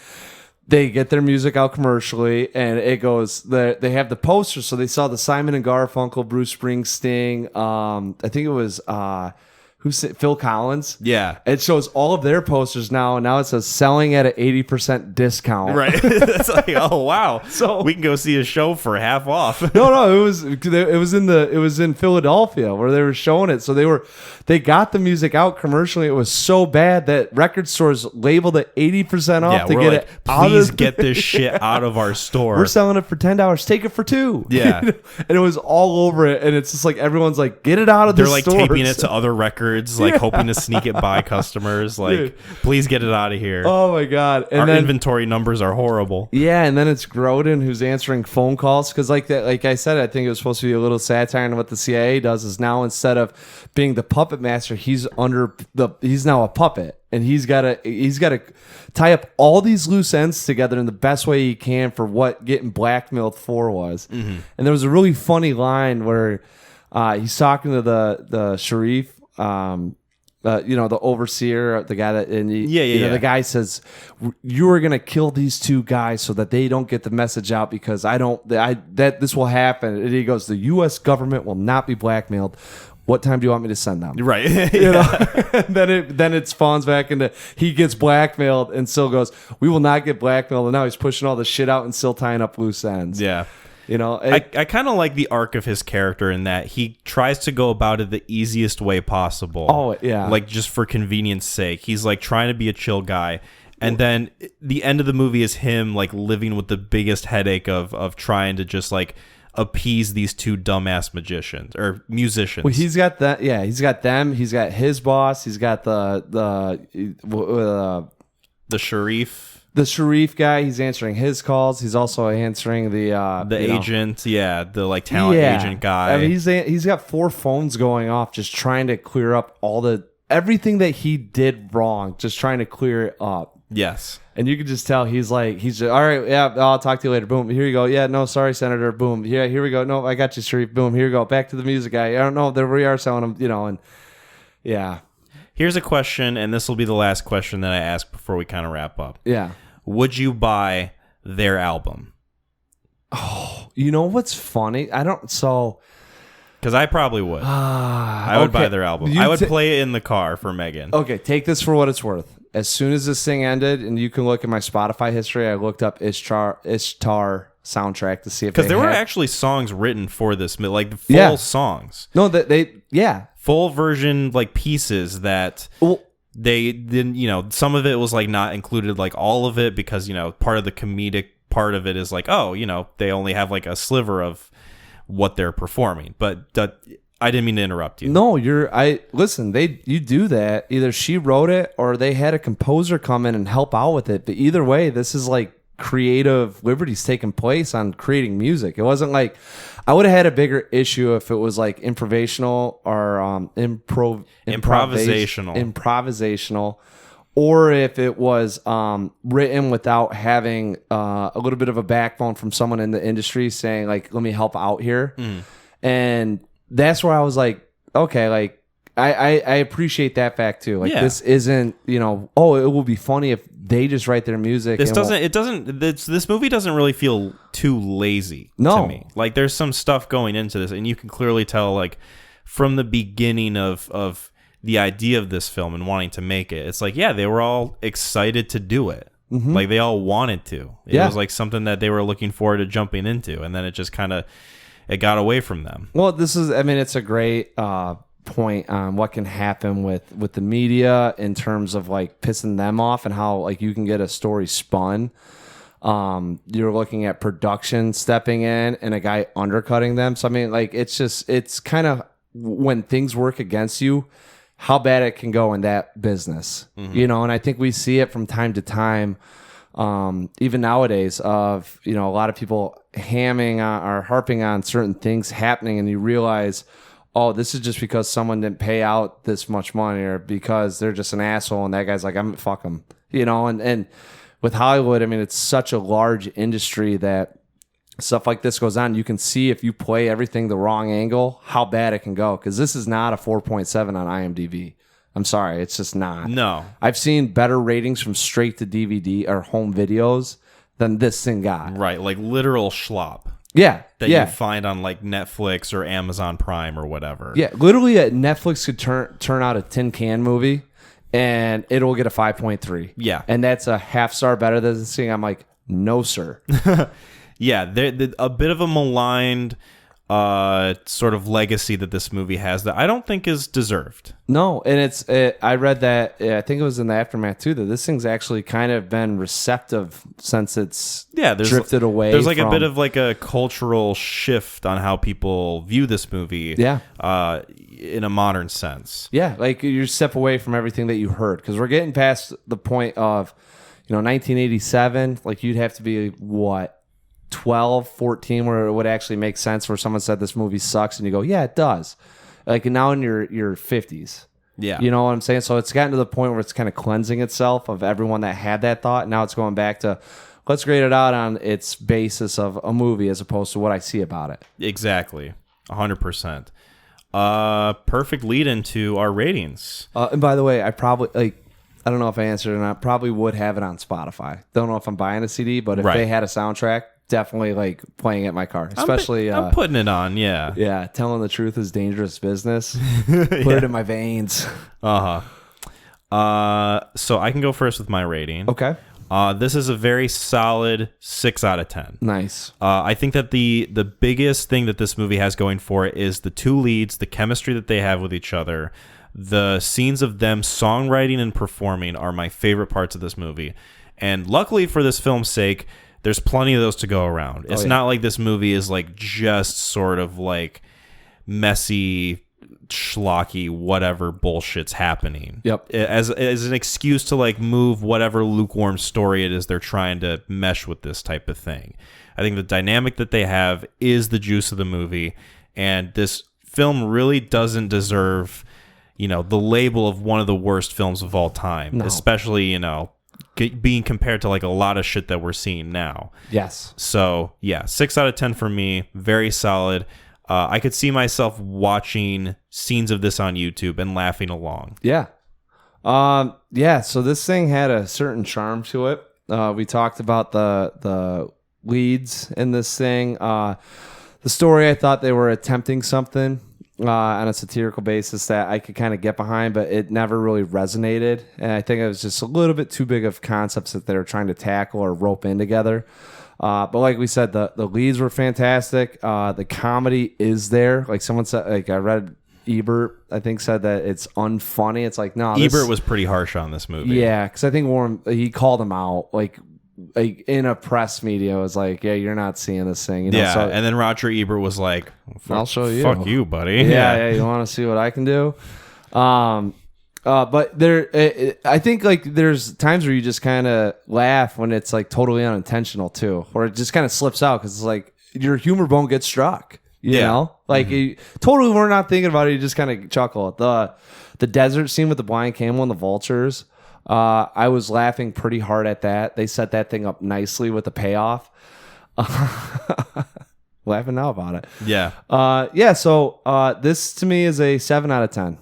[SPEAKER 2] They get their music out commercially, and it goes. They have the posters, so they saw the Simon and Garfunkel, Bruce Springsteen. I think it was Phil Collins.
[SPEAKER 1] Yeah,
[SPEAKER 2] it shows all of their posters now, and now it says selling at an 80% discount.
[SPEAKER 1] Right, that's like, oh wow, so we can go see a show for half off.
[SPEAKER 2] No, it was in Philadelphia where they were showing it. So they got the music out commercially. It was so bad that record stores labeled it 80% off to get it out.
[SPEAKER 1] Please get this shit out of our store.
[SPEAKER 2] We're selling it for $10. Take it for $2.
[SPEAKER 1] Yeah,
[SPEAKER 2] and it was all over it. And it's just like everyone's like, get it out of the store.
[SPEAKER 1] They're like taping it to other records, like hoping to sneak it by customers. Like, dude, please get it out of here.
[SPEAKER 2] Oh my god!
[SPEAKER 1] And our inventory numbers are horrible.
[SPEAKER 2] Yeah, and then it's Grodin who's answering phone calls because, like I said, I think it was supposed to be a little satire. And what the CIA does is now, instead of being the puppet master, he's now a puppet, and he's got to tie up all these loose ends together in the best way he can for what getting blackmailed for was. And there was a really funny line where he's talking to the Sharif. The overseer, the guy that, the guy says, you are going to kill these two guys so that they don't get the message out because that this will happen. And he goes, the U.S. government will not be blackmailed. What time do you want me to send them?
[SPEAKER 1] Right.
[SPEAKER 2] Then it spawns back into he gets blackmailed and still goes, we will not get blackmailed. And now he's pushing all the shit out and still tying up loose ends.
[SPEAKER 1] Yeah. I kind of like the arc of his character in that he tries to go about it the easiest way possible.
[SPEAKER 2] Oh, yeah.
[SPEAKER 1] Like, just for convenience sake. He's, like, trying to be a chill guy. And then the end of the movie is him, like, living with the biggest headache of trying to just, like, appease these two dumbass magicians or musicians.
[SPEAKER 2] Well, he's got that. Yeah, he's got them. He's got his boss. He's got the
[SPEAKER 1] Sharif.
[SPEAKER 2] The Sharif guy, he's answering his calls. He's also answering the
[SPEAKER 1] agent, the like talent agent guy.
[SPEAKER 2] I mean, he's got 4 phones going off, just trying to clear up everything that he did wrong, just trying to clear it up.
[SPEAKER 1] Yes,
[SPEAKER 2] and you can just tell he's just, all right. Yeah, I'll talk to you later. Boom, here you go. Yeah, no, sorry, Senator. Boom. Yeah, here we go. No, I got you, Sharif. Boom, here you go. Back to the music guy. I don't know. There we are selling him. And yeah.
[SPEAKER 1] Here's a question, and this will be the last question that I ask before we kind of wrap up.
[SPEAKER 2] Yeah.
[SPEAKER 1] Would you buy their album?
[SPEAKER 2] Oh, you know what's funny? Because
[SPEAKER 1] I probably would. I would buy their album. I would play it in the car for Megan.
[SPEAKER 2] Okay, take this for what it's worth. As soon as this thing ended, and you can look at my Spotify history, I looked up Ishtar soundtrack to see if
[SPEAKER 1] because there were actually songs written for this, like the full songs.
[SPEAKER 2] No,
[SPEAKER 1] full version like pieces that. Well, they didn't, some of it was like not included, like all of it, because, part of the comedic part of it is like, oh, they only have like a sliver of what they're performing. But I didn't mean to interrupt you.
[SPEAKER 2] No, listen, you do that. Either she wrote it or they had a composer come in and help out with it. But either way, this is like creative liberties taking place on creating music. It wasn't like, I would have had a bigger issue if it was like improvisational or improvisational, or if it was written without having a little bit of a backbone from someone in the industry saying like, let me help out here. And that's where I was like, okay, like I appreciate that fact too. Like this isn't, it will be funny if they just write their music.
[SPEAKER 1] This movie doesn't really feel too lazy to me. Like there's some stuff going into this, and you can clearly tell like from the beginning of the idea of this film and wanting to make it. It's like, they were all excited to do it. Like they all wanted to. It was like something that they were looking forward to jumping into, and then it just kind of it got away from them.
[SPEAKER 2] Well, it's a great point on what can happen with the media in terms of like pissing them off and how like you can get a story spun. You're looking at production stepping in and a guy undercutting them. So I mean, like it's kind of when things work against you, how bad it can go in that business, and I think we see it from time to time, even nowadays of, a lot of people hamming or harping on certain things happening, and you realize, oh, this is just because someone didn't pay out this much money or because they're just an asshole and that guy's like, I'm fuck him, and with Hollywood, I mean, it's such a large industry that stuff like this goes on. You can see if you play everything the wrong angle, how bad it can go. Because this is not a 4.7 on IMDb. I'm sorry, it's just not.
[SPEAKER 1] No.
[SPEAKER 2] I've seen better ratings from straight to DVD or home videos than this thing got.
[SPEAKER 1] Right, like literal schlop.
[SPEAKER 2] Yeah.
[SPEAKER 1] That you find on like Netflix or Amazon Prime or whatever.
[SPEAKER 2] Yeah, literally Netflix could turn out a tin can movie and it'll get a 5.3.
[SPEAKER 1] Yeah.
[SPEAKER 2] And that's a half star better than this thing. I'm like, no, sir.
[SPEAKER 1] Yeah, a bit of a maligned sort of legacy that this movie has that I don't think is deserved.
[SPEAKER 2] No, and I read that, I think it was in the aftermath too, that this thing's actually kind of been receptive since it's drifted away.
[SPEAKER 1] There's like a bit of like a cultural shift on how people view this movie in a modern sense. Yeah,
[SPEAKER 2] like you step away from everything that you heard, because we're getting past the point of, 1987, like you'd have to be, 12, 14, where it would actually make sense where someone said this movie sucks and you go, yeah, it does. Like now in your 50s.
[SPEAKER 1] Yeah.
[SPEAKER 2] You know what I'm saying? So it's gotten to the point where it's kind of cleansing itself of everyone that had that thought. Now it's going back to, let's grade it out on its basis of a movie as opposed to what I see about it.
[SPEAKER 1] Exactly. 100%. Perfect lead into our ratings.
[SPEAKER 2] And by the way, I don't know if I answered it or not. Probably would have it on Spotify. Don't know if I'm buying a CD, but if they had a soundtrack, definitely like playing it in my car. Especially
[SPEAKER 1] I'm putting it on, yeah.
[SPEAKER 2] Yeah, telling the truth is dangerous business. Put it in my veins.
[SPEAKER 1] So I can go first with my rating.
[SPEAKER 2] Okay.
[SPEAKER 1] This is a very solid 6 out of 10.
[SPEAKER 2] Nice.
[SPEAKER 1] I think that the biggest thing that this movie has going for it is the two leads, the chemistry that they have with each other. The scenes of them songwriting and performing are my favorite parts of this movie. And luckily for this film's sake, there's plenty of those to go around. It's not like this movie is like just sort of like messy, schlocky, whatever bullshit's happening.
[SPEAKER 2] Yep.
[SPEAKER 1] As an excuse to like move whatever lukewarm story it is they're trying to mesh with this type of thing. I think the dynamic that they have is the juice of the movie, and this film really doesn't deserve, the label of one of the worst films of all time, especially, being compared to like a lot of shit that we're seeing now.
[SPEAKER 2] Yes.
[SPEAKER 1] So yeah, 6 out of 10 for me. Very solid. I could see myself watching scenes of this on YouTube and laughing along.
[SPEAKER 2] Yeah. So this thing had a certain charm to it. We talked about the leads in this thing. The story, I thought they were attempting something on a satirical basis that I could kind of get behind, but it never really resonated. And I think it was just a little bit too big of concepts that they were trying to tackle or rope in together. But like we said, the leads were fantastic. The comedy is there. Like someone said, like I read Ebert, I think, said that it's unfunny. It's like, no.
[SPEAKER 1] Ebert was pretty harsh on this movie.
[SPEAKER 2] Yeah, because I think Warren, he called him out. Like, like in a press media was like, yeah, you're not seeing this thing. You know?
[SPEAKER 1] Yeah,
[SPEAKER 2] So,
[SPEAKER 1] and then Roger Ebert was like,
[SPEAKER 2] I'll show you.
[SPEAKER 1] Fuck you, buddy.
[SPEAKER 2] Yeah, you want to see what I can do? But I think like there's times where you just kind of laugh when it's like totally unintentional too, or it just kind of slips out because it's like your humor bone gets struck. You know, like you totally we're not thinking about it. You just kind of chuckle. The desert scene with the blind camel and the vultures. I was laughing pretty hard at that. They set that thing up nicely with the payoff. Laughing now about it.
[SPEAKER 1] Yeah.
[SPEAKER 2] So this to me is a 7 out of 10.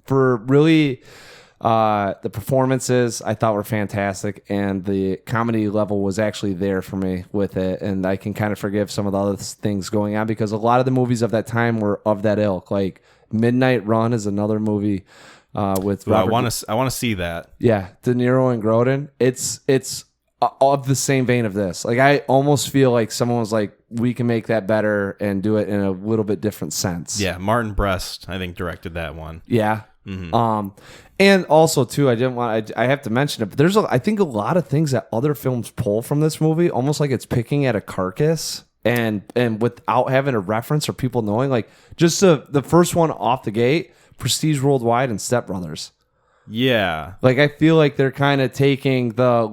[SPEAKER 2] For really, the performances I thought were fantastic, and the comedy level was actually there for me with it. And I can kind of forgive some of the other things going on because a lot of the movies of that time were of that ilk. Like Midnight Run is another movie. With
[SPEAKER 1] Robert, I want to see that.
[SPEAKER 2] Yeah, De Niro and Grodin. It's of the same vein of this. Like I almost feel like someone was like, we can make that better and do it in a little bit different sense.
[SPEAKER 1] Yeah, Martin Brest, I think, directed that one.
[SPEAKER 2] Yeah. Mm-hmm. And also too, I have to mention it, but there's I think a lot of things that other films pull from this movie, almost like it's picking at a carcass. And without having a reference or people knowing, like just the first one off the gate. Prestige Worldwide and Step Brothers.
[SPEAKER 1] Yeah.
[SPEAKER 2] Like I feel like they're kind of taking the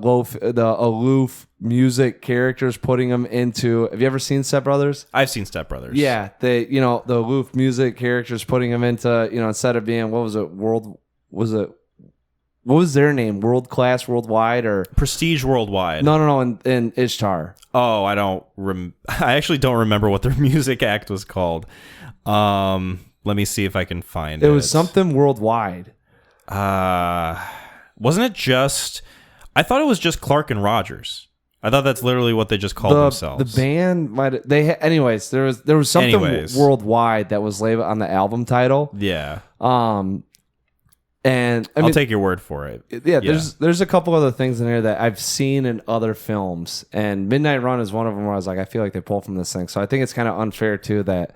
[SPEAKER 2] aloof music characters, putting them into. Have you ever seen Step Brothers?
[SPEAKER 1] I've seen Step Brothers.
[SPEAKER 2] Yeah, the aloof music characters, putting them into instead of being what was their name? World Class Worldwide or
[SPEAKER 1] Prestige Worldwide?
[SPEAKER 2] No, in Ishtar.
[SPEAKER 1] Oh, I actually don't remember what their music act was called. Let me see if I can find it.
[SPEAKER 2] It was something worldwide.
[SPEAKER 1] Wasn't it just... I thought it was just Clark and Rogers. I thought that's literally what they just called themselves. The
[SPEAKER 2] band might... Anyways, there was something worldwide that was labeled on the album title.
[SPEAKER 1] Yeah.
[SPEAKER 2] And I mean,
[SPEAKER 1] I'll take your word for it.
[SPEAKER 2] Yeah, there's a couple other things in there that I've seen in other films. And Midnight Run is one of them where I was like, I feel like they pull from this thing. So I think it's kind of unfair, too, that...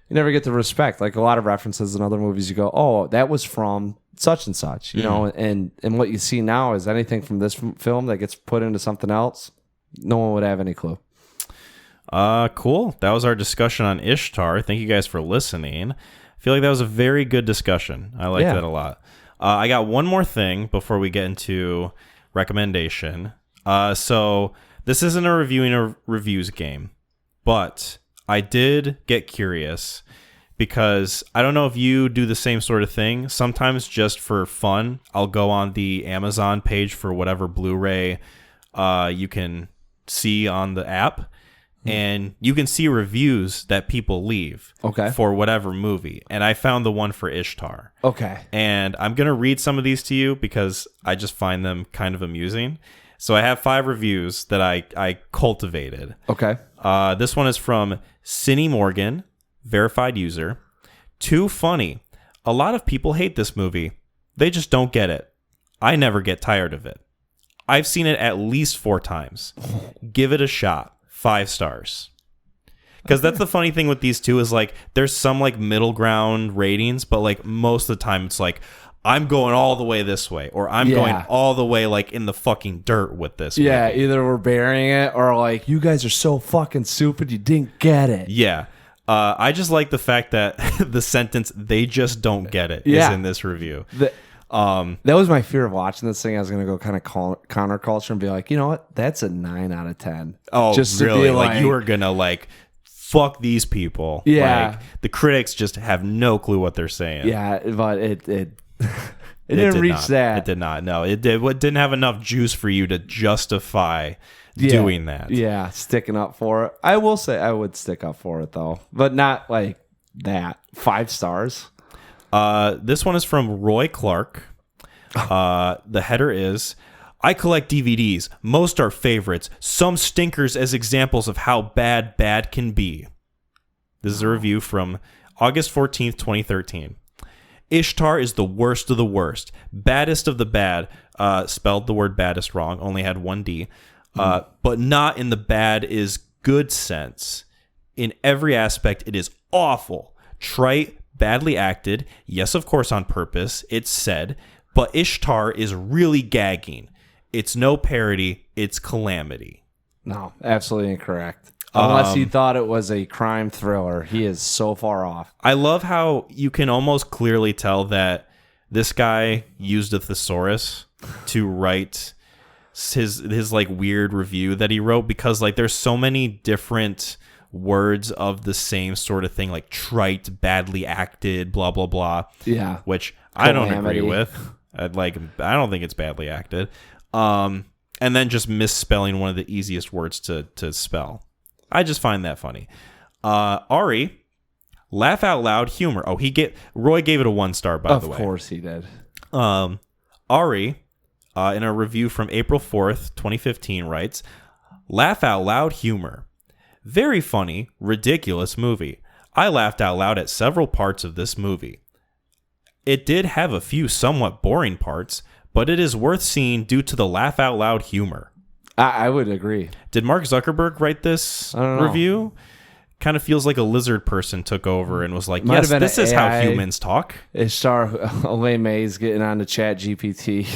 [SPEAKER 2] You never get the respect. Like a lot of references in other movies, you go, oh, that was from such and such, you know, and what you see now is anything from this film that gets put into something else, no one would have any clue.
[SPEAKER 1] Cool. That was our discussion on Ishtar. Thank you guys for listening. I feel like that was a very good discussion. I like that a lot. I got one more thing before we get into recommendation. So this isn't a reviewing or reviews game, but... I did get curious because I don't know if you do the same sort of thing. Sometimes just for fun, I'll go on the Amazon page for whatever Blu-ray you can see on the app, and you can see reviews that people leave for whatever movie. And I found the one for Ishtar. Okay. And I'm going to read some of these to you because I just find them kind of amusing. So I have 5 reviews that I cultivated. Okay. This one is from Cinny Morgan, verified user. Too funny. A lot of people hate this movie. They just don't get it. I never get tired of it. I've seen it at least 4 times. Give it a shot. 5 stars. Because that's the funny thing with these two is like there's some like middle ground ratings, but like most of the time it's like I'm going all the way this way, or I'm going all the way like in the fucking dirt with this movie.
[SPEAKER 2] Yeah, either we're burying it or like you guys are so fucking stupid you didn't get it.
[SPEAKER 1] Yeah. I just like the fact that the sentence "they just don't get it" is in this review.
[SPEAKER 2] That was my fear of watching this thing. I was gonna go kind of counterculture and be like, you know what? That's a 9 out of 10.
[SPEAKER 1] Oh, just really? Like you were gonna like fuck these people. Yeah. Like the critics just have no clue what they're saying.
[SPEAKER 2] Yeah, but it didn't reach that.
[SPEAKER 1] It did not. No, it didn't have enough juice for you to justify doing that.
[SPEAKER 2] Yeah, sticking up for it. I will say I would stick up for it though, but not like that. 5 stars.
[SPEAKER 1] This one is from Roy Clark. The header is, I collect DVDs. Most are favorites. Some stinkers as examples of how bad can be. This is a review from August 14th, 2013. Ishtar is the worst of the worst. Baddest of the bad. Spelled the word baddest wrong. Only had 1 D. But not in the bad is good sense. In every aspect, it is awful. Trite, badly acted. Yes, of course, on purpose. It's said. But Ishtar is really gagging. It's no parody. It's calamity.
[SPEAKER 2] No, absolutely incorrect. Unless you thought it was a crime thriller. He is so far off.
[SPEAKER 1] I love how you can almost clearly tell that this guy used a thesaurus to write his like weird review that he wrote, because like there's so many different words of the same sort of thing, like trite, badly acted, blah blah blah.
[SPEAKER 2] Yeah,
[SPEAKER 1] which I don't agree with. I don't think it's badly acted. And then just misspelling one of the easiest words to spell. I just find that funny. Ari, laugh out loud humor. Oh, Roy gave it a 1 star, by the way.
[SPEAKER 2] Of course he did.
[SPEAKER 1] Ari, in a review from April 4th, 2015, writes, laugh out loud humor. Very funny, ridiculous movie. I laughed out loud at several parts of this movie. It did have a few somewhat boring parts, but it is worth seeing due to the laugh out loud humor.
[SPEAKER 2] I would agree.
[SPEAKER 1] Did Mark Zuckerberg write this review? Kind of feels like a lizard person took over and was like, yes, this is how humans talk.
[SPEAKER 2] Ishtar Olay May's getting on to Chat GPT.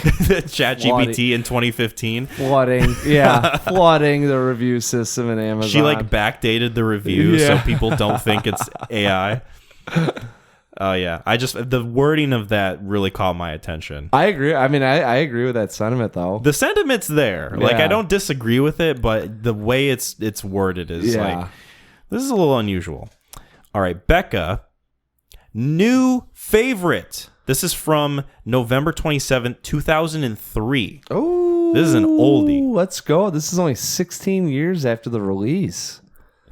[SPEAKER 1] Chat GPT in 2015.
[SPEAKER 2] Flooding the review system in Amazon.
[SPEAKER 1] She like backdated the review so people don't think it's AI. Oh, yeah. The wording of that really caught my attention.
[SPEAKER 2] I agree. I mean, I agree with that sentiment, though.
[SPEAKER 1] The sentiment's there. Yeah. Like, I don't disagree with it, but the way it's worded is like, this is a little unusual. All right. Becca, new favorite. This is from November 27th, 2003.
[SPEAKER 2] Oh,
[SPEAKER 1] this is an oldie.
[SPEAKER 2] Let's go. This is only 16 years after the release.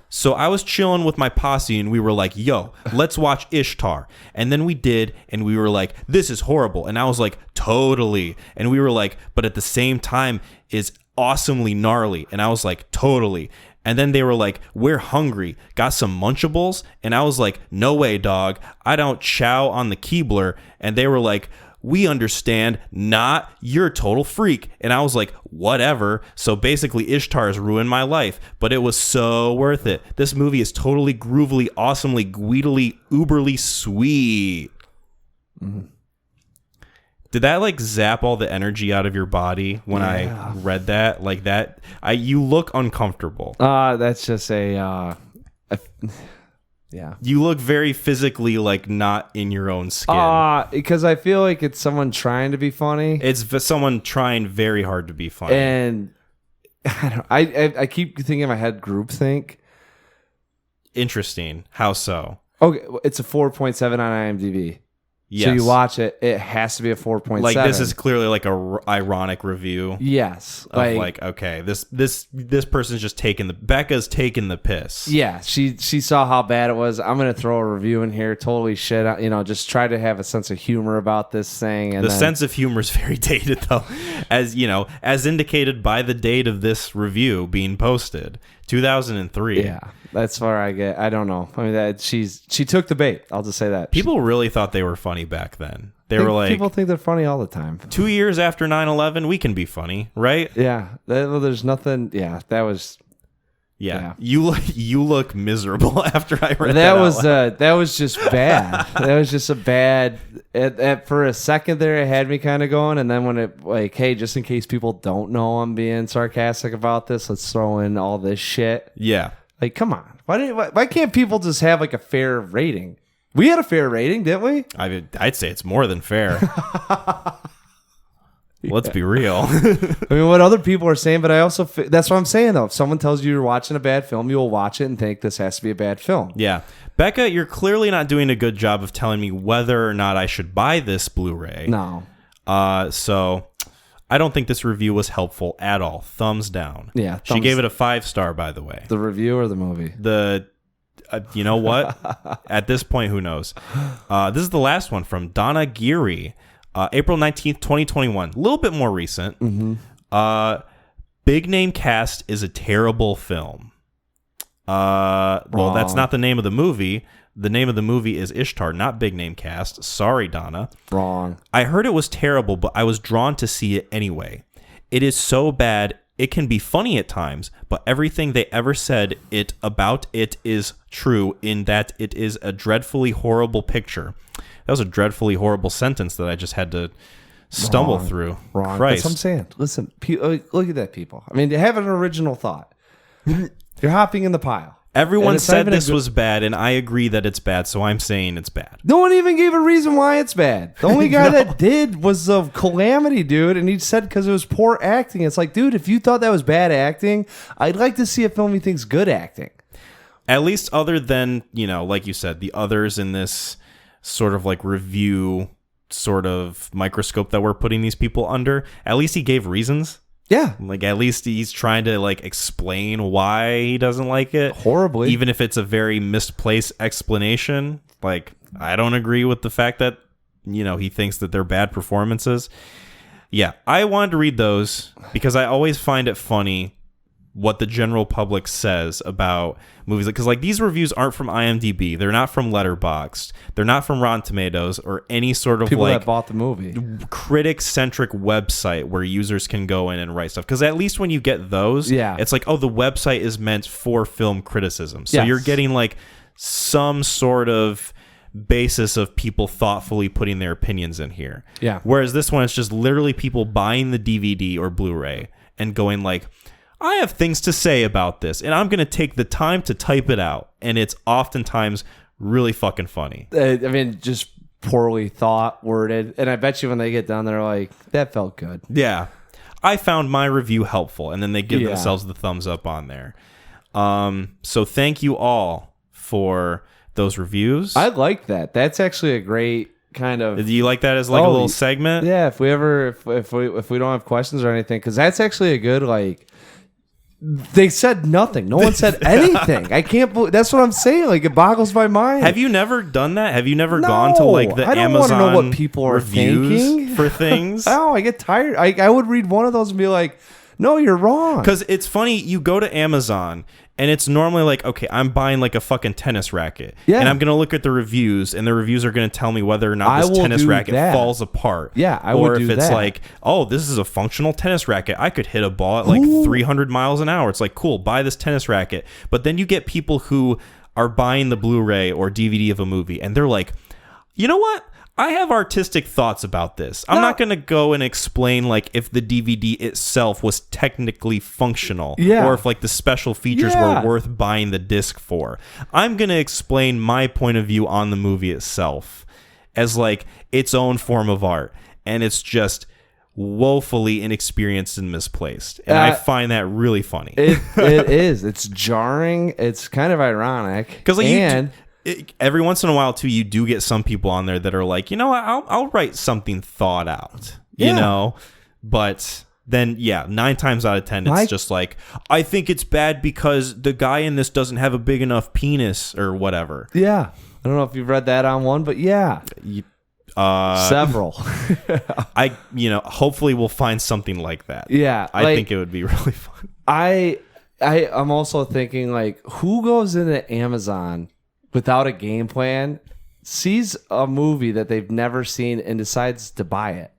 [SPEAKER 1] So I was chilling with my posse and we were like, yo, let's watch Ishtar. And then we did, and we were like, this is horrible. And I was like, totally. And we were like, but at the same time is awesomely gnarly. And I was like, totally. And then they were like, we're hungry. Got some Munchables? And I was like, no way, dog. I don't chow on the Keebler. And they were like, we understand, not, you're a total freak. And I was like, whatever. So basically Ishtar's ruined my life, but it was so worth it. This movie is totally groovily, awesomely, gweedily, uberly sweet. Mm-hmm. Did that like zap all the energy out of your body when I read that? Like that, you look uncomfortable.
[SPEAKER 2] That's just yeah.
[SPEAKER 1] You look very physically like not in your own skin.
[SPEAKER 2] Because I feel like it's someone trying to be funny.
[SPEAKER 1] It's someone trying very hard to be funny.
[SPEAKER 2] And I keep thinking in my head groupthink.
[SPEAKER 1] Interesting. How so?
[SPEAKER 2] Okay, it's a 4.7 on IMDb. Yes. So you watch it, it has to be a 4.7.
[SPEAKER 1] Like this is clearly like a ironic review.
[SPEAKER 2] Yes.
[SPEAKER 1] Of like okay, this person's just Becca's taking the piss.
[SPEAKER 2] Yeah, she saw how bad it was. I'm gonna throw a review in here, totally shit out, just try to have a sense of humor about this thing. And
[SPEAKER 1] the sense of humor is very dated though, as as indicated by the date of this review being posted, 2003.
[SPEAKER 2] Yeah. That's where I don't know. I mean, she took the bait. I'll just say that.
[SPEAKER 1] People really thought they were funny back then. They were like,
[SPEAKER 2] people think they're funny all the time.
[SPEAKER 1] 2 years after 9/11, we can be funny, right?
[SPEAKER 2] Yeah. There's nothing. Yeah, that was.
[SPEAKER 1] Yeah. You look miserable after I read that.
[SPEAKER 2] That was just bad. That was just a bad. For a second there, it had me kind of going, and then when it like, hey, just in case people don't know I'm being sarcastic about this, let's throw in all this shit.
[SPEAKER 1] Yeah.
[SPEAKER 2] Like, come on. Why can't people just have like a fair rating? We had a fair rating, didn't we?
[SPEAKER 1] I'd say it's more than fair. Let's be real.
[SPEAKER 2] I mean, what other people are saying, but I also that's what I'm saying though. If someone tells you you're watching a bad film, you'll watch it and think this has to be a bad film.
[SPEAKER 1] Yeah. Becca, you're clearly not doing a good job of telling me whether or not I should buy this Blu-ray.
[SPEAKER 2] No.
[SPEAKER 1] So I don't think this review was helpful at all. Thumbs down.
[SPEAKER 2] Yeah.
[SPEAKER 1] She gave it a 5-star, by the way.
[SPEAKER 2] The review or the movie?
[SPEAKER 1] You know what? At this point, who knows? This is the last one from Donna Geary, April 19th, 2021. A little bit more recent.
[SPEAKER 2] Mm-hmm.
[SPEAKER 1] Big name cast is a terrible film. Well, that's not the name of the movie. The name of the movie is Ishtar, not big name cast. Sorry, Donna.
[SPEAKER 2] Wrong.
[SPEAKER 1] I heard it was terrible, but I was drawn to see it anyway. It is so bad, it can be funny at times, but everything they ever said about it is true in that it is a dreadfully horrible picture. That was a dreadfully horrible sentence that I just had to stumble through.
[SPEAKER 2] Wrong.
[SPEAKER 1] Christ.
[SPEAKER 2] That's what I'm saying. Listen, look at that, people. I mean, they have an original thought. You're hopping in the pile.
[SPEAKER 1] Everyone said this was bad, and I agree that it's bad, so I'm saying it's bad.
[SPEAKER 2] No one even gave a reason why it's bad. The only guy that did was a Calamity, dude, and he said because it was poor acting. It's like, dude, if you thought that was bad acting, I'd like to see a film you think's good acting.
[SPEAKER 1] At least other than, like you said, the others in this sort of like review sort of microscope that we're putting these people under, at least he gave reasons.
[SPEAKER 2] Yeah.
[SPEAKER 1] Like, at least he's trying to, like, explain why he doesn't like it.
[SPEAKER 2] Horribly.
[SPEAKER 1] Even if it's a very misplaced explanation. Like, I don't agree with the fact that, he thinks that they're bad performances. Yeah, I wanted to read those because I always find it funny what the general public says about movies. Because, like, these reviews aren't from IMDb. They're not from Letterboxd. They're not from Rotten Tomatoes or any sort of,
[SPEAKER 2] people
[SPEAKER 1] like,
[SPEAKER 2] that bought the movie.
[SPEAKER 1] critic-centric website where users can go in and write stuff. Because at least when you get those, it's like, oh, the website is meant for film criticism. So you're getting, like, some sort of basis of people thoughtfully putting their opinions in here.
[SPEAKER 2] Yeah.
[SPEAKER 1] Whereas this one, it's just literally people buying the DVD or Blu-ray and going like, I have things to say about this, and I'm going to take the time to type it out. And it's oftentimes really fucking funny.
[SPEAKER 2] I mean, just poorly thought, worded. And I bet you when they get down there, like, that felt good.
[SPEAKER 1] Yeah. I found my review helpful, and then they give themselves the thumbs up on there. So thank you all for those reviews.
[SPEAKER 2] I like that. That's actually a great kind of...
[SPEAKER 1] Do you like that as like a little segment?
[SPEAKER 2] Yeah, if we don't have questions or anything, because that's actually a good, like... They said nothing. No one said anything. I can't believe... That's what I'm saying. Like, it boggles my mind.
[SPEAKER 1] Have you never done that? Have you never gone to, like, the Amazon
[SPEAKER 2] I don't know what people are thinking
[SPEAKER 1] for things?
[SPEAKER 2] Oh, I get tired. I would read one of those and be like, no, you're wrong.
[SPEAKER 1] Because it's funny, you go to Amazon, and it's normally like, okay, I'm buying like a fucking tennis racket. Yeah. And I'm going to look at the reviews, and the reviews are going to tell me whether or not this tennis racket falls apart.
[SPEAKER 2] Yeah, I
[SPEAKER 1] would
[SPEAKER 2] do that.
[SPEAKER 1] Or if it's like, oh, this is a functional tennis racket. I could hit a ball at like 300 miles an hour. It's like, cool, buy this tennis racket. But then you get people who are buying the Blu-ray or DVD of a movie, and they're like, you know what? I have artistic thoughts about this. I'm not going to go and explain like if the DVD itself was technically functional or if like the special features were worth buying the disc for. I'm going to explain my point of view on the movie itself as like its own form of art. And it's just woefully inexperienced and misplaced. And I find that really funny.
[SPEAKER 2] It is. It's jarring. It's kind of ironic.
[SPEAKER 1] Because like every once in a while, too, you do get some people on there that are like, you know what, I'll write something thought out, you know? But then, 9 times out of 10, it's just like, I think it's bad because the guy in this doesn't have a big enough penis or whatever.
[SPEAKER 2] Yeah. I don't know if you've read that on one, but several.
[SPEAKER 1] Hopefully we'll find something like that.
[SPEAKER 2] Yeah.
[SPEAKER 1] I think it would be really fun.
[SPEAKER 2] I'm also thinking, like, who goes into Amazon without a game plan, sees a movie that they've never seen, and decides to buy it?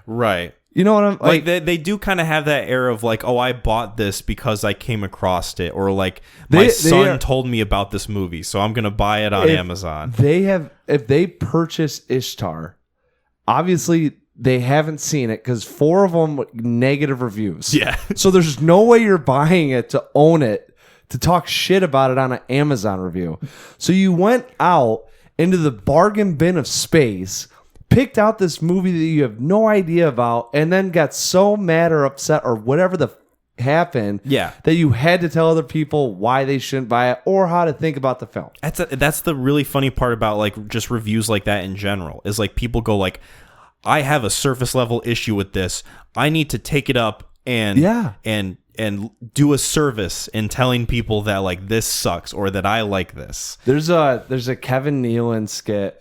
[SPEAKER 1] Right.
[SPEAKER 2] You know what I'm
[SPEAKER 1] like? They do kind of have that air of like, oh, I bought this because I came across it, or like my son told me about this movie, so I'm gonna buy it on Amazon.
[SPEAKER 2] If they purchase Ishtar, obviously they haven't seen it because 4 of them negative reviews.
[SPEAKER 1] Yeah.
[SPEAKER 2] So there's no way you're buying it to own it, to talk shit about it on an Amazon review. So you went out into the bargain bin of space, picked out this movie that you have no idea about, and then got so mad or upset or whatever happened that you had to tell other people why they shouldn't buy it or how to think about the film.
[SPEAKER 1] That's the really funny part about like just reviews like that in general, is like people go like, I have a surface level issue with this. I need to take it up and do a service in telling people that like this sucks or that I like this.
[SPEAKER 2] There's a Kevin Nealon skit.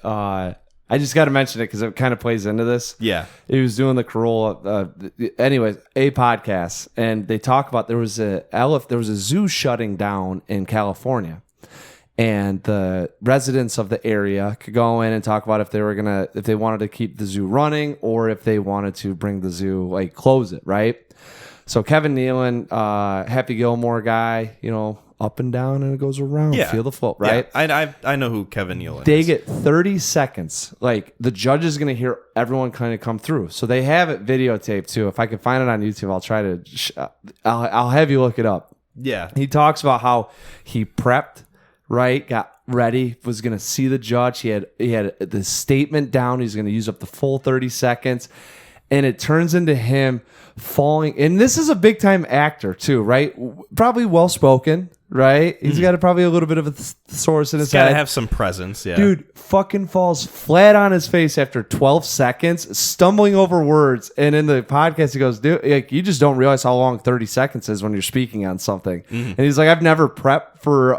[SPEAKER 2] I just got to mention it because it kind of plays into this.
[SPEAKER 1] Yeah,
[SPEAKER 2] he was doing the Corolla. Anyways, a podcast, and they talk about there was a zoo shutting down in California, and the residents of the area could go in and talk about if they wanted to keep the zoo running or if they wanted to bring the zoo, like, close it, right? So Kevin Nealon, Happy Gilmore guy, up and down, and it goes around.
[SPEAKER 1] Yeah.
[SPEAKER 2] Feel the float, right?
[SPEAKER 1] Yeah. I know who Kevin Nealon is.
[SPEAKER 2] They get 30 seconds. Like, the judge is going to hear everyone kind of come through. So they have it videotaped too. If I can find it on YouTube, I'll try to. I'll have you look it up.
[SPEAKER 1] Yeah.
[SPEAKER 2] He talks about how he prepped, right? Got ready, was going to see the judge. He had the statement down. He's going to use up the full 30 seconds. And it turns into him falling. And this is a big time actor too, right? Probably well spoken, right? He's got probably a little bit of a source in his head.
[SPEAKER 1] Got to have some presence, yeah.
[SPEAKER 2] Dude fucking falls flat on his face after 12 seconds, stumbling over words. And in the podcast, he goes, dude, like, you just don't realize how long 30 seconds is when you're speaking on something. And he's like, I've never prepped for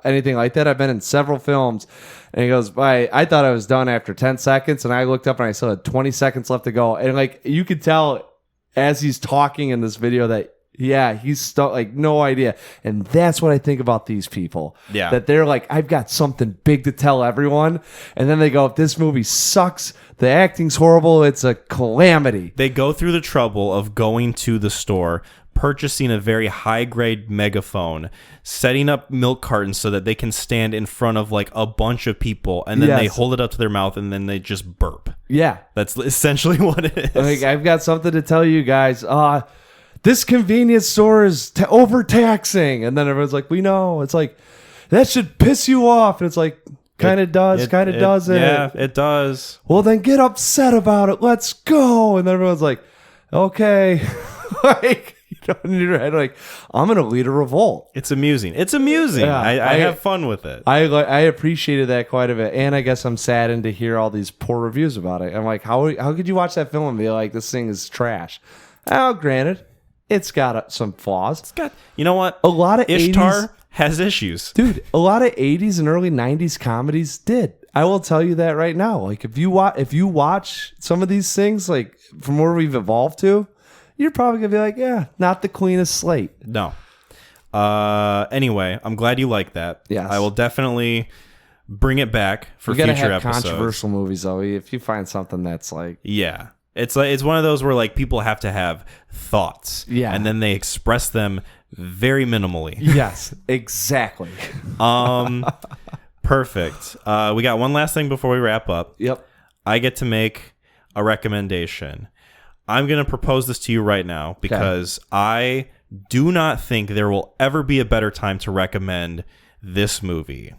[SPEAKER 2] anything like that. I've been in several films. And he goes, I thought I was done after 10 seconds. And I looked up and I still had 20 seconds left to go. And like, you could tell as he's talking in this video that, yeah, he's stuck, like, no idea. And that's what I think about these people.
[SPEAKER 1] Yeah.
[SPEAKER 2] That they're like, I've got something big to tell everyone. And then they go, this movie sucks. The acting's horrible. It's a calamity.
[SPEAKER 1] They go through the trouble of going to the store, purchasing a very high-grade megaphone, setting up milk cartons so that they can stand in front of like a bunch of people, and then they hold it up to their mouth and then they just burp.
[SPEAKER 2] Yeah.
[SPEAKER 1] That's essentially what it is.
[SPEAKER 2] Like, I've got something to tell you guys. This convenience store is overtaxing. And then everyone's like, we know. It's like, that should piss you off. And it's like, kind of does, kind of doesn't.
[SPEAKER 1] Yeah, it does.
[SPEAKER 2] Well, then get upset about it. Let's go. And then everyone's like, okay. Like, you know, in your head, like, I'm going to lead a revolt.
[SPEAKER 1] It's amusing. It's amusing.
[SPEAKER 2] Yeah,
[SPEAKER 1] I have fun with it.
[SPEAKER 2] I appreciated that quite a bit. And I guess I'm saddened to hear all these poor reviews about it. I'm like, how could you watch that film and be like, this thing is trash? Oh, granted, it's got some flaws.
[SPEAKER 1] It's got, you know what?
[SPEAKER 2] A lot of
[SPEAKER 1] Ishtar
[SPEAKER 2] 80s,
[SPEAKER 1] has issues.
[SPEAKER 2] dude. A lot of 80s and early 90s comedies did. I will tell you that right now. Like, if you watch some of these things, like, from where we've evolved to, you're probably gonna be like, yeah, not the cleanest slate.
[SPEAKER 1] No. Anyway, I'm glad you like that.
[SPEAKER 2] Yes.
[SPEAKER 1] I will definitely bring it back for future
[SPEAKER 2] have
[SPEAKER 1] episodes.
[SPEAKER 2] controversial movies, though. If you find something that's like,
[SPEAKER 1] Yeah. It's one of those where like people have to have thoughts.
[SPEAKER 2] Yeah.
[SPEAKER 1] And then they express them very minimally.
[SPEAKER 2] yes, exactly.
[SPEAKER 1] Perfect. We got one last thing before we wrap up.
[SPEAKER 2] Yep.
[SPEAKER 1] I get to make a recommendation. I'm going to propose this to you right now because I do not think there will ever be a better time to recommend this movie.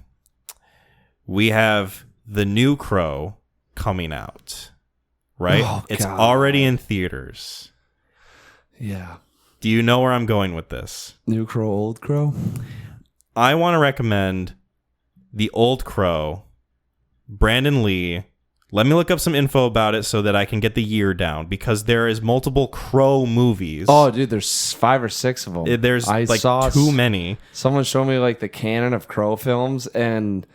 [SPEAKER 1] We have The New Crow coming out, right?
[SPEAKER 2] Oh,
[SPEAKER 1] it's
[SPEAKER 2] God.
[SPEAKER 1] already in theaters.
[SPEAKER 2] Yeah.
[SPEAKER 1] Do you know where I'm going with this?
[SPEAKER 2] New Crow, Old Crow.
[SPEAKER 1] I want to recommend The Old Crow, Brandon Lee. Let me look up some info about it so that I can get the year down, because there is multiple Crow movies.
[SPEAKER 2] Oh, dude, there's 5 or 6 of them.
[SPEAKER 1] There's too many.
[SPEAKER 2] Someone showed me like the canon of Crow films, and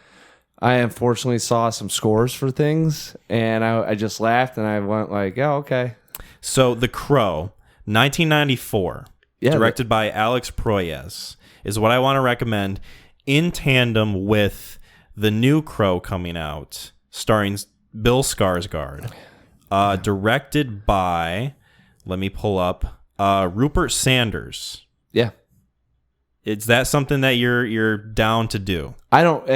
[SPEAKER 2] I unfortunately saw some scores for things, and I just laughed and I went like, yeah, okay.
[SPEAKER 1] So The Crow, 1994, directed by Alex Proyas, is what I want to recommend in tandem with The New Crow coming out, starring Bill Skarsgård, directed by, let me pull up, Rupert Sanders.
[SPEAKER 2] Yeah.
[SPEAKER 1] Is that something that you're down to do?
[SPEAKER 2] I don't.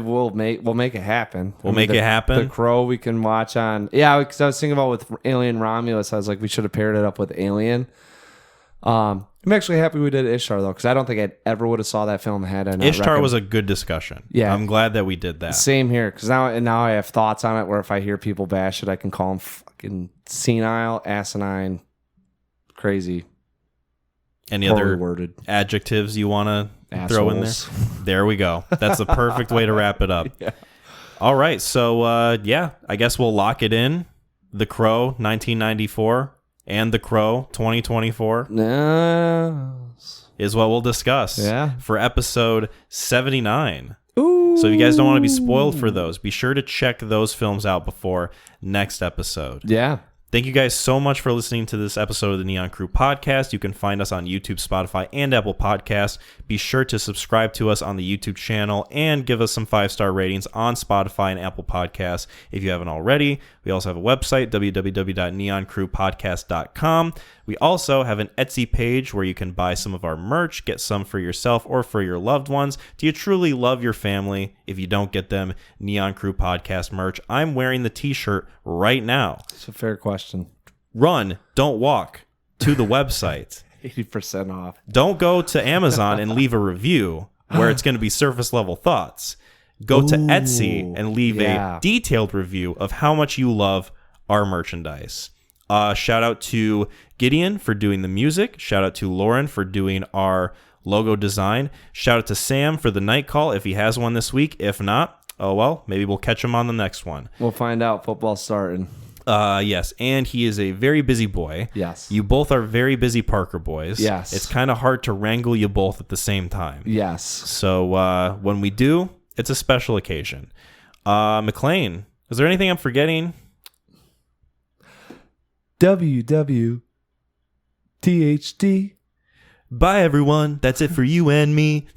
[SPEAKER 2] We'll make it happen.
[SPEAKER 1] We'll make it happen.
[SPEAKER 2] The Crow we can watch on. Yeah, because I was thinking about with Alien Romulus. I was like, we should have paired it up with Alien. I'm actually happy we did Ishtar though, because I don't think I ever would have saw that film had I not
[SPEAKER 1] Ishtar was a good discussion.
[SPEAKER 2] Yeah,
[SPEAKER 1] I'm glad that we did that.
[SPEAKER 2] Same here, because now I have thoughts on it. Where if I hear people bash it, I can call them fucking senile, asinine, crazy.
[SPEAKER 1] Any other worded adjectives you want to throw in there? There we go. That's the perfect way to wrap it up.
[SPEAKER 2] Yeah. All
[SPEAKER 1] right, so I guess we'll lock it in. The Crow, 1994. And The Crow 2024 is what we'll discuss for episode 79.
[SPEAKER 2] Ooh.
[SPEAKER 1] So if you guys don't want to be spoiled for those, be sure to check those films out before next episode.
[SPEAKER 2] Yeah.
[SPEAKER 1] Thank you guys so much for listening to this episode of the Neon Crew Podcast. You can find us on YouTube, Spotify, and Apple Podcasts. Be sure to subscribe to us on the YouTube channel and give us some 5-star ratings on Spotify and Apple Podcasts if you haven't already. We also have a website, www.neoncrewpodcast.com. We also have an Etsy page where you can buy some of our merch, get some for yourself or for your loved ones. Do you truly love your family if you don't get them Neon Crew Podcast merch? I'm wearing the t-shirt right now.
[SPEAKER 2] It's a fair question.
[SPEAKER 1] Run, don't walk to the website.
[SPEAKER 2] 80% off.
[SPEAKER 1] Don't go to Amazon and leave a review where it's going to be surface level thoughts. Go to Etsy and leave a detailed review of how much you love our merchandise. Shout out to Gideon for doing the music. Shout out to Lauren for doing our logo design. Shout out to Sam for the night call if he has one this week. If not, oh well, maybe we'll catch him on the next one.
[SPEAKER 2] We'll find out. Football's starting.
[SPEAKER 1] Yes, and he is a very busy boy.
[SPEAKER 2] Yes.
[SPEAKER 1] You both are very busy Parker boys.
[SPEAKER 2] Yes.
[SPEAKER 1] It's kind of hard to wrangle you both at the same time.
[SPEAKER 2] Yes.
[SPEAKER 1] So when we do, it's a special occasion. McLean, is there anything I'm forgetting?
[SPEAKER 2] WWTHD.
[SPEAKER 1] Bye, everyone. That's it for you and me.